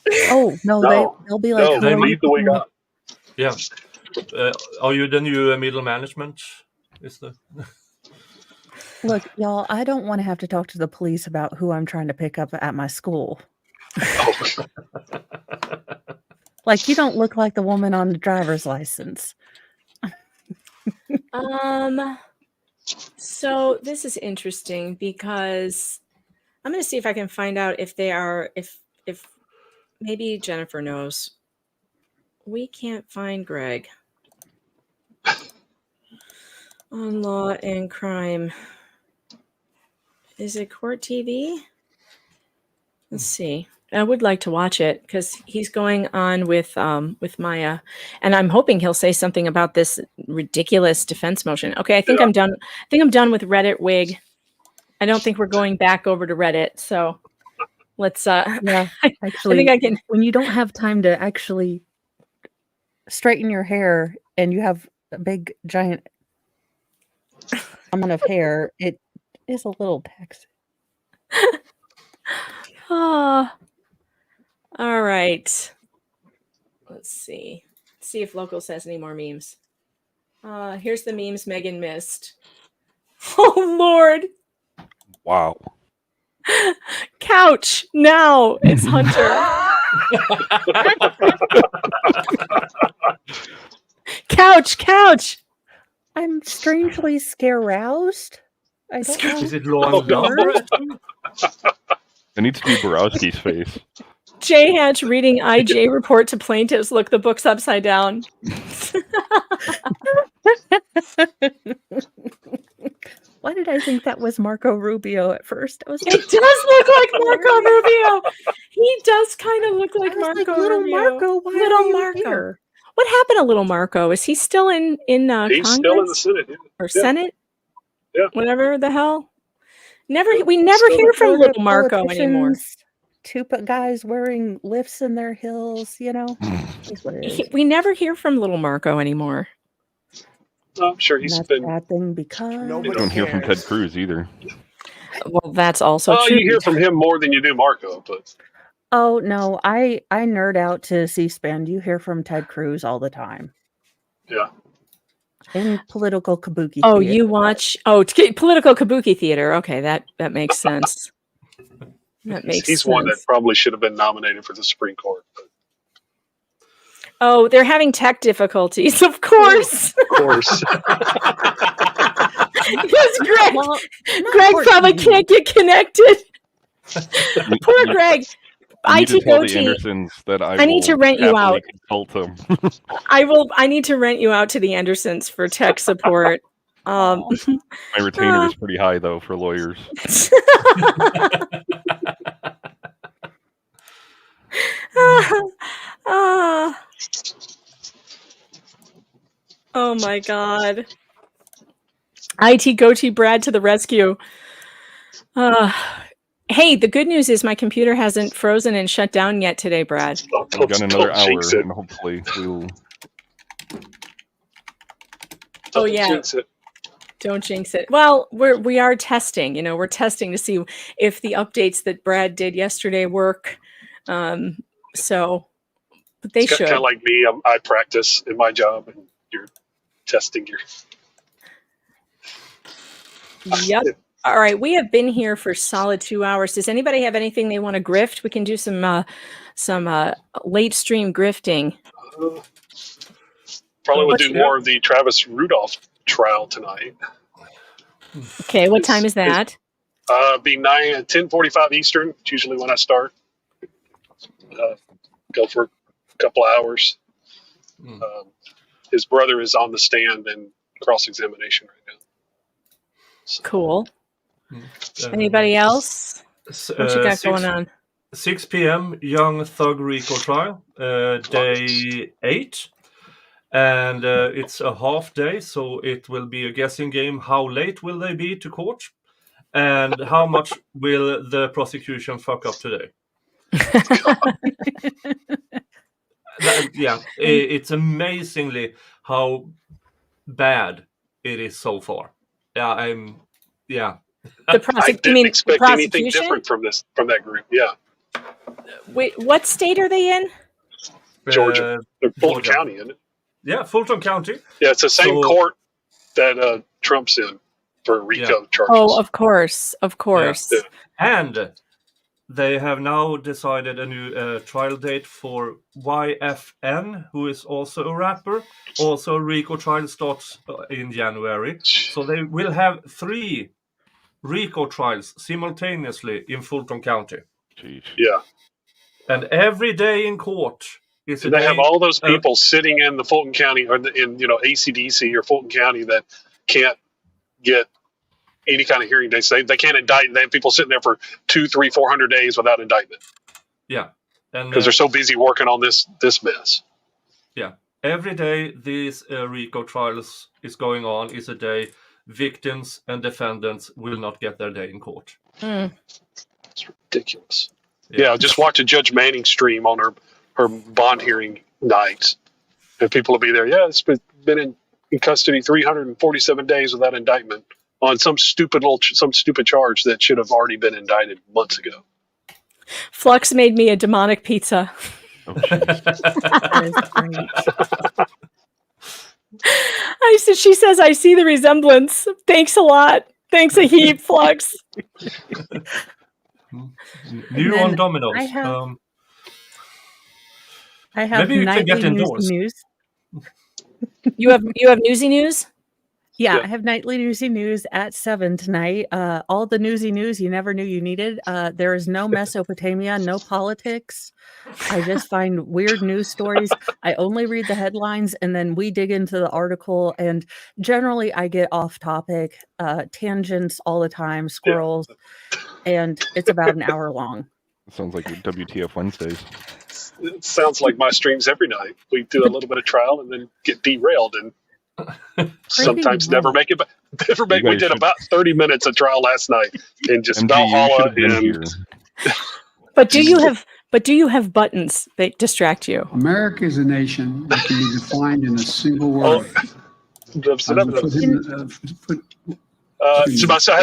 be don't. like, "Oh no, No. they'll be like, no, "Who they are you leave the wig talking on. about?" Yeah. Are you the new middle management? Is the Look, y'all, I don't want to have to talk to the police about who I'm trying to pick up at my school. Like, you don't look like the woman on the driver's license. So this is interesting because I'm going to see if I can find out if they are, if maybe Jennifer knows. We can't find Greg on Law and Crime. Is it Court TV? Let's see. I would like to watch it because he's going on with Maya, and I'm hoping he'll say something about this ridiculous defense motion. Okay, I think I'm done. I think I'm done with Reddit wig. I don't think we're going back over to Reddit. So let's. Yeah, I actually, think I can. When you don't have time to actually straighten your hair and you have a big giant amount of hair, it is a little taxing. Oh. All right. Let's see. See if Locals has any more memes. Here's the memes Megan missed. Oh, Lord. Wow. Couch. Now it's Hunter. Couch. I'm strangely scare-roused. I don't know. Is it long number? It needs to be Borowski's face. JHACH reading IJ report to plaintiffs. Look, the book's upside down. Why did I think that was Marco Rubio at first? It does look like Marco Rubio. He does kind of look like Marco little Rubio. Marco, why Little are you Marco. here? What happened to little Marco? Is he still in He's Congress? still in the Senate. Yeah. Or Senate? Yeah. Whatever the hell. We never hear from Florida little Marco anymore. politicians, two guys wearing lifts in their heels, you know. Is what it is. We never hear from little Marco anymore. I'm sure he's That's been. a bad thing because You don't hear from Ted Cruz either. Well, that's also Oh, true. you hear from him more than you do Marco, but oh no, I nerd out to C-SPAN. You hear from Ted Cruz all the time yeah. in political kabuki. Oh, theater. you watch political kabuki theater. Okay, that makes sense. That makes He's sense. one that probably should have been nominated for the Supreme Court. But Oh, they're having tech difficulties, of course. of course. Because Greg Well, probably can't get connected. Poor Greg. You need to IT tell the goatee. Andersons that I need to will rent you happily out. Consult them. I need to rent you out to the Andersons for tech support. My retainer is pretty high though for lawyers. Oh my God. IT goatee Brad to the rescue. Hey, the good news is my computer hasn't frozen and shut down yet today, Brad. We've got another hour, jinx it. and hopefully we'll. Oh yeah. Jinx it. Don't jinx it. Well, we are testing. You know, we're testing to see if the updates that Brad did yesterday work. So, but they should. Kind of like me. I practice in my job, and you're testing your. Yep. All right, we have been here for solid 2 hours. Does anybody have anything they want to grift? We can do some late stream grifting. Probably would do more of the Travis Rudolph trial tonight. Okay, what time is that? Be 10:45 Eastern. It's usually when I start. Go for a couple of hours. His brother is on the stand and cross-examination right now. So, Cool. Anybody else? What you got going on? 6 p.m. Young Thug Rico trial, day 8. And it's a half day, so it will be a guessing game. How late will they be to court? And how much will the prosecution fuck up today? It's amazingly how bad it is so far. I didn't expect anything different from that group. Yeah. Wait, what state are they in? Georgia. They're Fulton County, isn't it? Yeah, Fulton County. Yeah, it's the same court that Trump's in for RICO charges. Oh, of course. Yeah. And they have now decided a new trial date for YFN, who is also a rapper. Also, RICO trial starts in January. So they will have 3 RICO trials simultaneously in Fulton County. Jeez. Yeah. And every day in court is a they day, have all those people sitting in the Fulton County or in ACDC or Fulton County that can't get any kind of hearing dates. They can't indict. They have people sitting there for 200, 300, 400 days without indictment. Yeah. And because they're so busy working on this mess. Yeah. Every day these RICO trials is going on is a day victims and defendants will not get their day in court. It's ridiculous. Yeah, just watch a Judge Manning stream on her bond hearing nights, and people will be there. Yeah, it's been in custody 347 days without indictment on some stupid charge that should have already been indicted months ago. Flux made me a demonic pizza. Oh, that is great. She says, I see the resemblance. Thanks a lot. Thanks a heap, Flux. New on Domino's. I have maybe you can get nightly indoors. news. You have newsy news? Yeah, I have nightly newsy news at 7 tonight. All the newsy news you never knew you needed. There is no Mesopotamia, no politics. I just find weird news stories. I only read the headlines and then we dig into the article. And generally, I get off topic, tangents all the time, squirrels, and it's about an hour long. Sounds like your WTF Wednesdays. It sounds like my streams every night. We do a little bit of trial and then get derailed and sometimes never make it. We did about 30 minutes of trial last night and just Valhalla. But do you have buttons that distract you? America is a nation that can be defined in a single word. I have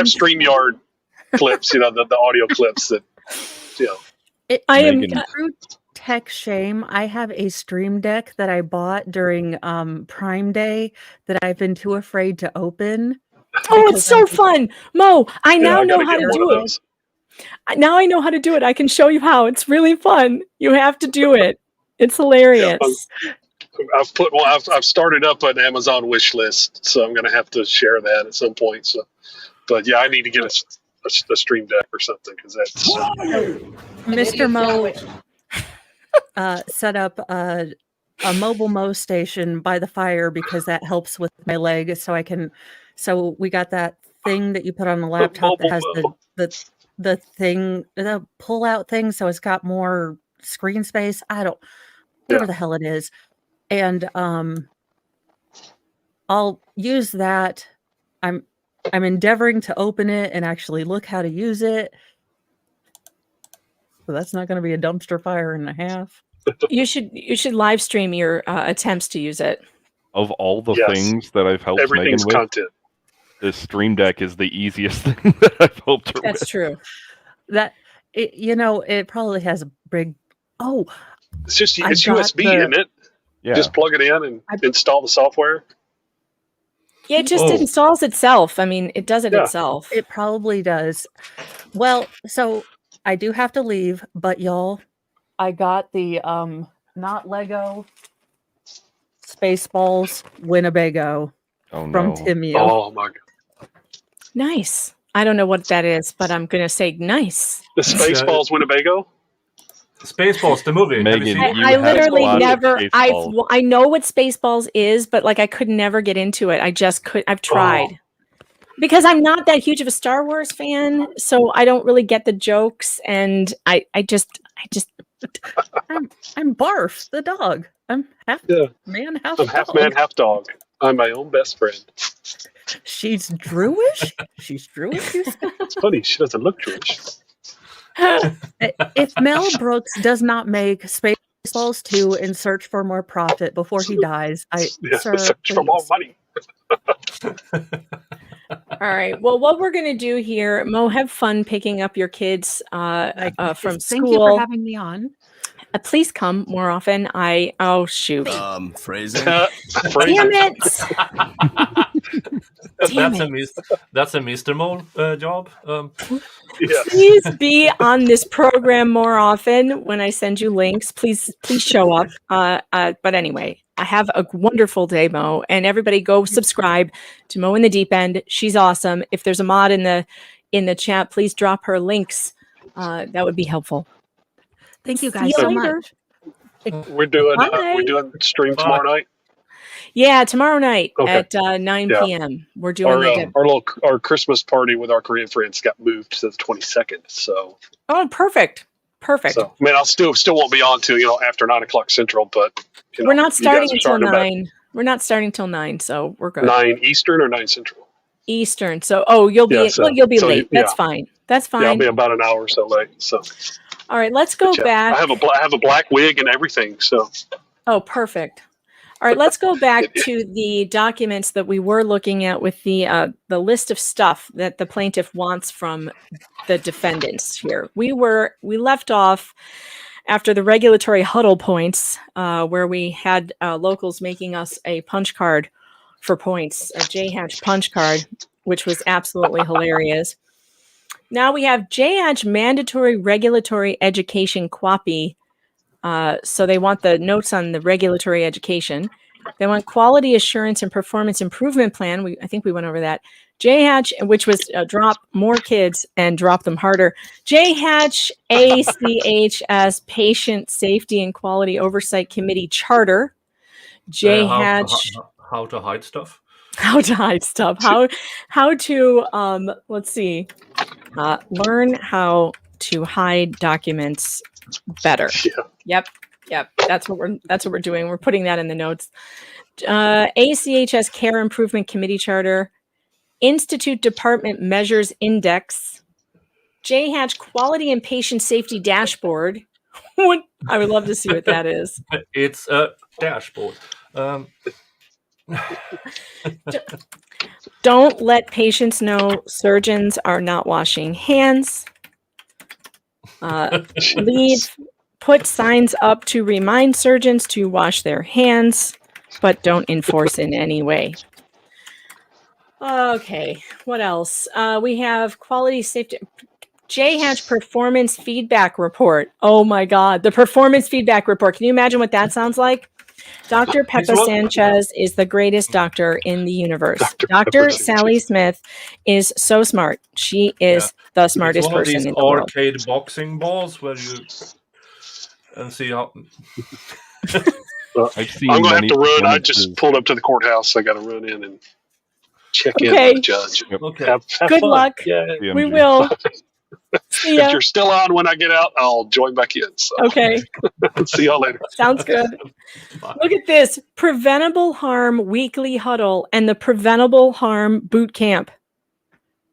StreamYard clips, the audio clips that, I am true tech shame. I have a stream deck that I bought during Prime Day that I've been too afraid to open. Oh, it's so fun. Mo, I now know how to do it. Now I know how to do it. I can show you how. It's really fun. You have to do it. It's hilarious. I've started up an Amazon wish list, so I'm going to have to share that at some point. So, but yeah, I need to get a stream deck or something because that's Mr. Mo set up a mobile Mo station by the fire because that helps with my leg. So we got that thing that you put on the laptop that has the pull out thing. So it's got more screen space. Whatever the hell it is. And I'll use that. I'm endeavoring to open it and actually look how to use it. So that's not going to be a dumpster fire and a half. You should live stream your attempts to use it. Of all the things that I've helped Megan with, content. This Stream Deck is the easiest thing that I've helped her with. That's true. It probably has a big. Oh, it's USB, isn't it? Yeah. Just plug it in and install the software. Yeah, it just installs itself. I mean, it does it itself. It probably does. Well, so I do have to leave, but y'all, I got the not Lego Spaceballs Winnebago from Timio. Oh my god. Nice. I don't know what that is, but I'm gonna say nice. The Spaceballs Winnebago? Spaceballs, the movie. Megan, I literally never. I know what Spaceballs is, but I could never get into it. I've tried because I'm not that huge of a Star Wars fan, so I don't really get the jokes, and I'm Barf, the dog. I'm half man, half I'm dog. half man, half dog. I'm my own best friend. She's Druish? She's Druish? It's funny, she doesn't look Jewish. If Mel Brooks does not make Spaceballs 2 and search for more profit before he dies, search for more money. All right. Well, what we're going to do here, Mo, have fun picking up your kids from school. Thank you for having me on. Please come more often. Shoot. Phrasing. Damn it. That's a Mr. Mole job. Please be on this program more often when I send you links. Please show up. But anyway, I have a wonderful day, Mo, and everybody go subscribe to Mo in the Deep End. She's awesome. If there's a mod in the chat, please drop her links. That would be helpful. Thank you guys so much. We're doing stream tomorrow night. Yeah, tomorrow night at 9 p.m. We're doing our Christmas party with our Korean friends got moved to the 22nd. So perfect. Perfect. So, I mean, I'll still won't be on till after 9 o'clock Central, but we're not starting until starting 9. We're not starting till 9, so we're good. 9 Eastern or 9 Central. Eastern. So, you'll be late. That's fine. That's fine. Yeah, I'll be about an hour or so late. So. All right, let's go back. I have a black wig and everything. So. Oh, perfect. All right, let's go back to the documents that we were looking at with the list of stuff that the plaintiff wants from the defendants here. We left off after the regulatory huddle points, where we had locals making us a punch card for points, a JHACH punch card, which was absolutely hilarious. Now we have JHACH mandatory regulatory education QAPI. So they want the notes on the regulatory education. They want quality assurance and performance improvement plan. I think we went over that. JHACH, which was drop more kids and drop them harder. JHACH ACHS Patient Safety and Quality Oversight Committee Charter. JHACH how to hide stuff. How to hide stuff. How to let's see. Learn how to hide documents better. Yep. That's what we're doing. We're putting that in the notes. ACHS Care Improvement Committee Charter, Institute Department Measures Index, JHACH Quality and Patient Safety Dashboard. I would love to see what that is. It's a dashboard. Don't let patients know surgeons are not washing hands. Put signs up to remind surgeons to wash their hands, but don't enforce in any way. Okay, what else? We have quality safety. JHACH Performance Feedback Report. Oh my God, the Performance Feedback Report. Can you imagine what that sounds like? Dr. Peppa Sanchez is the greatest doctor in the universe. Dr. Sally Smith is so smart. She is the smartest person in the world. Arcade boxing balls where you and see how. I'm gonna have to run. I just pulled up to the courthouse. I got to run in and check in with the judge. Okay. Have Good fun. luck. Yeah. We will. If you're still on when I get out, I'll join back in. So. Okay. See y'all later. Sounds good. Look at this. Preventable Harm Weekly Huddle and the Preventable Harm Boot Camp.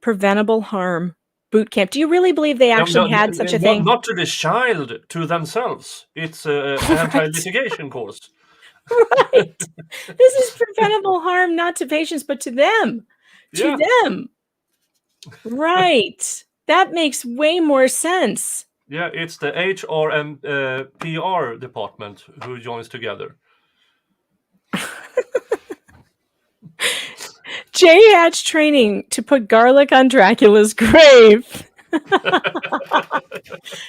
Preventable Harm Boot Camp. Do you really believe they actually had such a thing? Not to the child, to themselves. It's an anti-litigation course. Right. This is preventable harm not to patients, but to them. To them. Right. That makes way more sense. Yeah, it's the HR and PR department who joins together. JHACH training to put garlic on Dracula's grave.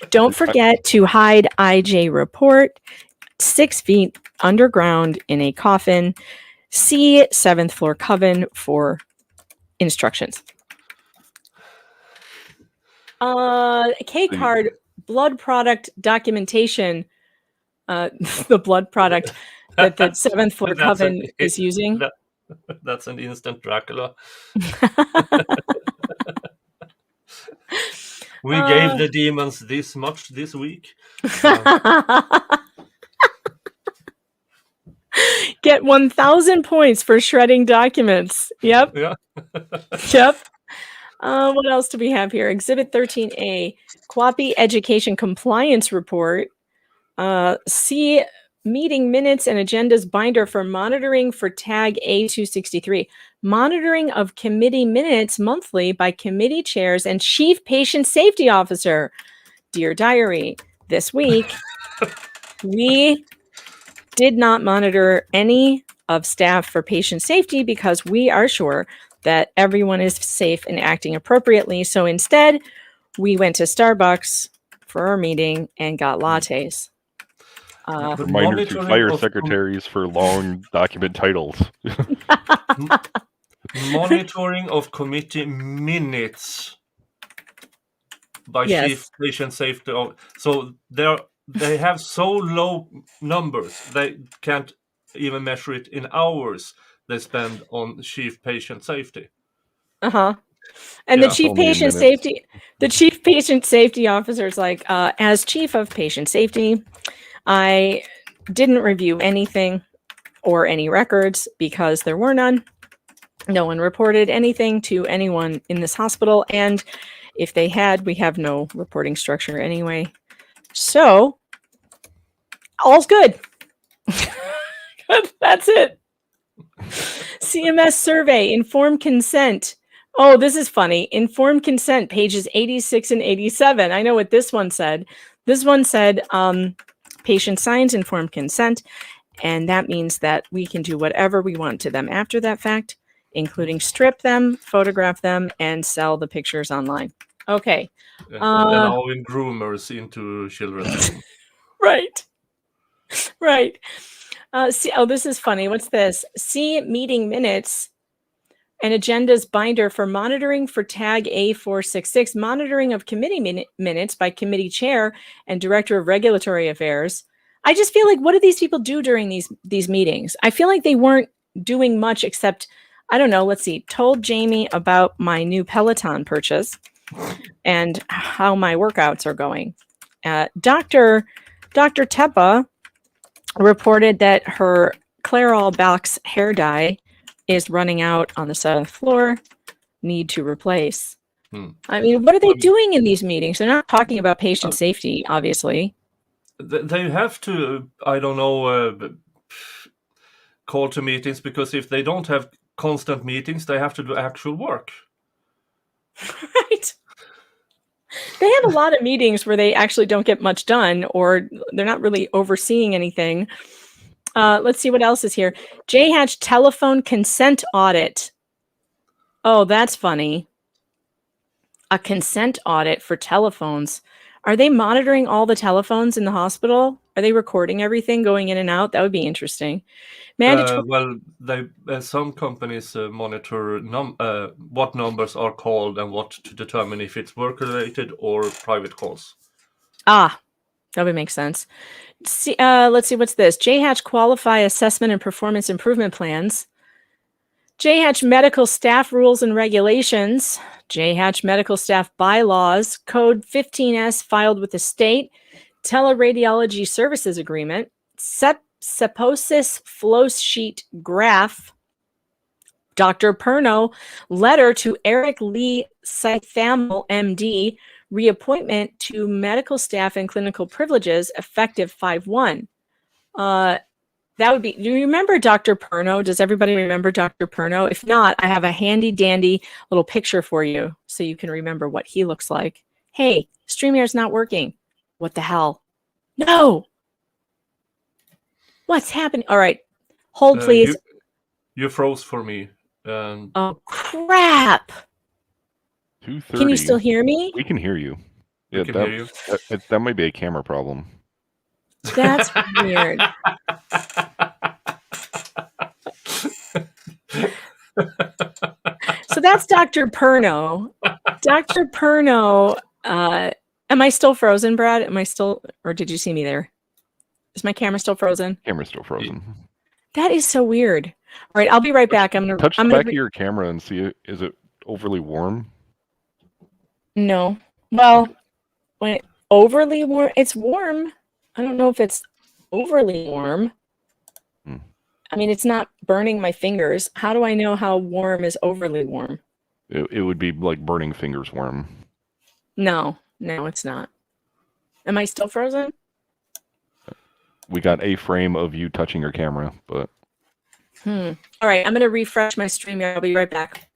Don't forget to hide IJ report 6 feet underground in a coffin. See 7th floor coven for instructions. K card blood product documentation. The blood product that the 7th floor coven is using. That's an instant Dracula. We gave the demons this much this week. Get 1,000 points for shredding documents. Yep. Yeah. Yep. What else do we have here? Exhibit 13A, QAPI Education Compliance Report. See meeting minutes and agendas binder for monitoring for tag A263. Monitoring of committee minutes monthly by committee chairs and chief patient safety officer. Dear diary, this week we did not monitor any of staff for patient safety because we are sure that everyone is safe and acting appropriately. So instead, we went to Starbucks for our meeting and got lattes. Reminder to fire secretaries for long document titles. Monitoring of committee minutes by chief patient safety. So they have so low numbers, they can't even measure it in hours they spend on chief patient safety. Uh-huh. And Yeah. the chief Only in patient minutes. safety officer is like, as chief of patient safety, I didn't review anything or any records because there were none. No one reported anything to anyone in this hospital, and if they had, we have no reporting structure anyway. So, all's good. That's it. CMS survey, informed consent. Oh, this is funny. Informed consent, pages 86 and 87. I know what this one said. This one said, patient signs informed consent, and that means that we can do whatever we want to them after that fact, including strip them, photograph them, and sell the pictures online. Okay. Allowing groomers into children's room. Right. Right. This is funny. What's this? See meeting minutes and agendas binder for monitoring for tag A466, monitoring of committee minutes by committee chair and director of regulatory affairs. I just feel like, what do these people do during these meetings? I feel like they weren't doing much except, I don't know, let's see, told Jamie about my new Peloton purchase and how my workouts are going. Dr. Teppa reported that her Clairol box hair dye is running out on the 7th floor, need to replace. I mean, what are they doing in these meetings? They're not talking about patient safety, obviously. They have to, I don't know, call to meetings, because if they don't have constant meetings, they have to do actual work. Right. They have a lot of meetings where they actually don't get much done, or they're not really overseeing anything. Let's see what else is here. JHACH telephone consent audit. Oh, that's funny. A consent audit for telephones. Are they monitoring all the telephones in the hospital? Are they recording everything going in and out? That would be interesting. Well, some companies monitor what numbers are called and what to determine if it's work-related or private calls. Ah, that would make sense. See, let's see, what's this? JHACH qualify assessment and performance improvement plans. JHACH medical staff rules and regulations. JHACH medical staff bylaws. Code 15S filed with the state. Teleradiology services agreement. Seposis flow sheet graph. Dr. Perno letter to Eric Lee Sythamel, MD, reappointment to medical staff and clinical privileges effective 5/1. That would be, do you remember Dr. Perno? Does everybody remember Dr. Perno? If not, I have a handy dandy little picture for you so you can remember what he looks like. Hey, StreamYard's not working. What the hell? No! What's happening? All right. Hold, please. You froze for me. Oh, crap. 2:30. Can you still hear me? We can hear you. Yeah, We can hear you. That might be a camera problem. That's weird. So that's Dr. Perno. Dr. Perno, am I still frozen, Brad? Am I still, or did you see me there? Is my camera still frozen? Camera's still frozen. That is so weird. All right, I'll be right back. I'm gonna touch the back of your camera and see it. Is it overly warm? No. Well, when overly warm, it's warm. I don't know if it's overly warm. I mean, it's not burning my fingers. How do I know how warm is overly warm? It would be like burning fingers warm. No, it's not. Am I still frozen? We got a frame of you touching your camera, but... All right, I'm going to refresh my stream here. I'll be right back.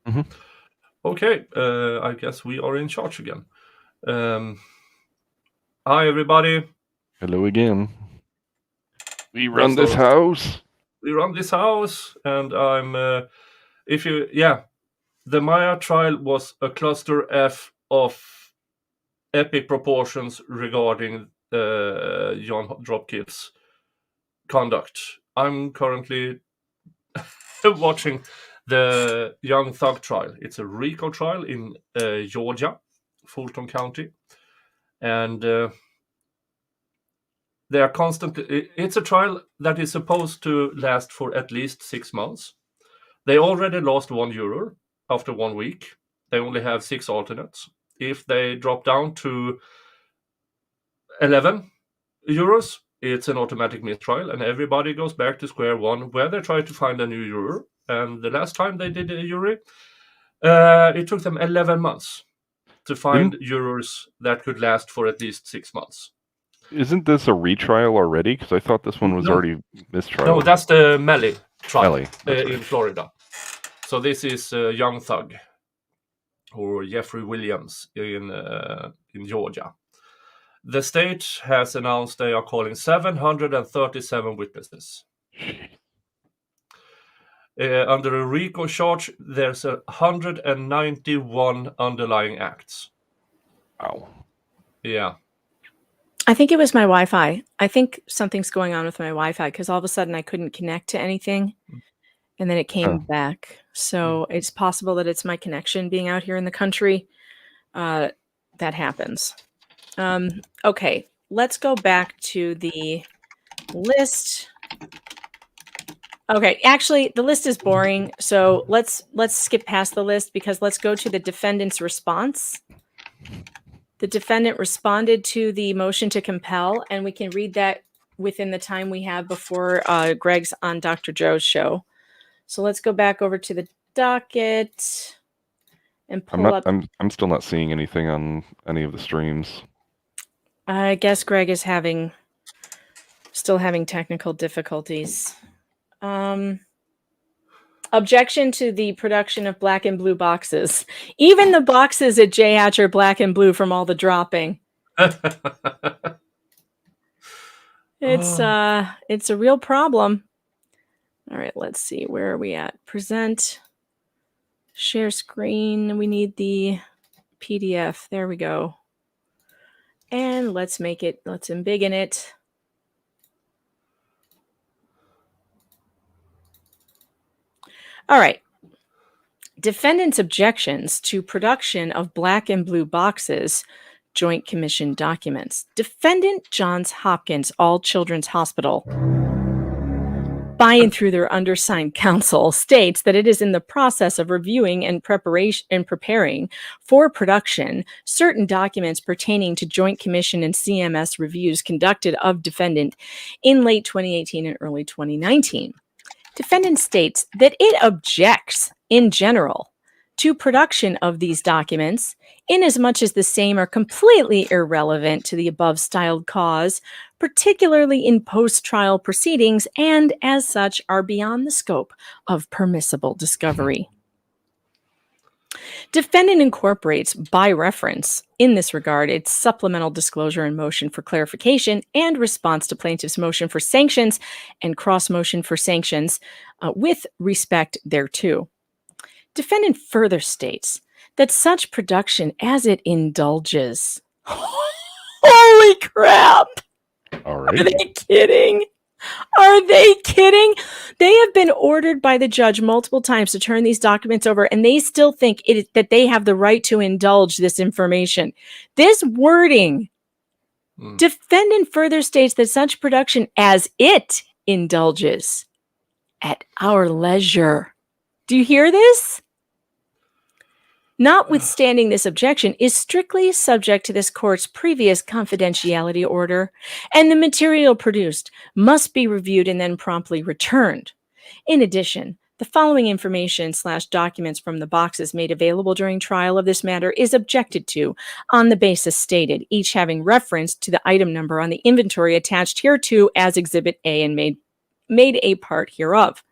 Okay, I guess we are in charge again. Hi, everybody. Hello again. We run this house. We run this house, and I'm... the Maya trial was a cluster F of epic proportions regarding John Dropkit's conduct. I'm currently watching the Young Thug trial. It's a RICO trial in Georgia, Fulton County, and they are constantly. It's a trial that is supposed to last for at least 6 months. They already lost one juror after 1 week. they only have 6 alternates. If they drop down to 11 euros, it's an automatic mistrial, and everybody goes back to square one, where they try to find a new juror. And the last time they did a jury, it took them 11 months to find jurors that could last for at least 6 months. Isn't this a retrial already? Because I thought this one was already mistrial. No, that's the Melly trial Melly, in Florida. So this is Young Thug, or Jeffrey Williams in Georgia. The state has announced they are calling 737 witnesses. Under a RICO charge, there's 191 underlying acts. Wow. Yeah. I think it was my Wi-Fi. I think something's going on with my Wi-Fi because all of a sudden I couldn't connect to anything, and then it came back. So it's possible that it's my connection being out here in the country. That happens. Okay, let's go back to the list. Okay, actually, the list is boring, so let's skip past the list because let's go to the defendant's response. The defendant responded to the motion to compel, and we can read that within the time we have before Greg's on Dr. Joe's show. So let's go back over to the docket and pull up. I'm still not seeing anything on any of the streams. I guess Greg is still having technical difficulties. Objection to the production of black and blue boxes. Even the boxes at JHACH are black and blue from all the dropping. It's a real problem. All right, let's see. Where are we at? Present. Share screen. We need the PDF. There we go. And let's embiggen it. All right. Defendant's objections to production of black and blue boxes, Joint Commission documents. Defendant Johns Hopkins All Children's Hospital, by and through their undersigned counsel, states that it is in the process of reviewing and preparing for production certain documents pertaining to Joint Commission and CMS reviews conducted of defendant in late 2018 and early 2019. Defendant states that it objects, in general, to production of these documents, inasmuch as the same are completely irrelevant to the above-styled cause, particularly in post-trial proceedings, and as such are beyond the scope of permissible discovery. Defendant incorporates, by reference, in this regard, its supplemental disclosure and motion for clarification and response to plaintiff's motion for sanctions and cross-motion for sanctions with respect thereto. Defendant further states that such production as it indulges. Holy crap! All right. Are they kidding? Are they kidding? They have been ordered by the judge multiple times to turn these documents over, and they still think that they have the right to indulge this information. This wording, defendant further states that such production as it indulges at our leisure. Do you hear this? Notwithstanding this objection is strictly subject to this court's previous confidentiality order, and the material produced must be reviewed and then promptly returned. In addition, the following information / documents from the boxes made available during trial of this matter is objected to on the basis stated, each having reference to the item number on the inventory attached hereto as Exhibit A and made a part hereof.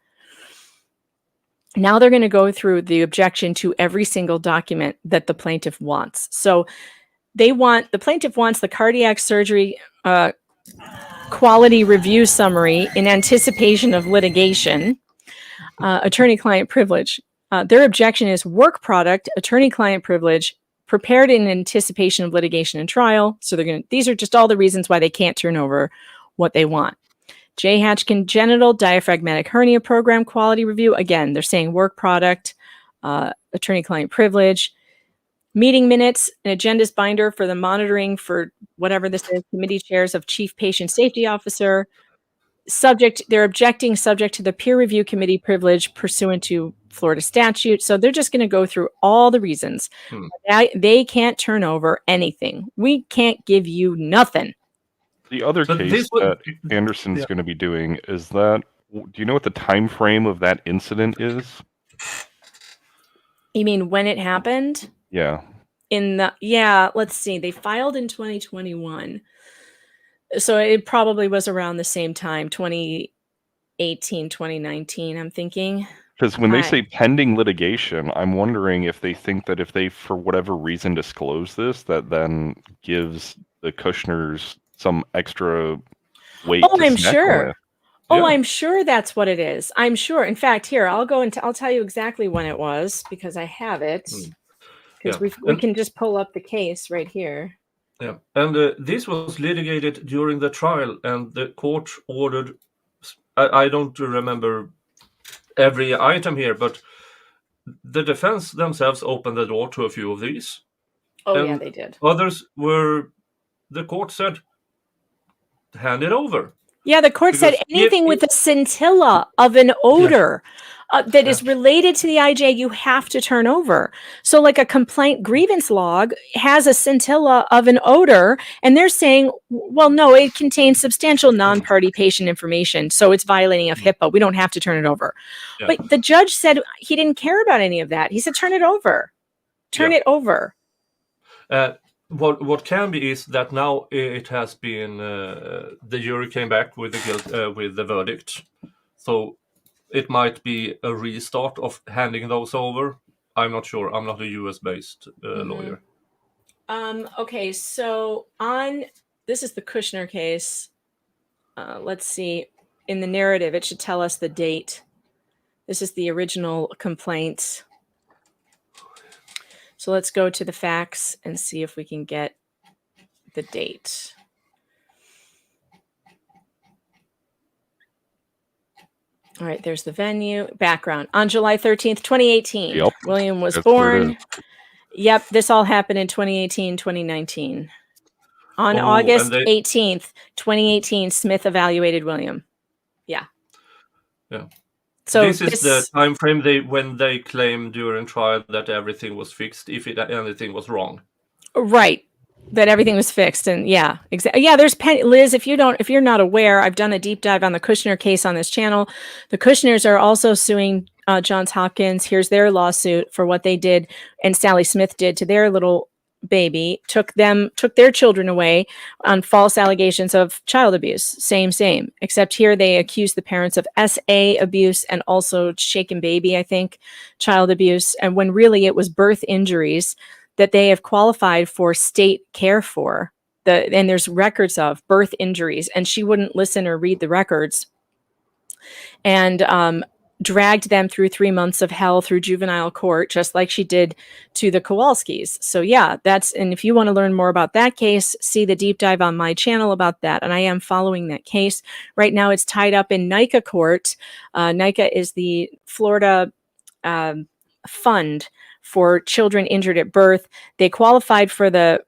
Now they're going to go through the objection to every single document that the plaintiff wants. So the plaintiff wants the cardiac surgery quality review summary in anticipation of litigation, attorney-client privilege. Their objection is work product, attorney-client privilege, prepared in anticipation of litigation and trial. So these are just all the reasons why they can't turn over what they want. JHACH congenital diaphragmatic hernia program quality review. Again, they're saying work product, attorney-client privilege, meeting minutes, an agendas binder for the monitoring for whatever this is, committee chairs of chief patient safety officer. They're objecting subject to the peer review committee privilege pursuant to Florida statute. So they're just going to go through all the reasons. They can't turn over anything. We can't give you nothing. The other But case this would- that Anderson's going to be doing is that. Do you know what the time frame of that incident is? You mean when it happened? Yeah. Let's see. They filed in 2021. So it probably was around the same time, 2018, 2019, I'm thinking. Because when they say pending litigation, I'm wondering if they think that if they, for whatever reason, disclose this, that then gives the Kushners some extra weight. Oh, I'm sure. With. Oh, Yeah. I'm sure that's what it is. I'm sure. In fact, here, I'll go into, I'll tell you exactly when it was because I have it. Because we can just pull up the case right here. Yeah, and this was litigated during the trial, and the court ordered. I don't remember every item here, but the defense themselves opened the door to a few of these. Oh, and yeah, they did. Others were, the court said, hand it over. Yeah, the court said anything with a scintilla of an odor that is related to the IJ, you have to turn over. So like a complaint grievance log has a scintilla of an odor, and they're saying, well, no, it contains substantial non-party patient information, so it's violating of HIPAA. We don't have to turn it over. Yeah. But the judge said he didn't care about any of that. He said, turn it over. Turn it over. What can be is that now it has been the jury came back with the verdict, so it might be a restart of handing those over. I'm not sure. I'm not a US based lawyer. Okay, so this is the Kushner case. Let's see. In the narrative, it should tell us the date. This is the original complaint. So let's go to the facts and see if we can get the date. All right, there's the venue. Background. On July 13th, 2018, Yep. William was That's where it born. Yep, this all happened in 2018, 2019. On Oh, August and 18th, 2018, Smith evaluated William. Yeah. Yeah. So this is the time frame when they claim during trial that everything was fixed if anything was wrong. Right. That everything was fixed. And yeah, exactly. Yeah, there's Liz, if you're not aware, I've done a deep dive on the Kushner case on this channel. The Kushners are also suing Johns Hopkins. Here's their lawsuit for what they did and Sally Smith did to their little baby, took their children away on false allegations of child abuse. Same, except here they accused the parents of SA abuse and also shaken baby, I think, child abuse. And when really it was birth injuries that they have qualified for state care for. And there's records of birth injuries, and she wouldn't listen or read the records. And dragged them through 3 months of hell through juvenile court, just like she did to the Kowalskis. So yeah, and if you want to learn more about that case, see the deep dive on my channel about that. And I am following that case. Right now it's tied up in NICA court. NICA is the Florida fund for children injured at birth. They qualified for the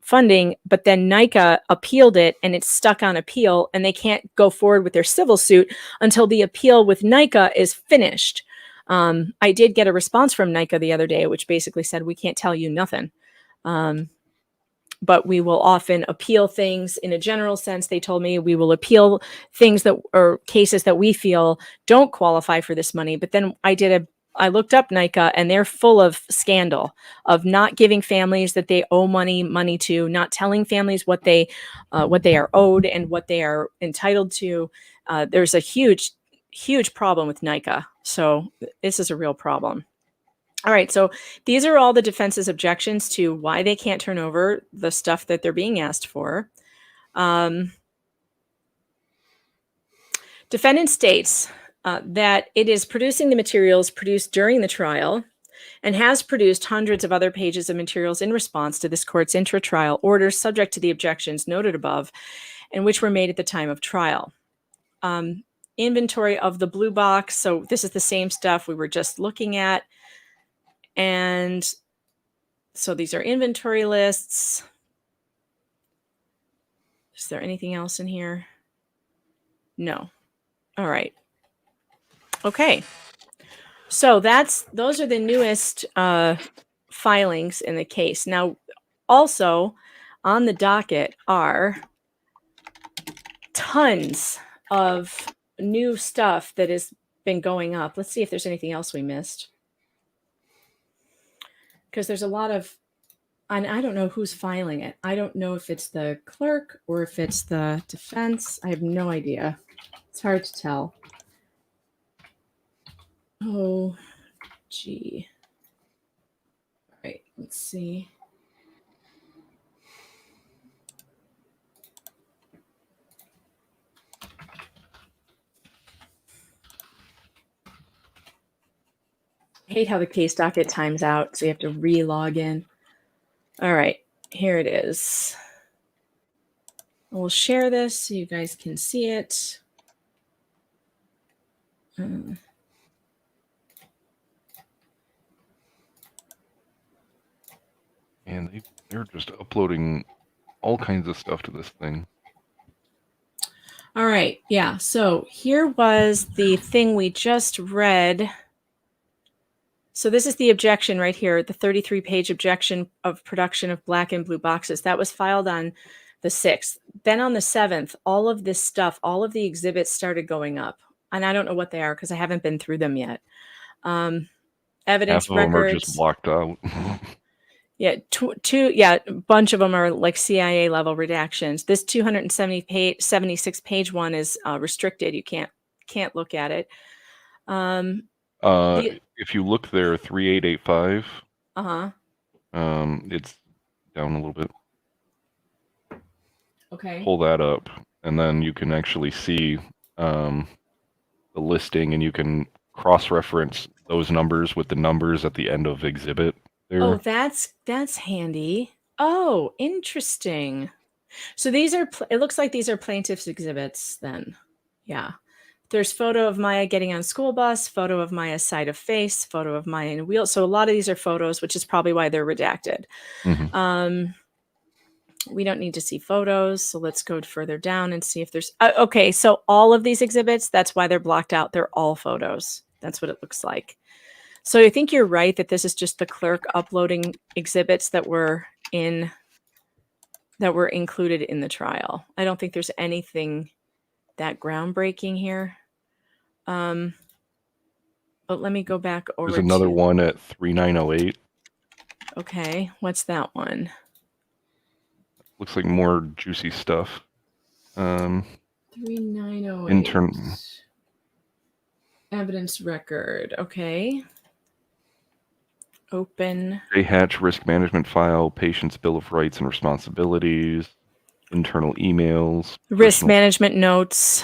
funding, but then NICA appealed it and it's stuck on appeal, and they can't go forward with their civil suit until the appeal with NICA is finished. I did get a response from NICA the other day, which basically said, we can't tell you nothing. But we will often appeal things in a general sense. They told me we will appeal things or cases that we feel don't qualify for this money. But then I looked up NICA, and they're full of scandal of not giving families that they owe money to, not telling families what they are owed and what they are entitled to. There's a huge problem with NICA. So this is a real problem. All right. So these are all the defense's objections to why they can't turn over the stuff that they're being asked for. Defendant states that it is producing the materials produced during the trial and has produced hundreds of other pages of materials in response to this court's intra-trial orders subject to the objections noted above and which were made at the time of trial. Inventory of the blue box. So this is the same stuff we were just looking at. And so these are inventory lists. Is there anything else in here? No. All right. Okay. So those are the newest filings in the case. Now, also on the docket are tons of new stuff that has been going up. Let's see if there's anything else we missed. Because there's a lot of, and I don't know who's filing it. I don't know if it's the clerk or if it's the defense. I have no idea. It's hard to tell. Oh, gee. All right, let's see. I hate how the case docket times out, so you have to re-log in. All right, here it is. We'll share this so you guys can see it. And they're just uploading all kinds of stuff to this thing. All right, yeah, so here was the thing we just read. So this is the objection right here, the 33-page objection of production of black and blue boxes. That was filed on the 6th. Then on the 7th, all of this stuff, all of the exhibits started going up. And I don't know what they are because I haven't been through them yet. Evidence Half of records. them are just blocked out. Yeah, a bunch of them are like CIA level redactions. This 276-page one is restricted. You can't look at it. If you look there, 3885. It's down a little bit. Okay. Pull that up, and then you can actually see the listing, and you can cross-reference those numbers with the numbers at the end of exhibit. There. Oh, that's handy. Oh, interesting. So these are. It looks like these are plaintiff's exhibits. Then, yeah. There's photo of Maya getting on school bus, photo of Maya's side of face, photo of Maya in a wheel. So a lot of these are photos, which is probably why they're redacted. Mm-hmm. We don't need to see photos. So let's go further down and see if there's, okay. So all of these exhibits, that's why they're blocked out. They're all photos. That's what it looks like. So I think you're right that this is just the clerk uploading exhibits that were included in the trial. I don't think there's anything that groundbreaking here. But let me go back over. There's another one at 3908. Okay, what's that one? Looks like more juicy stuff. 3908. Evidence record. Okay. Open. JHACH risk management file, patient's bill of rights and responsibilities, internal emails. Risk management notes.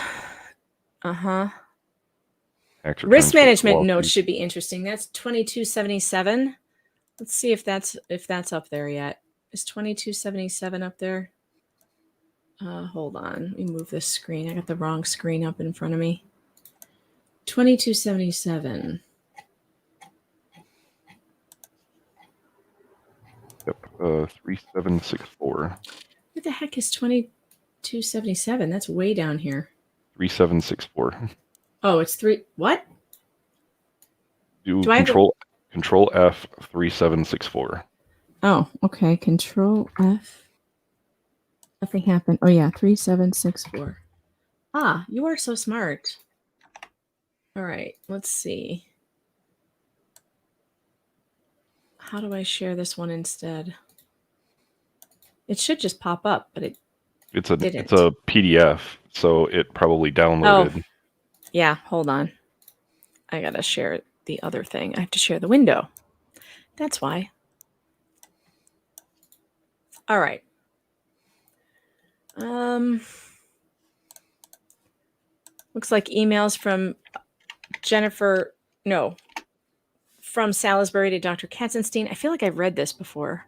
Risk management notes should be interesting. That's 2277. Let's see if that's up there yet. Is 2277 up there? Hold on. Let me move this screen. I got the wrong screen up in front of me. 2277. Yep, 3764. What the heck is 2277? That's way down here. 3764. Oh, it's what? Do I have Control F 3764. Oh, okay. Control F. Nothing happened. Oh yeah, 3764. Ah, you are so smart. All right, let's see. How do I share this one instead? It should just pop up, but it's a PDF, so it probably downloaded. Oh, yeah, hold on. I gotta share the other thing. I have to share the window. That's why. All right. Looks like emails from from Salisbury to Dr. Katzenstein. I feel like I've read this before.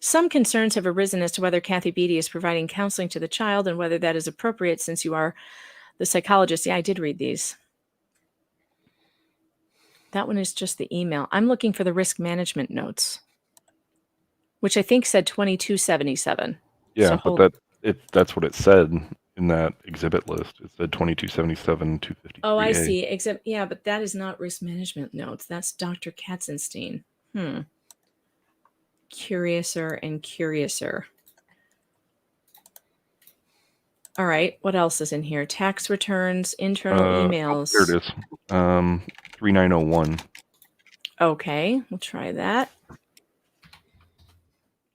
Some concerns have arisen as to whether Kathy Beatty is providing counseling to the child and whether that is appropriate since you are the psychologist. Yeah, I did read these. That one is just the email. I'm looking for the risk management notes, which I think said 2277. Yeah, so but that's what it said in that exhibit list. It said 2277, 253. Oh, I see. Except, yeah, but that is not risk management notes. That's Dr. Katzenstein. Curiouser and curiouser. All right. What else is in here? Tax returns, internal emails. There it is. 3901. Okay, we'll try that.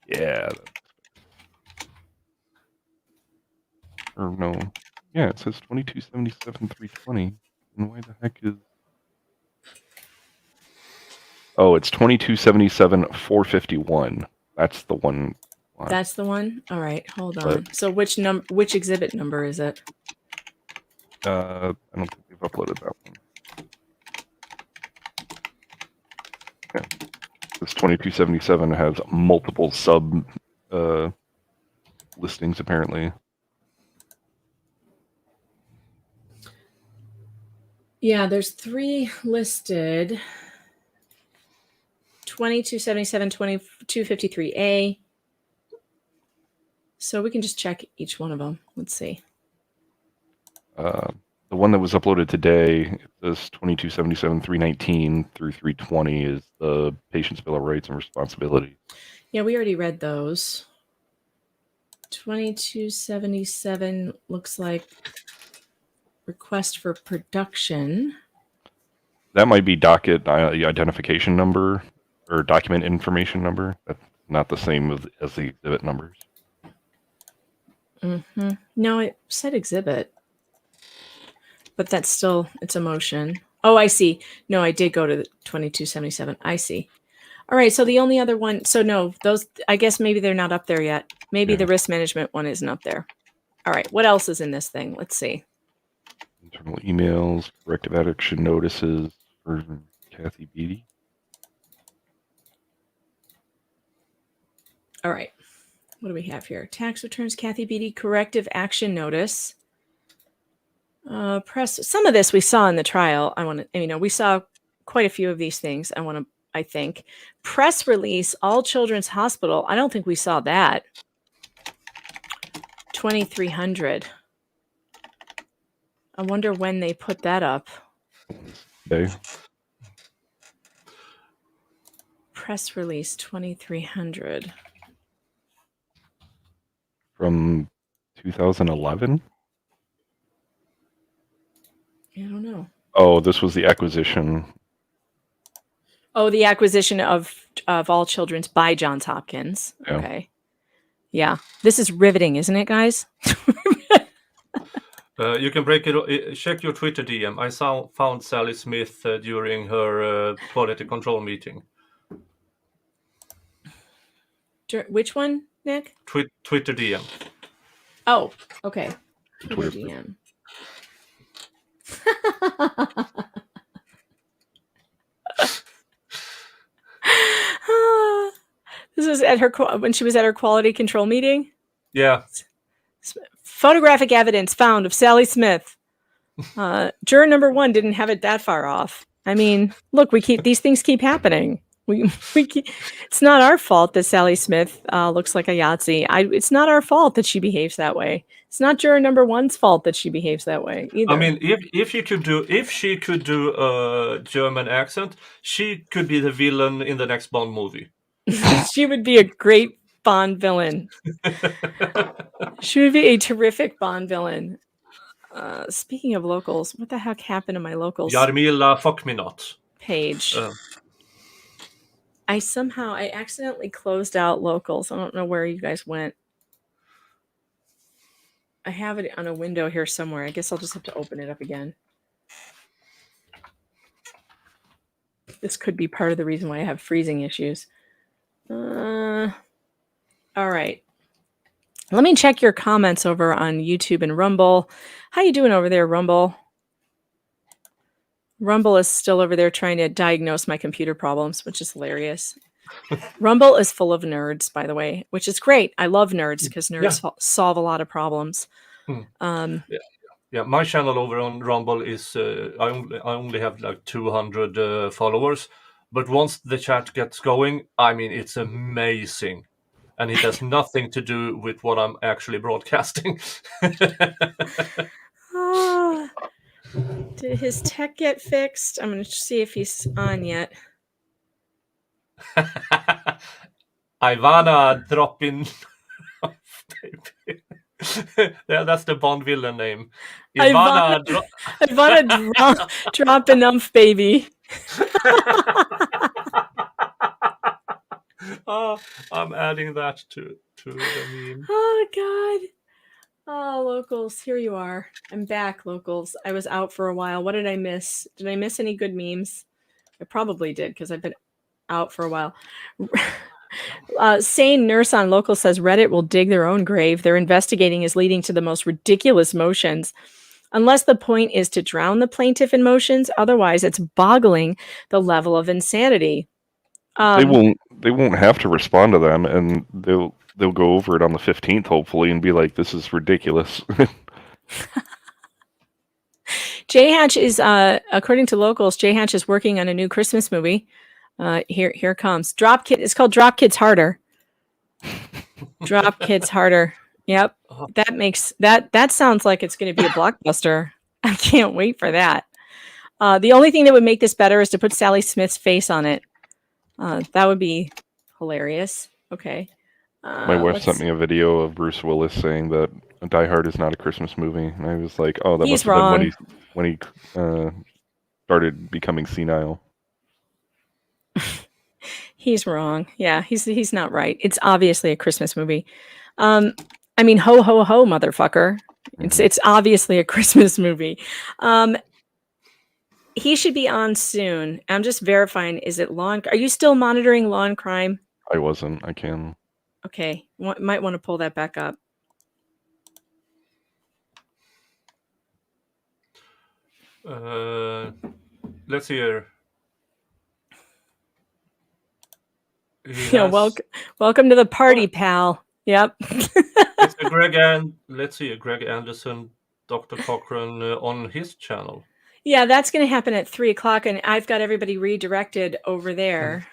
Yeah. Or no. Yeah, it says 2277, 320. And why the heck is... Oh, it's 2277, 451. That's the one. That's the one? All right, hold on. So which exhibit number is it? I don't think we've uploaded that one. Yeah. This 2277 has multiple sub listings, apparently. Yeah, there's 3 listed. 2277, 2253A. So we can just check each one of them. Let's see. The one that was uploaded today, this 2277, 319 through 320 is the Patient's Bill of Rights and Responsibility. Yeah, we already read those. 2277 looks like request for production. That might be docket identification number or document information number. That's not the same as the exhibit numbers. No, it said exhibit. But that's still, it's a motion. Oh, I see. No, I did go to the 2277. I see. All right, so the only other one, so no, those, I guess maybe they're not up there yet. Maybe the risk management one isn't up there. All right, what else is in this thing? Let's see. Internal emails, corrective action notices for Kathy Beatty. All right, what do we have here? Tax returns, Kathy Beatty, corrective action notice. Press. Some of this we saw in the trial. We saw quite a few of these things. I think. Press release, All Children's Hospital. I don't think we saw that. 2300. I wonder when they put that up. Okay. Press release 2300. From 2011? I don't know. Oh, this was the acquisition. Oh, the acquisition of All Children's by Johns Hopkins. Yeah. Okay. Yeah. This is riveting, isn't it, guys? You can break it. Check your Twitter DM. I found Sally Smith during her quality control meeting. Which one, Nick? Twitter DM. Oh, okay. Twitter DM. This was at her when she was at her quality control meeting. Yeah. Photographic evidence found of Sally Smith. Juror number 1 didn't have it that far off. I mean, look, these things keep happening. It's not our fault that Sally Smith looks like a Yahtzee. It's not our fault that she behaves that way. It's not juror number 1's fault that she behaves that way either. I mean, if she could do a German accent, she could be the villain in the next Bond movie. She would be a great Bond villain. She would be a terrific Bond villain. Speaking of locals, what the heck happened to my locals? Jarmila fuck me not. Page. I accidentally closed out locals. I don't know where you guys went. I have it on a window here somewhere. I guess I'll just have to open it up again. This could be part of the reason why I have freezing issues. All right. Let me check your comments over on YouTube and Rumble. How you doing over there, Rumble? Rumble is still over there trying to diagnose my computer problems, which is hilarious. Rumble is full of nerds, by the way, which is great. I love nerds because nerds solve a lot of problems. Yeah, my channel over on Rumble is I only have like 200 followers, but once the chat gets going, I mean, it's amazing. and it has nothing to do with what I'm actually broadcasting. Ah, did his tech get fixed? I'm going to see if he's on yet. Ivana dropping. Yeah, that's the Bond villain name. Ivana drop enough, baby. Oh, I'm adding that to the meme. Oh God. Oh, locals, here you are. I'm back, locals. I was out for a while. What did I miss? Did I miss any good memes? I probably did because I've been out for a while. Sane Nurse on Local says Reddit will dig their own grave. Their investigating is leading to the most ridiculous motions. Unless the point is to drown the plaintiff in motions, otherwise it's boggling the level of insanity. They won't have to respond to them, and they'll go over it on the 15th, hopefully, and be like, "This is ridiculous." JHACH is, according to locals, JHACH is working on a new Christmas movie. Here it comes. It's called Drop Kids Harder. Drop Kids Harder. Yep. That sounds like it's going to be a blockbuster. I can't wait for that. The only thing that would make this better is to put Sally Smith's face on it. That would be hilarious. Okay. My wife sent me a video of Bruce Willis saying that Die Hard is not a Christmas movie, and I was like, "Oh, that must have been when he started becoming senile." He's wrong. Yeah, he's not right. It's obviously a Christmas movie. I mean, ho ho ho, motherfucker! It's obviously a Christmas movie. He should be on soon. I'm just verifying. Is it law? Are you still monitoring law and crime? I wasn't. I can. Okay, might want to pull that back up. Let's hear. Yeah, welcome to the party, pal. Yep. Let's see, Greg Anderson, Dr. Cochran on his channel. Yeah, that's going to happen at 3:00, and I've got everybody redirected over there.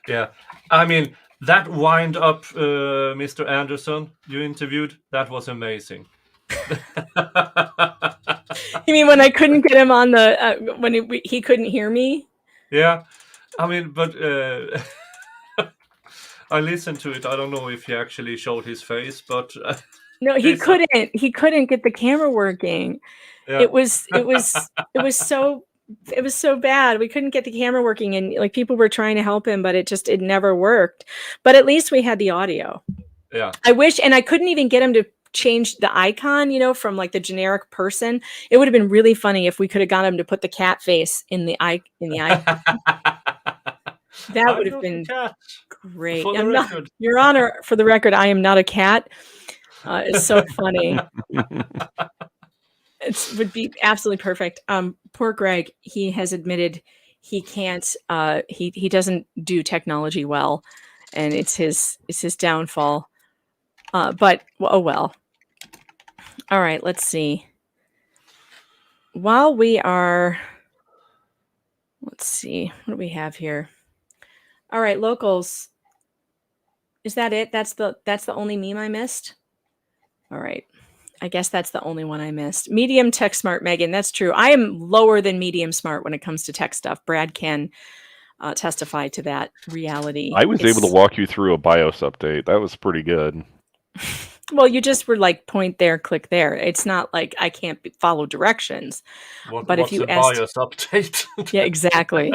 Yeah, I mean, that wind up Mr. Anderson you interviewed, that was amazing. You mean when I couldn't get him on the when he couldn't hear me? Yeah, I mean, but I listened to it. I don't know if he actually showed his face, but no, he couldn't. He couldn't get the camera working. Yeah. It was so bad. We couldn't get the camera working, and like people were trying to help him, but it never worked. But at least we had the audio. Yeah. I wish, and I couldn't even get him to change the icon, from like the generic person. It would have been really funny if we could have got him to put the cat face in the icon. That would have been great. Your Honor, for the record, I am not a cat. It's so funny. It would be absolutely perfect. Poor Greg, he has admitted he can't. He doesn't do technology well, and it's his downfall. But oh well. All right, let's see. While we are, let's see, what do we have here? All right, locals. Is that it? That's the only meme I missed? All right. I guess that's the only one I missed. Medium tech smart, Megan. That's true. I am lower than medium smart when it comes to tech stuff. Brad can testify to that reality. I was able to walk you through a BIOS update. That was pretty good. Well, you just were like, point there, click there. It's not like I can't follow directions. But if you asked, BIOS update? Yeah, exactly.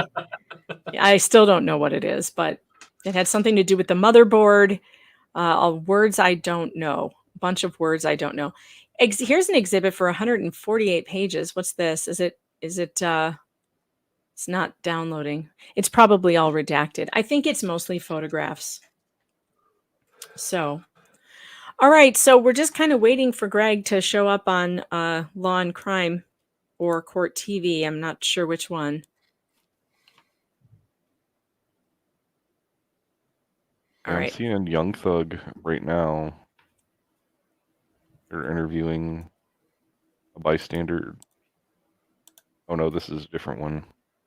I still don't know what it is, but it had something to do with the motherboard. Words I don't know. A bunch of words I don't know. Here's an exhibit for 148 pages. What's this? Is it? It's not downloading. It's probably all redacted. I think it's mostly photographs. So. All right, so we're just kind of waiting for Greg to show up on Law and Crime or Court TV. I'm not sure which one. All right. I'm seeing Young Thug right now. They're interviewing a bystander. Oh no, this is a different one.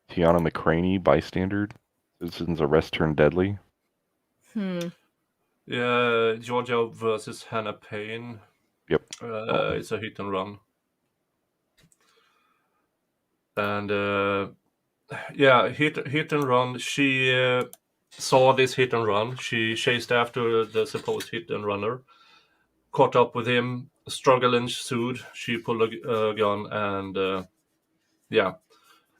Tiana McCraney, bystander. Citizen's arrest turned deadly. Yeah, Georgia versus Hannah Payne. Yep. It's a hit and run. And hit and run. She saw this hit and run. She chased after the supposed hit and runner, caught up with him. Struggle ensued. She pulled a gun and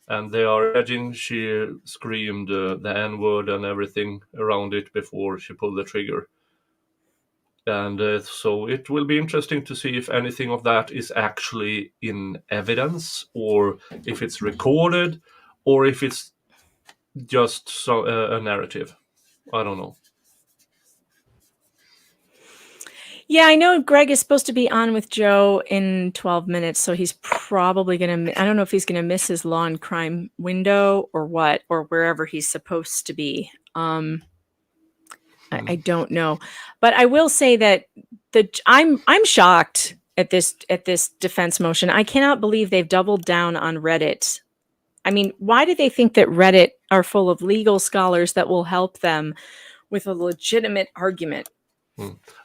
and they are edging. She screamed the N-word and everything around it before she pulled the trigger. And so it will be interesting to see if anything of that is actually in evidence, or if it's recorded, or if it's just a narrative. I don't know. Yeah, I know Greg is supposed to be on with Joe in 12 minutes, so he's probably going to, I don't know if he's going to miss his law and crime window or what, or wherever he's supposed to be. I don't know. But I will say that I'm shocked at this defense motion. I cannot believe they've doubled down on Reddit. I mean, why do they think that Reddit are full of legal scholars that will help them with a legitimate argument?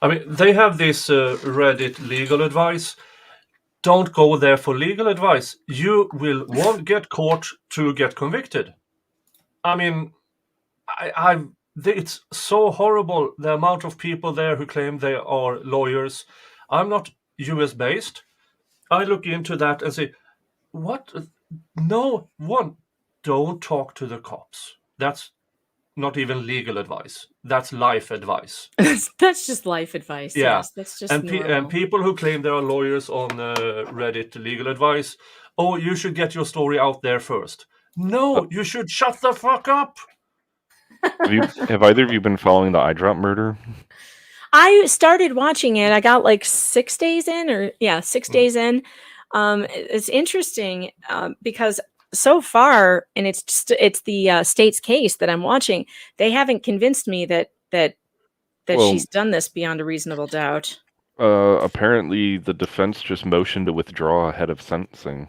I mean, they have this Reddit legal advice. Don't go there for legal advice. You will won't get caught to get convicted. I mean, it's so horrible, the amount of people there who claim they are lawyers. I'm not US based. I look into that and say, what? No, don't talk to the cops. That's not even legal advice. That's life advice. That's just life advice. Yeah. Yes, that's just and people who claim they are lawyers on Reddit legal advice. Oh, you should get your story out there first. No, you should shut the fuck up. Have either of you been following the eyedrop murder? I started watching it. I got like 6 days in, 6 days in. It's interesting because so far, and it's the state's case that I'm watching. They haven't convinced me that she's done this beyond a reasonable doubt. Apparently, the defense just motioned to withdraw ahead of sentencing,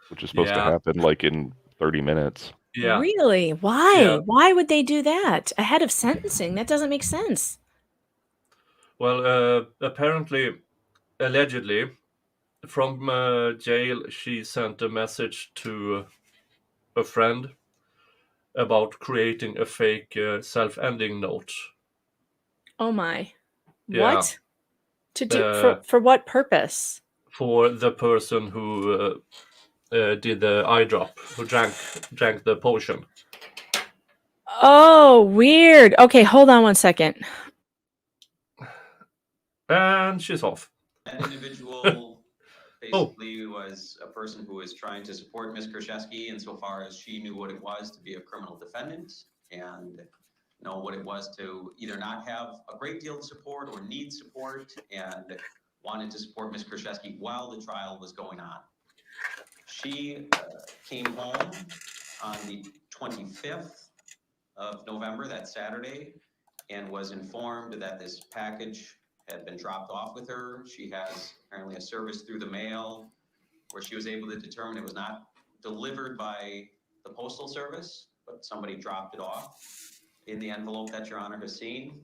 which is supposed to happen like in 30 minutes. Yeah. Really? Why? Yeah. Why would they do that ahead of sentencing? That doesn't make sense. Well, apparently, allegedly, from jail, she sent a message to a friend about creating a fake self-ending note. Oh my! Yeah. What? To do for what purpose? For the person who did the eye drop, who drank the potion. Oh, weird. Okay, hold on one second. And she's off. That individual basically was a person who was trying to support Ms. Krzyzewski insofar as she knew what it was to be a criminal defendant and know what it was to either not have a great deal of support or need support, and wanted to support Ms. Krzyzewski while the trial was going on. She came home on the 25th of November, that Saturday, and was informed that this package had been dropped off with her. She has apparently a service through the mail where she was able to determine it was not delivered by the Postal Service, but somebody dropped it off in the envelope that Your Honor has seen.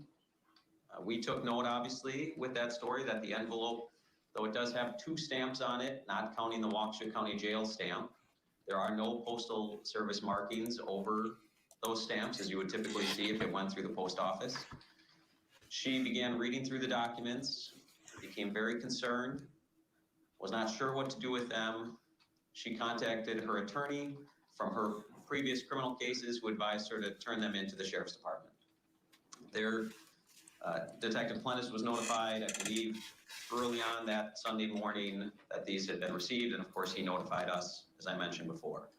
We took note, obviously, with that story that the envelope, though it does have 2 stamps on it, not counting the Waukesha County Jail stamp, there are no Postal Service markings over those stamps, as you would typically see if it went through the post office. She began reading through the documents, became very concerned, was not sure what to do with them. She contacted her attorney from her previous criminal cases, who advised her to turn them into the Sheriff's Department. Their Detective Plentis was notified, I believe, early on that Sunday morning that these had been received, and of course he notified us, as I mentioned before.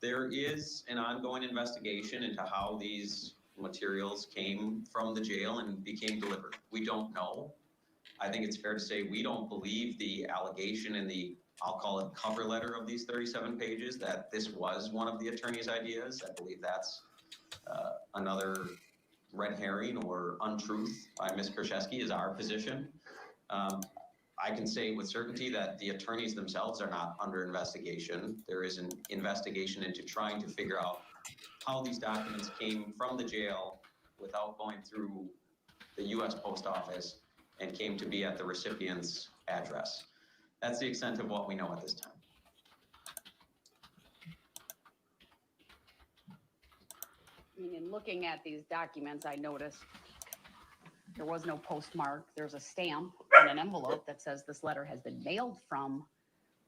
There is an ongoing investigation into how these materials came from the jail and became delivered. We don't know. I think it's fair to say we don't believe the allegation in the, I'll call it, cover letter of these 37 pages that this was one of the attorney's ideas. I believe that's another red herring or untruth by Ms. Krzyzewski is our position. I can say with certainty that the attorneys themselves are not under investigation. There is an investigation into trying to figure out how these documents came from the jail without going through the U.S. Post Office and came to be at the recipient's address. That's the extent of what we know at this time. I mean, in looking at these documents, I noticed there was no postmark. There's a stamp on an envelope that says this letter has been mailed from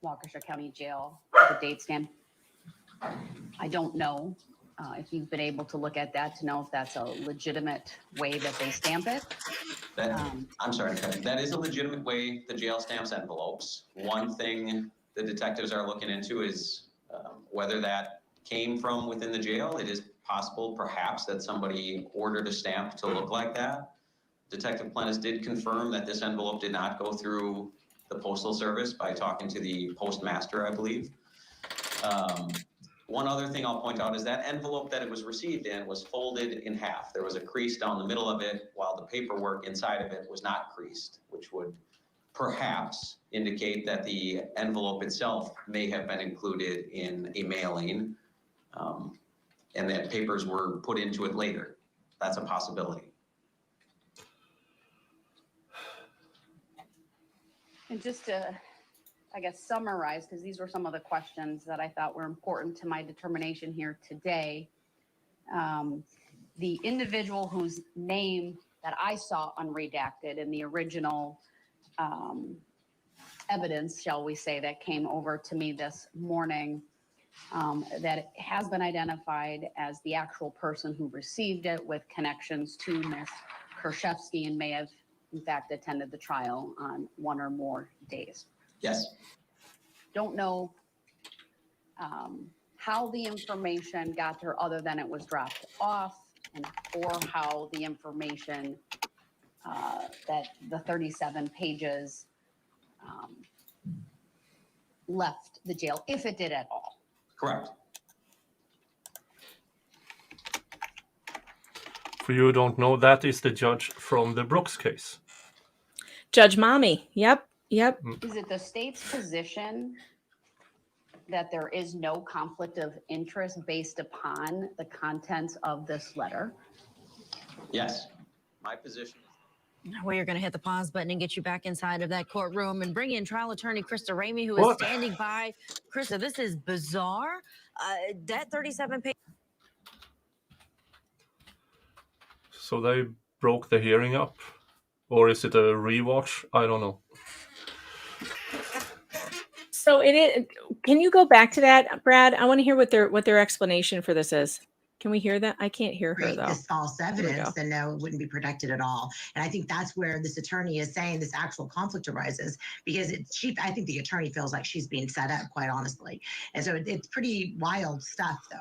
Waukesha County Jail. The date stamp. I don't know if you've been able to look at that to know if that's a legitimate way that they stamp it. I'm sorry, that is a legitimate way the jail stamps envelopes. One thing the detectives are looking into is whether that came from within the jail. It is possible, perhaps, that somebody ordered a stamp to look like that. Detective Plentis did confirm that this envelope did not go through the Postal Service by talking to the postmaster, I believe. One other thing I'll point out is that envelope that it was received in was folded in half. There was a crease down the middle of it, while the paperwork inside of it was not creased, which would perhaps indicate that the envelope itself may have been included in a mailing, and that papers were put into it later. That's a possibility. And just to, I guess, summarize, because these were some of the questions that I thought were important to my determination here today. The individual whose name that I saw unredacted in the original evidence, shall we say, that came over to me this morning, that has been identified as the actual person who received it with connections to Ms. Kershevsky and may have, in fact, attended the trial on one or more days. Yes. Don't know how the information got there other than it was dropped off, and or how the information that the 37 pages left the jail, if it did at all. Correct. For you who don't know, that is the judge from the Brooks case. Judge Mommy. Yep. Is it the state's position that there is no conflict of interest based upon the contents of this letter? Yes. My position is Well, you're going to hit the pause button and get you back inside of that courtroom and bring in trial attorney Krista Ramey, who is standing by. Krista, this is bizarre. That 37 page. So they broke the hearing up, or is it a rewatch? I don't know. So it is. Can you go back to that, Brad? I want to hear what their explanation for this is. Can we hear that? I can't hear her though. This false evidence, then no, it wouldn't be protected at all. And I think that's where this attorney is saying this actual conflict arises, because I think the attorney feels like she's being set up, quite honestly. And so it's pretty wild stuff, though.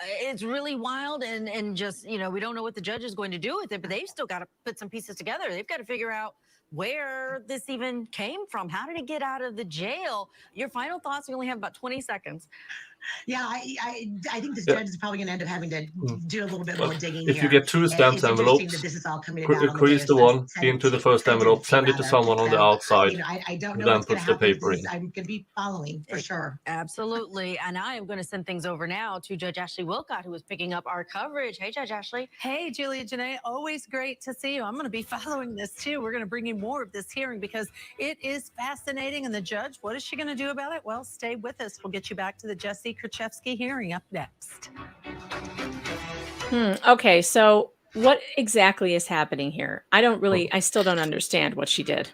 It's really wild, and just, we don't know what the judge is going to do with it, but they've still got to put some pieces together. They've got to figure out where this even came from. How did it get out of the jail? Your final thoughts, we only have about 20 seconds. Yeah, I think this judge is probably going to end up having to do a little bit more digging if here. you get two stamped envelopes, crease the one into the first envelope, send it to someone on the outside, I don't and know then what's going puts to the happen. paper in. I'm going to be following for sure. Absolutely. And I am going to send things over now to Judge Ashley Wilcott, who is picking up our coverage. Hey, Judge Ashley. Hey, Julia Janae, always great to see you. I'm going to be following this too. We're going to bring you more of this hearing because it is fascinating. And the judge, what is she going to do about it? Well, stay with us. We'll get you back to the Jesse Kershevsky hearing up next. Okay, so what exactly is happening here? I still don't understand what she did.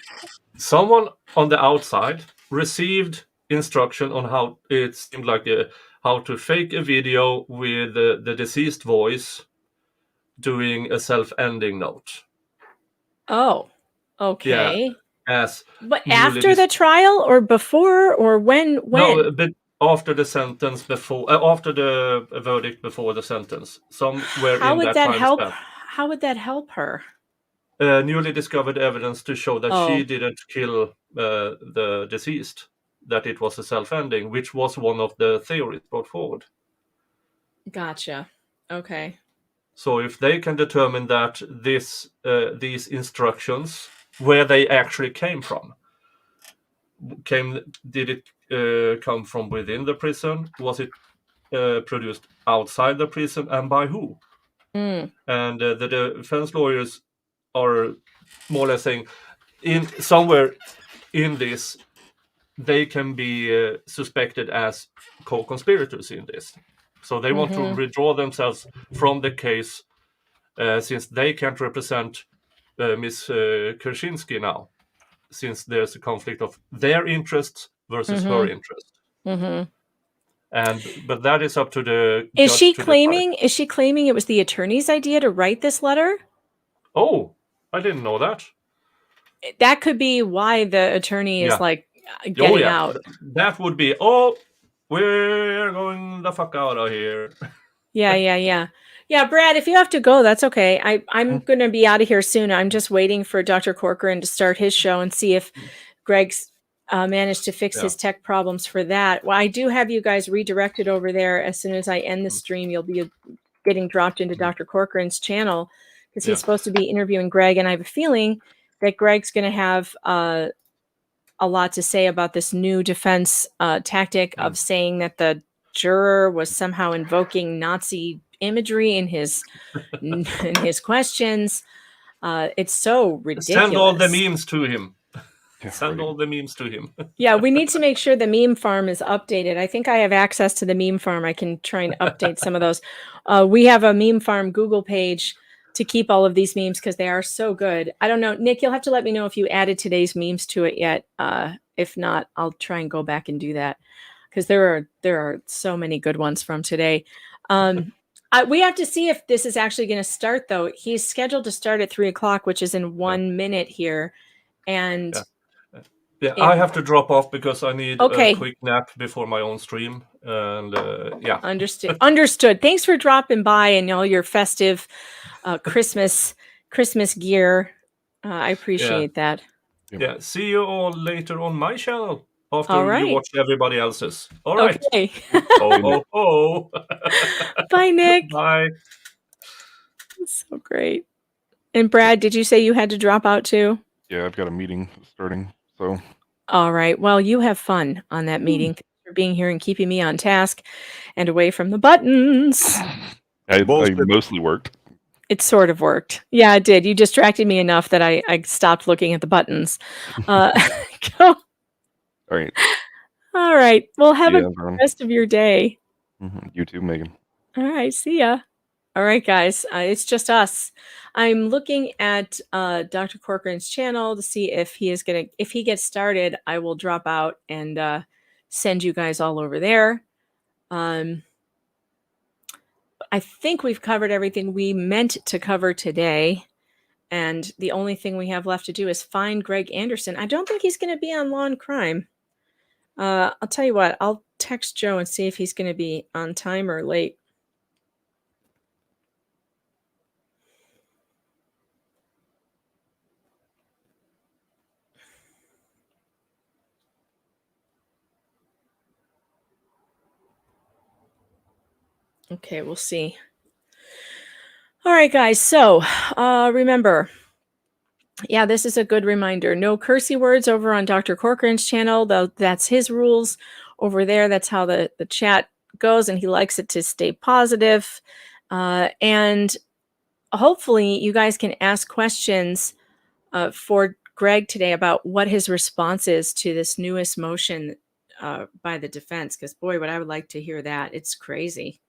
Someone on the outside received instruction on how it seemed like how to fake a video with the deceased voice doing a self-ending note. Oh, okay. Yeah, but after the trial or before or when? No, but after the sentence, after the verdict, before the sentence, somewhere How in would that that time help? span. How would that help her? Newly discovered evidence to show that she Oh. didn't kill the deceased, that it was a self-ending, which was one of the theories brought forward. Gotcha. Okay. So if they can determine that these instructions, where they actually came from, did it come from within the prison? Was it produced outside the prison, and by who? Mm. And the defense lawyers are more or less saying, in somewhere in this, they can be suspected as co-conspirators in this. So they want to withdraw themselves from the case since they can't represent Ms. Kershensky now, since there's a conflict of their interests versus her interest. But that is up to the Is judge she to claiming? Is she claiming it was the attorney's idea to write this letter? Oh, I didn't know that. That could be why the attorney is like getting out. That would be, we're going the fuck out of here. Yeah, Brad, if you have to go, that's okay. I'm going to be out of here soon. I'm just waiting for Dr. Corcoran to start his show and see if Greg's managed to fix his tech problems for that. Well, I do have you guys redirected over there. As soon as I end the stream, you'll be getting dropped into Dr. Corcoran's channel because he's supposed to be interviewing Greg. And I have a feeling that Greg's going to have a lot to say about this new defense tactic of saying that the juror was somehow invoking Nazi imagery in his questions. It's so ridiculous. Send all the memes to him. Send all the memes to him. Yeah, we need to make sure the meme farm is updated. I think I have access to the meme farm. I can try and update some of those. We have a meme farm Google page to keep all of these memes because they are so good. I don't know, Nick, you'll have to let me know if you added today's memes to it yet. If not, I'll try and go back and do that because there are so many good ones from today. We have to see if this is actually going to start, though. He's scheduled to start at 3:00, which is in 1 minute here. And I have to drop off because I need a quick nap before my own stream. And Understood. Thanks for dropping by and all your festive Christmas gear. I appreciate that. Yeah. See you all later on my channel after All right. you watch everybody else's. All right. Okay. Bye, Nick. Bye. That's so great. And Brad, did you say you had to drop out too? Yeah, I've got a meeting starting. So. All right. Well, you have fun on that meeting. Thanks for being here and keeping me on task and away from the buttons. I mostly worked. It sort of worked. Yeah, it did. You distracted me enough that I stopped looking at the buttons. Go. All right. All right. Well, have a good rest of your day. You too, Megan. All right. See ya. All right, guys. It's just us. I'm looking at Dr. Corcoran's channel to see if if he gets started, I will drop out and send you guys all over there. I think we've covered everything we meant to cover today. And the only thing we have left to do is find Greg Anderson. I don't think he's going to be on Law and Crime. I'll tell you what, I'll text Joe and see if he's going to be on time or late. Okay, we'll see. All right, guys. So remember, this is a good reminder. No cursey words over on Dr. Corcoran's channel, though that's his rules over there. That's how the chat goes, and he likes it to stay positive. And hopefully you guys can ask questions for Greg today about what his response is to this newest motion by the defense. Because, boy, would I would like to hear that. It's crazy.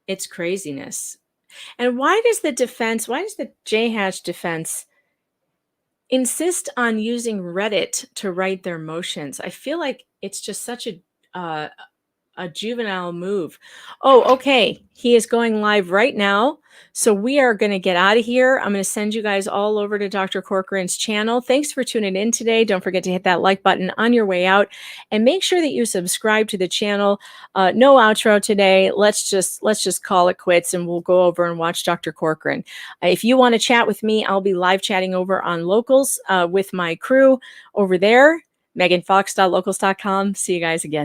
It's craziness. And why does the JHACH defense insist on using Reddit to write their motions? I feel like it's just such a juvenile move. Oh, okay. He is going live right now. So we are going to get out of here. I'm going to send you guys all over to Dr. Corcoran's channel. Thanks for tuning in today. Don't forget to hit that like button on your way out and make sure that you subscribe to the channel. No outro today. Let's just call it quits and we'll go over and watch Dr. Corcoran. If you want to chat with me, I'll be live chatting over on Locals with my crew over there. MeganFox.locals.com. See you guys again.